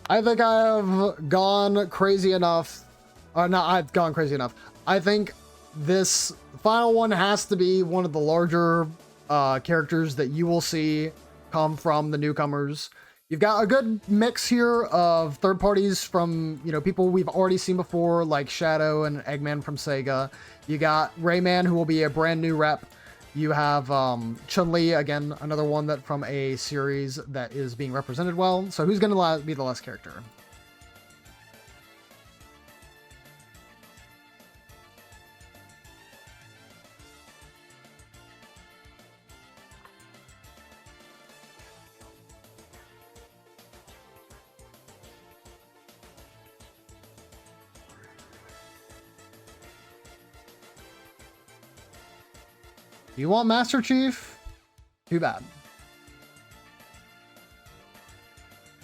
I think I have gone crazy enough. Or not, I've gone crazy enough. I think this final one has to be one of the larger characters that you will see come from the newcomers. You've got a good mix here of third parties from, you know, people we've already seen before, like Shadow and Eggman from Sega. You got Rayman, who will be a brand new rep. You have Chun-Li, again, another one that from a series that is being represented well. So who's going to be the last character? You want Master Chief? Too bad.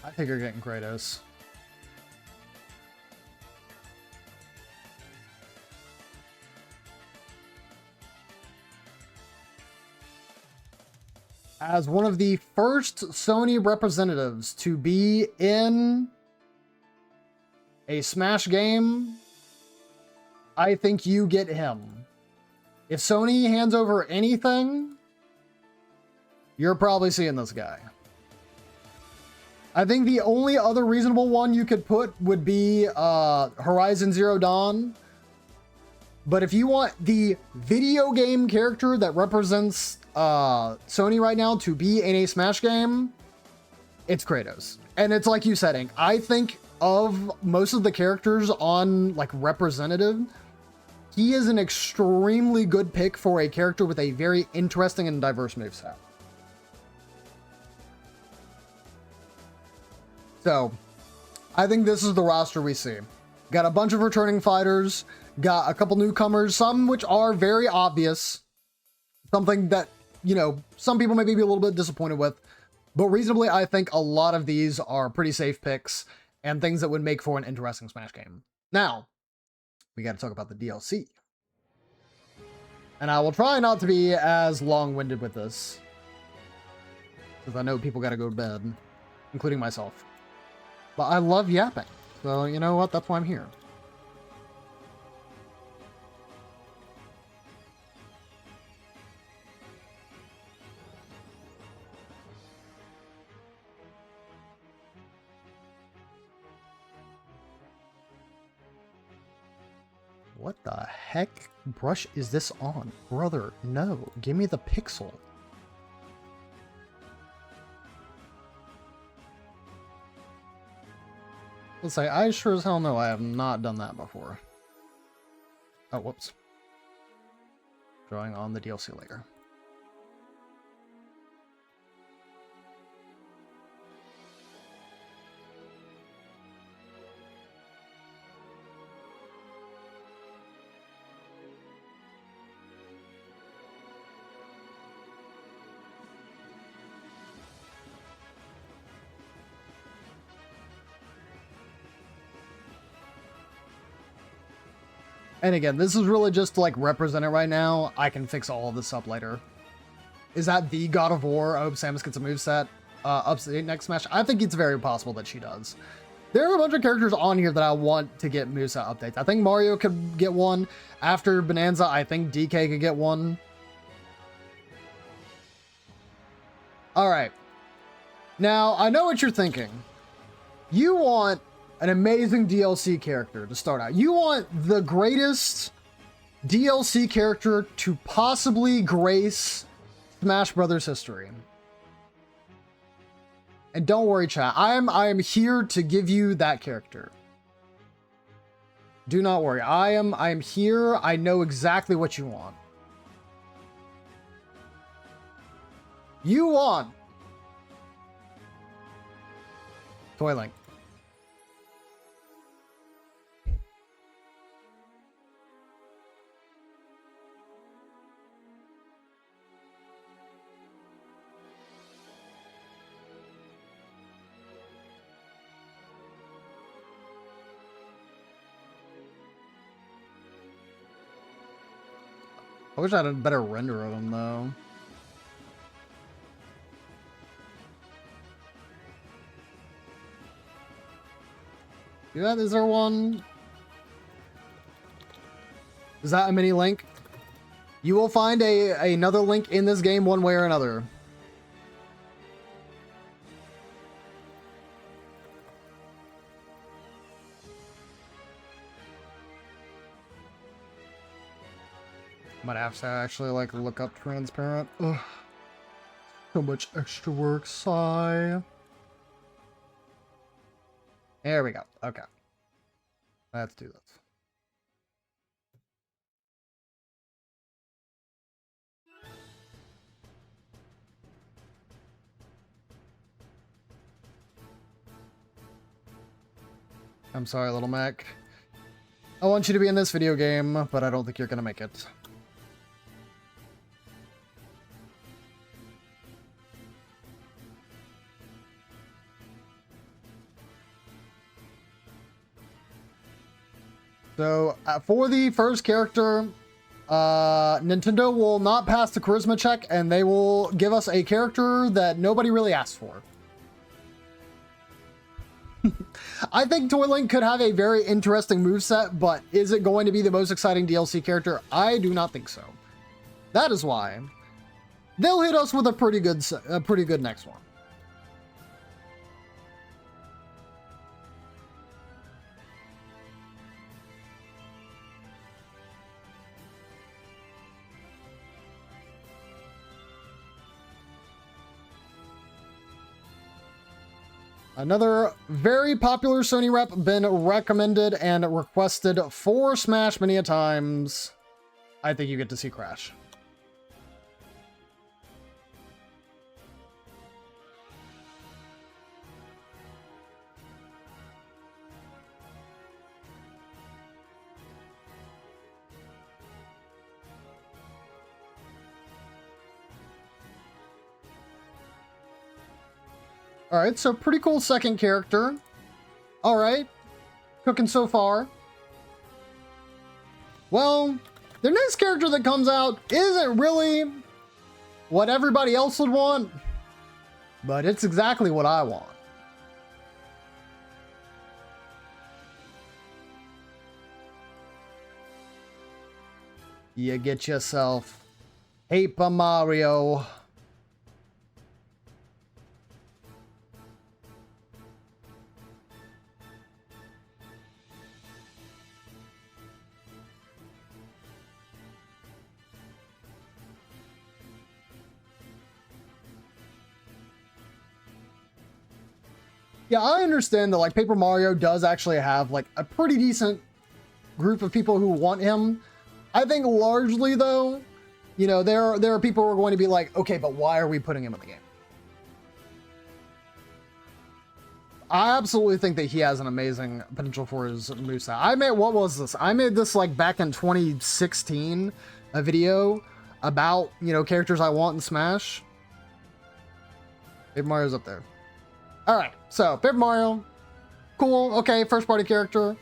I think you're getting Kratos. As one of the first Sony representatives to be in a Smash game, I think you get him. If Sony hands over anything, you're probably seeing this guy. I think the only other reasonable one you could put would be Horizon Zero Dawn. But if you want the video game character that represents Sony right now to be in a Smash game, it's Kratos. And it's like you said, Ink, I think of most of the characters on like representative, he is an extremely good pick for a character with a very interesting and diverse moveset. So, I think this is the roster we see. Got a bunch of returning fighters, got a couple newcomers, some which are very obvious. Something that, you know, some people may be a little bit disappointed with. But reasonably, I think a lot of these are pretty safe picks and things that would make for an interesting Smash game. Now, we got to talk about the DLC. And I will try not to be as long-winded with this, because I know people got to go to bed, including myself. But I love yapping, so you know what? That's why I'm here. What the heck brush is this on? Brother, no. Give me the pixel. Let's say, I sure as hell know I have not done that before. Oh, whoops. Drawing on the DLC later. And again, this is really just to like represent it right now. I can fix all of this up later. Is that the God of War? I hope Samus gets a moveset up to the next match. I think it's very possible that she does. There are a bunch of characters on here that I want to get moveset updates. I think Mario could get one. After Bonanza, I think DK could get one. Alright. Now, I know what you're thinking. You want an amazing DLC character to start out. You want the greatest DLC character to possibly grace Smash Brothers history. And don't worry, chat. I am here to give you that character. Do not worry. I am here. I know exactly what you want. You want Toy Link. I wish I had a better render of them, though. Yeah, is there one? Is that a mini Link? You will find another Link in this game one way or another. Might have to actually like look up transparent. Ugh. So much extra work, sigh. There we go. Okay. Let's do this. I'm sorry, Little Mac. I want you to be in this video game, but I don't think you're gonna make it. So, for the first character, Nintendo will not pass the charisma check, and they will give us a character that nobody really asked for. I think Toy Link could have a very interesting moveset, but is it going to be the most exciting DLC character? I do not think so. That is why they'll hit us with a pretty good next one. Another very popular Sony rep been recommended and requested for Smash many a times. I think you get to see Crash. Alright, so pretty cool second character. Alright. Cooking so far. Well, the next character that comes out isn't really what everybody else would want, but it's exactly what I want. You get yourself Paper Mario. Yeah, I understand that like Paper Mario does actually have like a pretty decent group of people who want him. I think largely though, you know, there are people who are going to be like, okay, but why are we putting him in the game? I absolutely think that he has an amazing potential for his moveset. I made, what was this? I made this like back in 2016, a video about, you know, characters I want in Smash. Paper Mario's up there. All right, so Paper Mario, cool, okay, first party character.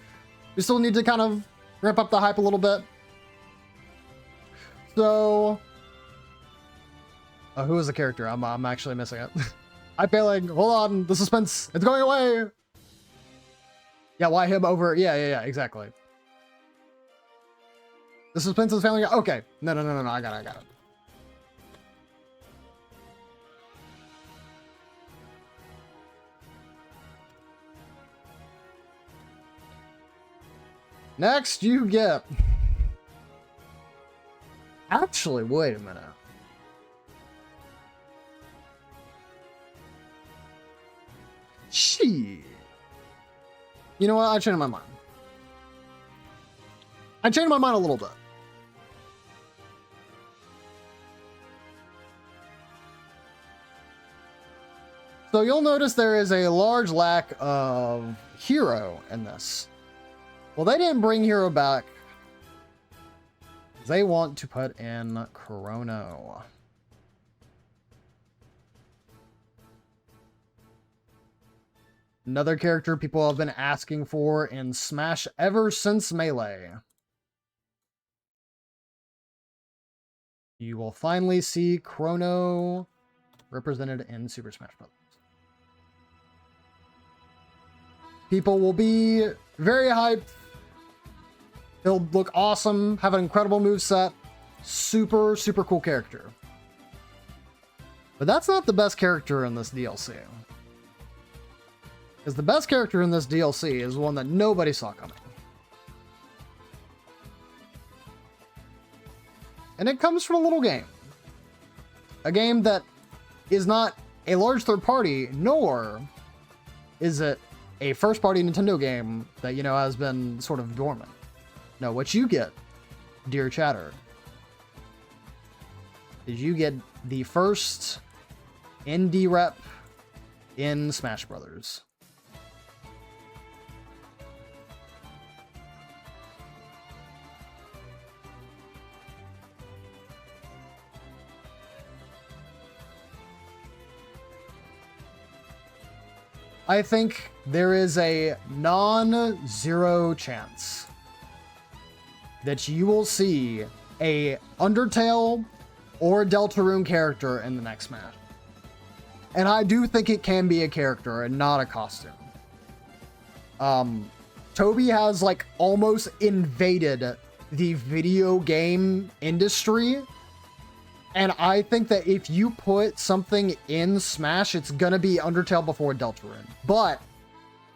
We still need to kind of ramp up the hype a little bit. So, who is the character? I'm actually missing it. I'm failing. Hold on, the suspense. It's going away. Yeah, why him over? Yeah, exactly. The suspense is failing. Okay. No. I got it. Next, you get. Actually, wait a minute. Shit. You know what? I changed my mind. I changed my mind a little bit. So you'll notice there is a large lack of Hero in this. Well, they didn't bring Hero back. They want to put in Chrono. Another character people have been asking for in Smash ever since Melee. You will finally see Chrono represented in Super Smash Bros. People will be very hyped. He'll look awesome, have an incredible moveset. Super cool character. But that's not the best character in this DLC. Because the best character in this DLC is one that nobody saw coming. And it comes from a little game. A game that is not a large third party, nor is it a first party Nintendo game that, you know, has been sort of dormant. No, what you get, dear chatter, is you get the first indie rep in Smash Brothers. I think there is a non-zero chance that you will see a Undertale or Deltarune character in the next Smash. And I do think it can be a character and not a costume. Toby has like almost invaded the video game industry. And I think that if you put something in Smash, it's gonna be Undertale before Deltarune. But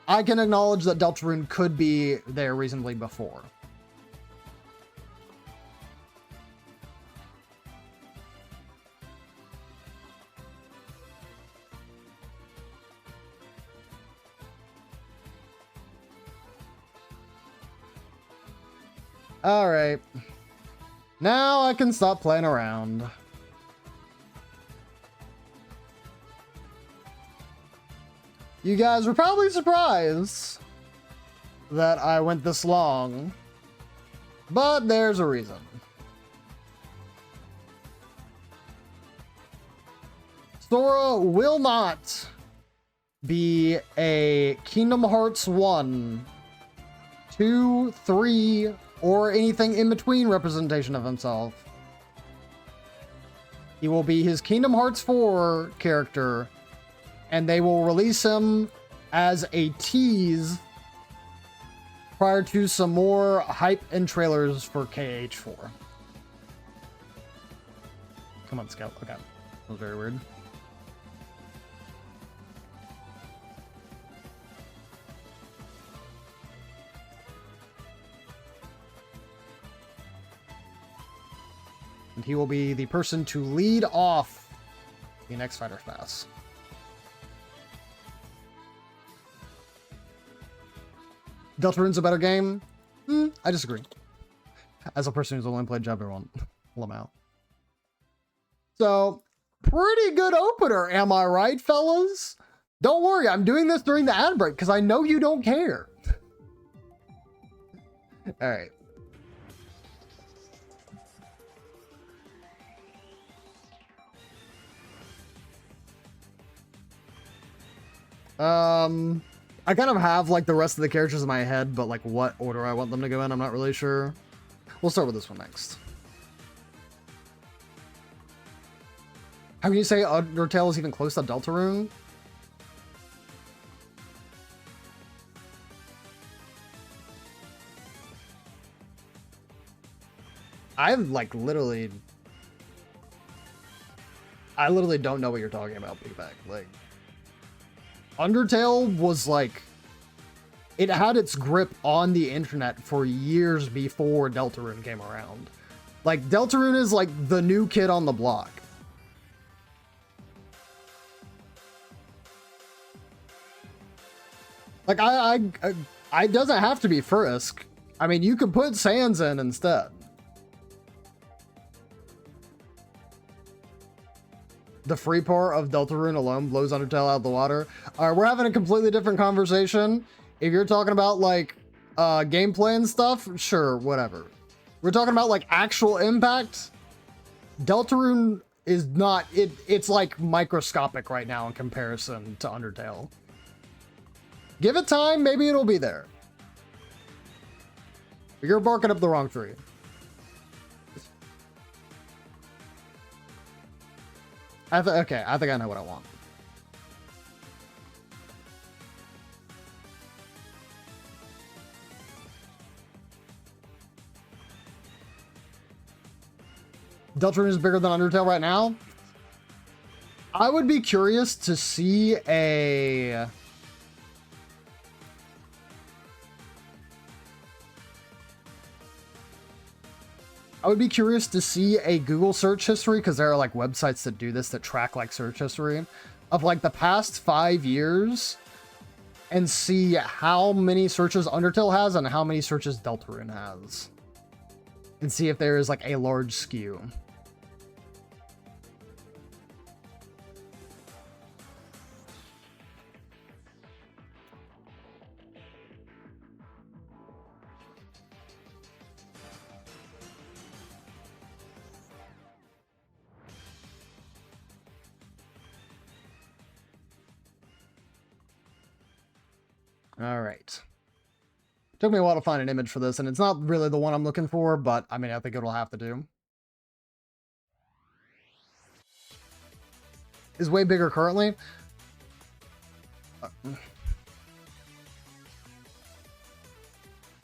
I can acknowledge that Deltarune could be there reasonably before. All right. Now I can stop playing around. You guys were probably surprised that I went this long, but there's a reason. Sora will not be a Kingdom Hearts 1, 2, 3, or anything in between representation of himself. He will be his Kingdom Hearts 4 character, and they will release him as a tease prior to some more hype and trailers for KH4. Come on, Scout. Okay. That was very weird. And he will be the person to lead off the next Fighter Pass. Deltarune's a better game? I disagree. As a person who's only played Chapter 1. Lamau. So, pretty good opener, am I right, fellas? Don't worry, I'm doing this during the ad break because I know you don't care. Alright. I kind of have like the rest of the characters in my head, but like what order I want them to go in, I'm not really sure. We'll start with this one next. How can you say Undertale is even close to Deltarune? I literally don't know what you're talking about, Big Bag. Like, Undertale was like, it had its grip on the internet for years before Deltarune came around. Like, Deltarune is like the new kid on the block. Like, it doesn't have to be Frisk. I mean, you could put Sans in instead. The free part of Deltarune alone blows Undertale out of the water. All right, we're having a completely different conversation. If you're talking about like gameplay and stuff, sure, whatever. We're talking about like actual impact. Deltarune is not, it's like microscopic right now in comparison to Undertale. Give it time, maybe it'll be there. But you're barking up the wrong tree. Okay, I think I know what I want. Deltarune is bigger than Undertale right now. I would be curious to see a... I would be curious to see a Google search history, because there are like websites that do this, that track like search history of like the past 5 years, and see how many searches Undertale has and how many searches Deltarune has, and see if there is like a large skew. All right. Took me a while to find an image for this, and it's not really the one I'm looking for, but I mean, I think it'll have to do. Is way bigger currently.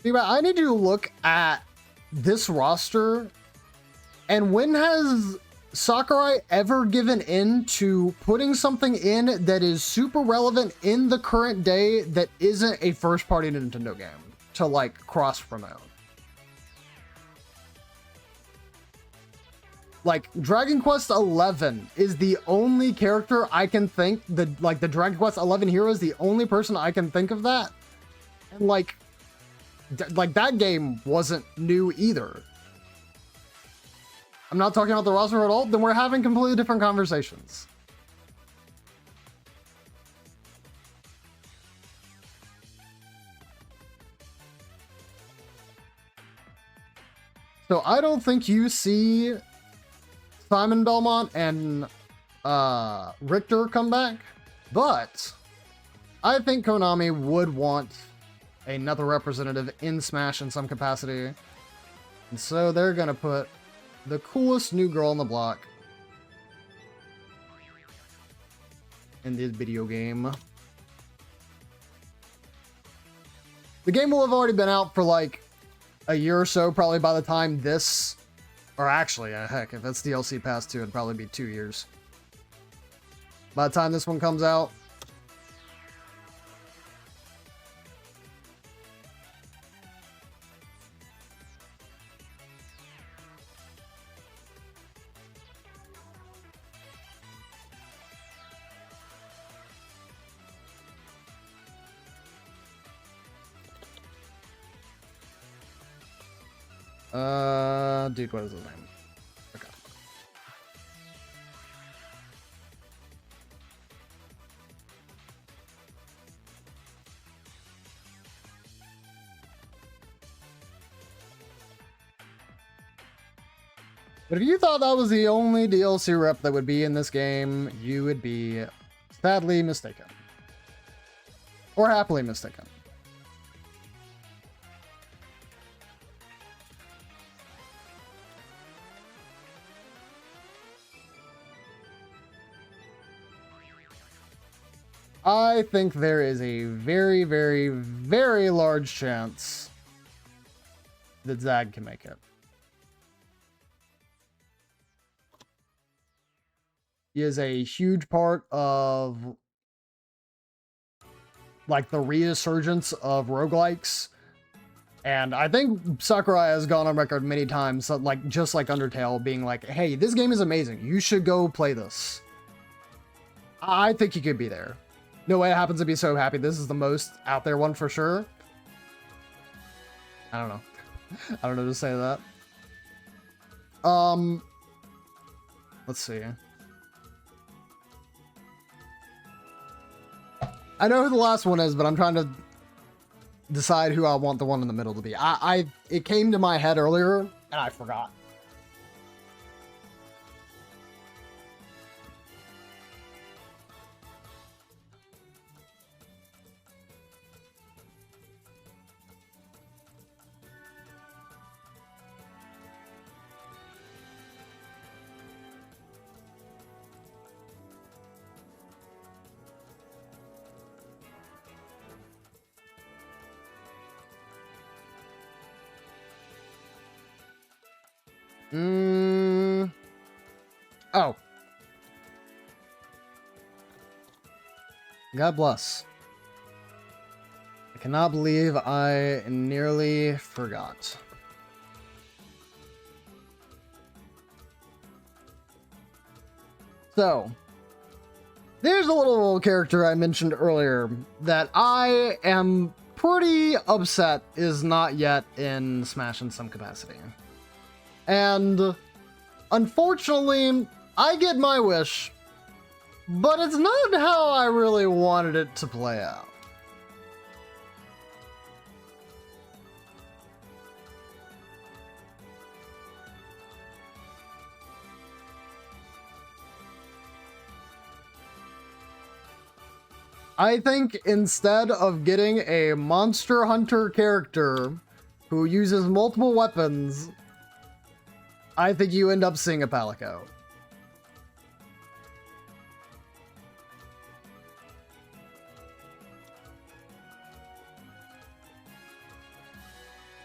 I need to look at this roster, and when has Sakurai ever given in to putting something in that is super relevant in the current day that isn't a first-party Nintendo game to like cross-promote? Like, Dragon Quest XI is the only character I can think that, like, the Dragon Quest XI hero is the only person I can think of that. And like that game wasn't new either. I'm not talking about the roster at all, then we're having completely different conversations. So I don't think you see Simon Belmont and Richter come back, but I think Konami would want another representative in Smash in some capacity. And so they're gonna put the coolest new girl on the block in this video game. The game will have already been out for like a year or so, probably by the time this, or actually, heck, if it's DLC Pass 2, it'd probably be 2 years. By the time this one comes out. Dude, what is his name? Okay. But if you thought that was the only DLC rep that would be in this game, you would be sadly mistaken. Or happily mistaken. I think there is a very, very, very large chance that Zag can make it. He is a huge part of like the resurgence of roguelikes. And I think Sakurai has gone on record many times, like just like Undertale, being like, hey, this game is amazing. You should go play this. I think he could be there. No way it happens to be so happy. This is the most out there one for sure. I don't know. I don't know to say that. Let's see. I know who the last one is, but I'm trying to decide who I want the one in the middle to be. It came to my head earlier and I forgot. Oh. God bless. I cannot believe I nearly forgot. So, there's a little character I mentioned earlier that I am pretty upset is not yet in Smash in some capacity. And unfortunately, I get my wish, but it's not how I really wanted it to play out. I think instead of getting a Monster Hunter character who uses multiple weapons, I think you end up seeing a Palico.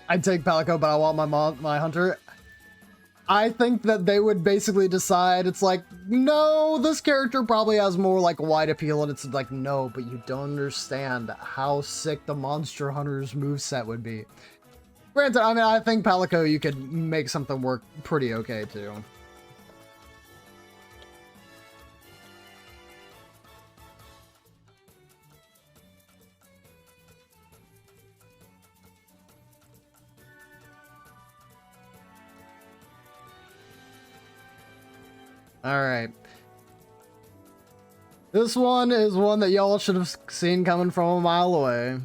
I'd take Palico, but I want my Hunter. I think that they would basically decide, it's like, no, this character probably has more like wide appeal, and it's like, no, but you don't understand how sick the Monster Hunter's moveset would be. Granted, I mean, I think Palico, you could make something work pretty okay, too. Alright. This one is one that y'all should have seen coming from a mile away.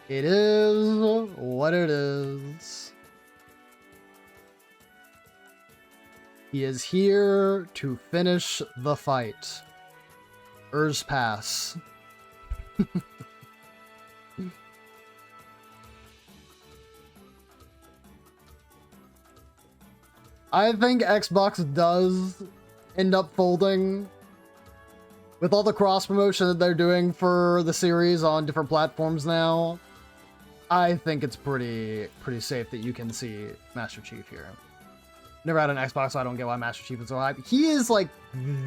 It is what it is. He is here to finish the fight. Ur's Pass. I think Xbox does end up folding with all the cross promotion that they're doing for the series on different platforms now. I think it's pretty safe that you can see Master Chief here. Never had an Xbox, so I don't get why Master Chief is so hype. He is like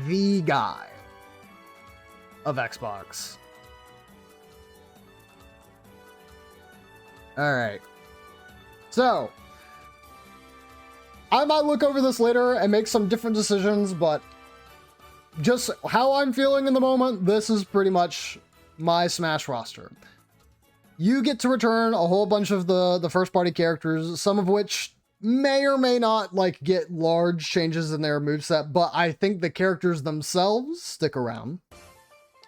the guy of Xbox. All right. So, I might look over this later and make some different decisions, but just how I'm feeling in the moment, this is pretty much my Smash roster. you get to return a whole bunch of the first party characters, some of which may or may not like get large changes in their moveset, but I think the characters themselves stick around.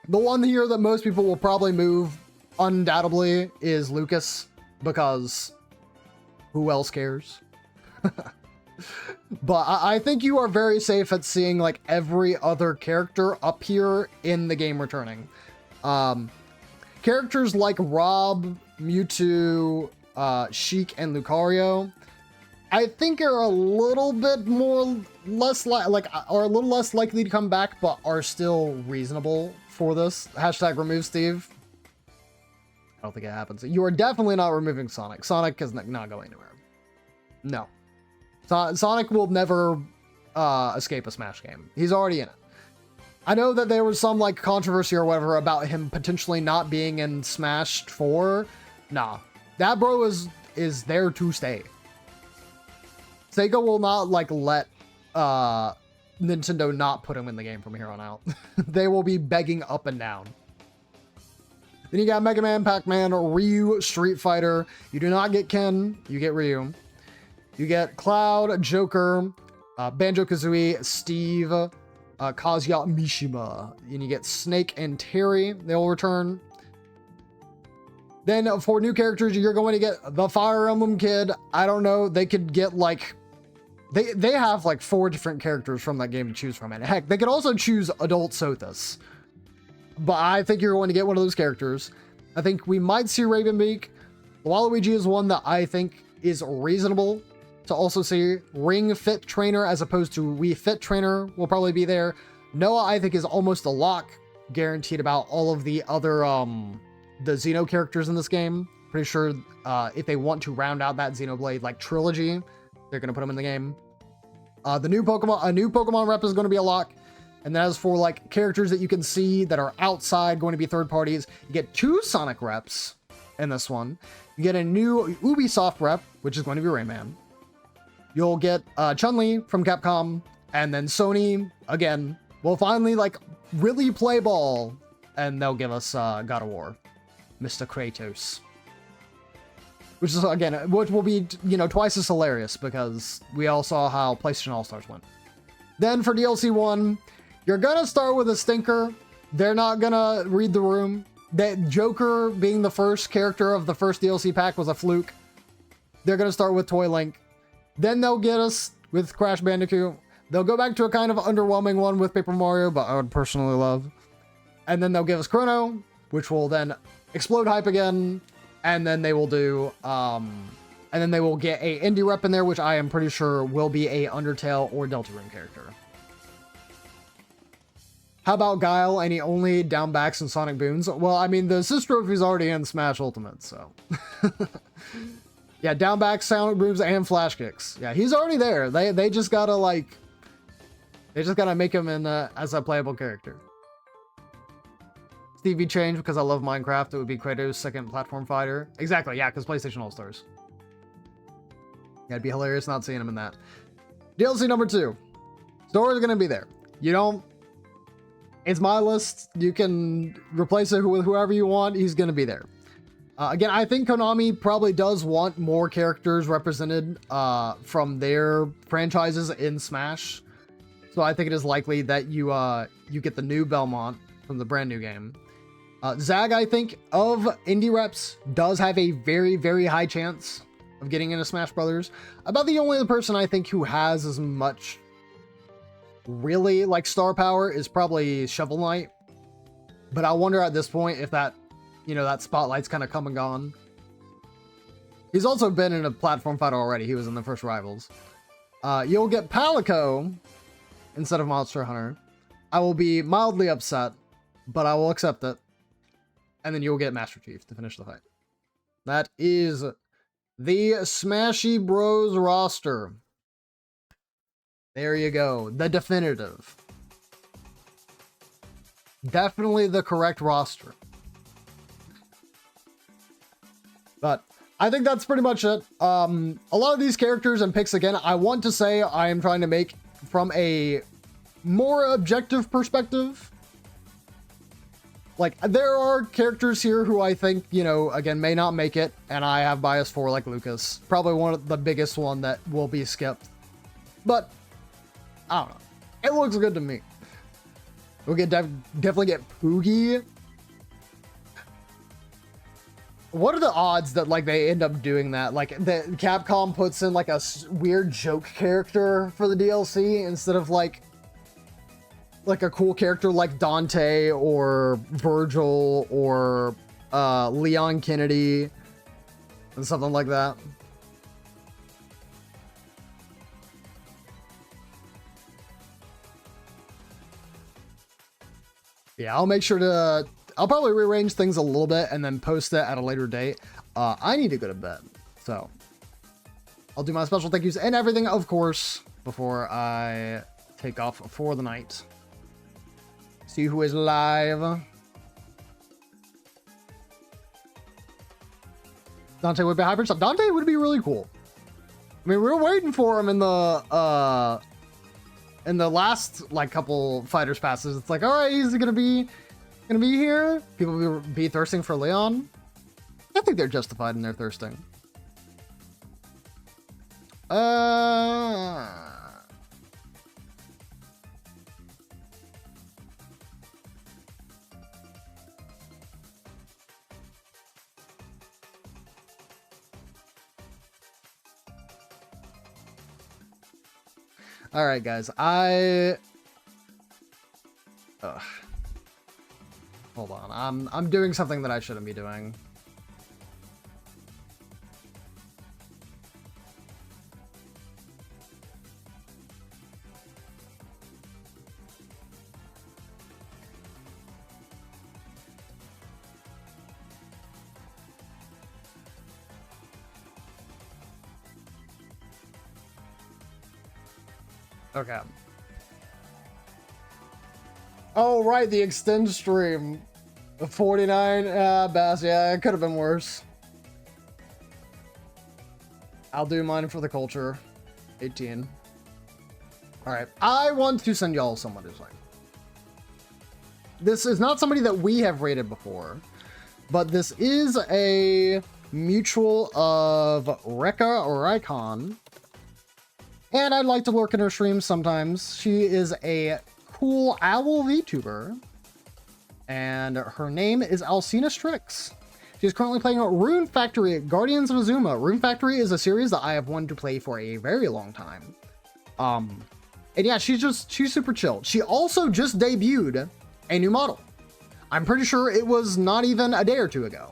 The one here that most people will probably move undoubtedly is Lucas, because who else cares? But I think you are very safe at seeing like every other character up here in the game returning. Characters like Rob, Mewtwo, Sheik, and Lucario, I think are a little bit more are a little less likely to come back, but are still reasonable for this. Hashtag remove Steve. I don't think it happens. You are definitely not removing Sonic. Sonic is not going anywhere. No. Sonic will never escape a Smash game. He's already in it. I know that there was some like controversy or whatever about him potentially not being in Smash 4. Nah. That bro is there to stay. Sega will not like let Nintendo not put him in the game from here on out. They will be begging up and down. Then you got Mega Man, Pac-Man, Ryu, Street Fighter. You do not get Ken, you get Ryu. You get Cloud, Joker, Banjo-Kazooie, Steve, Kazuya Mishima. And you get Snake and Terry. They'll return. Then for new characters, you're going to get the Fire Emblem Kid. I don't know. They could get like... They have like 4 different characters from that game to choose from. And heck, they could also choose Adult Sothis. But I think you're going to get one of those characters. I think we might see Ravenbeak. Waluigi is one that I think is reasonable to also see. Ring Fit Trainer as opposed to Wii Fit Trainer will probably be there. Noah, I think, is almost a lock, guaranteed about all of the other the Xeno characters in this game. Pretty sure if they want to round out that Xenoblade like trilogy, they're gonna put them in the game. A new Pokemon rep is going to be a lock. And as for like characters that you can see that are outside, going to be third parties, you get 2 Sonic reps in this one. You get a new Ubisoft rep, which is going to be Rayman. You'll get Chun-Li from Capcom, and then Sony, again, will finally, like, really play ball, and they'll give us God of War, Mr. Kratos. Which is, again, which will be, you know, twice as hilarious, because we all saw how PlayStation All-Stars went. Then for DLC 1, you're gonna start with a stinker. They're not gonna read the room. That Joker being the first character of the first DLC pack was a fluke. They're gonna start with Toy Link. Then they'll get us with Crash Bandicoot. They'll go back to a kind of underwhelming one with Paper Mario, but I would personally love. And then they'll give us Chrono, which will then explode hype again. And then they will do, and then they will get a indie rep in there, which I am pretty sure will be a Undertale or Deltarune character. How about Guile? Any only down backs and Sonic Boons? Well, I mean, the Assist Trophy's already in Smash Ultimate, so. Yeah, down backs, Sonic Booms, and Flash Kicks. Yeah, he's already there. They just gotta, like, they just gotta make him in as a playable character. Stevie changed because I love Minecraft. It would be Kratos' second platform fighter. Exactly, yeah, because PlayStation All-Stars. Yeah, it'd be hilarious not seeing him in that. DLC number 2. Story's gonna be there. You don't... It's my list. You can replace it with whoever you want. He's gonna be there. Again, I think Konami probably does want more characters represented from their franchises in Smash. So I think it is likely that you get the new Belmont from the brand new game. Zag, I think, of indie reps, does have a very, very high chance of getting into Smash Brothers. About the only other person I think who has as much really like star power is probably Shovel Knight. But I wonder at this point if that, you know, that spotlight's kind of come and gone. He's also been in a platform fight already. He was in the first Rivals. You'll get Palico instead of Monster Hunter. I will be mildly upset, but I will accept it. And then you'll get Master Chief to finish the fight. That is the Smashy Bros roster. There you go. The definitive. Definitely the correct roster. But I think that's pretty much it. A lot of these characters and picks, again, I want to say I am trying to make from a more objective perspective. Like, there are characters here who I think, you know, again, may not make it, and I have bias for, like Lucas. Probably one of the biggest one that will be skipped. But, I don't know. It looks good to me. We'll definitely get Poogie. What are the odds that, like, they end up doing that? Like, that Capcom puts in, like, a weird joke character for the DLC instead of, like a cool character like Dante or Virgil or Leon Kennedy and something like that. Yeah, I'll make sure to... I'll probably rearrange things a little bit and then post it at a later date. I need to go to bed, so I'll do my special thank yous and everything, of course, before I take off for the night. See who is live. Dante would be hyper. Dante would be really cool. I mean, we were waiting for him in the last like couple fighters passes. It's like, all right, he's gonna be here. People will be thirsting for Leon. I think they're justified in their thirsting. All right, guys. Hold on. I'm doing something that I shouldn't be doing. Okay. Oh, right, the extend stream. 49, Bass, yeah, it could have been worse. I'll do mine for the culture. 18. Alright, I want to send y'all someone who's like... This is not somebody that we have rated before, but this is a mutual of Rekka or Icon. And I'd like to lurk in her streams sometimes. She is a cool owl VTuber. And her name is Alcina Strix. She's currently playing Rune Factory Guardians of Azuma. Rune Factory is a series that I have wanted to play for a very long time. And yeah, she's super chill. She also just debuted a new model. I'm pretty sure it was not even a day or two ago.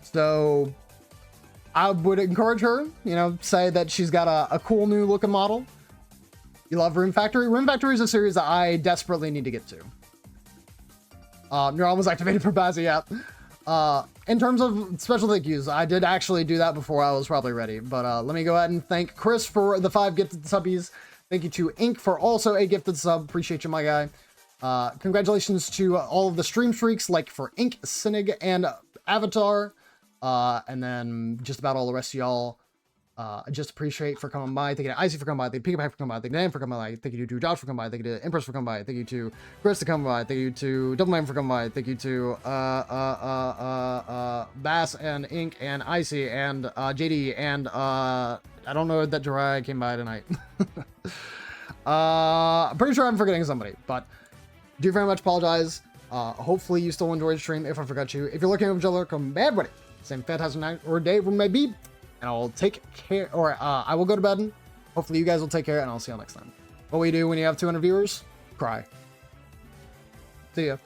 So I would encourage her, you know, say that she's got a cool new looking model. You love Rune Factory? Rune Factory is a series that I desperately need to get to. Neuron was activated for Bazzy, yeah. In terms of special thank yous, I did actually do that before I was probably ready. But let me go ahead and thank Chris for the 5 gifted subbies. Thank you to Ink for also a gifted sub. Appreciate you, my guy. Congratulations to all of the stream streaks, like for Ink, Sinig, and Avatar. And then just about all the rest of y'all. I just appreciate for coming by. Thank you to Icy for coming by. Thank you to Piggyback for coming by. Thank you to Dan for coming by. Thank you to Josh for coming by. Thank you to Empress for coming by. Thank you to Chris for coming by. Thank you to Double Man for coming by. Thank you to Bass and Ink and Icy and JD and I don't know that Jirai came by tonight. I'm pretty sure I'm forgetting somebody, but do very much apologize. Hopefully you still enjoyed the stream. If I forgot you, if you're looking at each other, come bad buddy. Same fantastic night or day we may be. And I'll take care, or I will go to bed. Hopefully you guys will take care, and I'll see you next time. What we do when you have 200 viewers? Cry. See ya.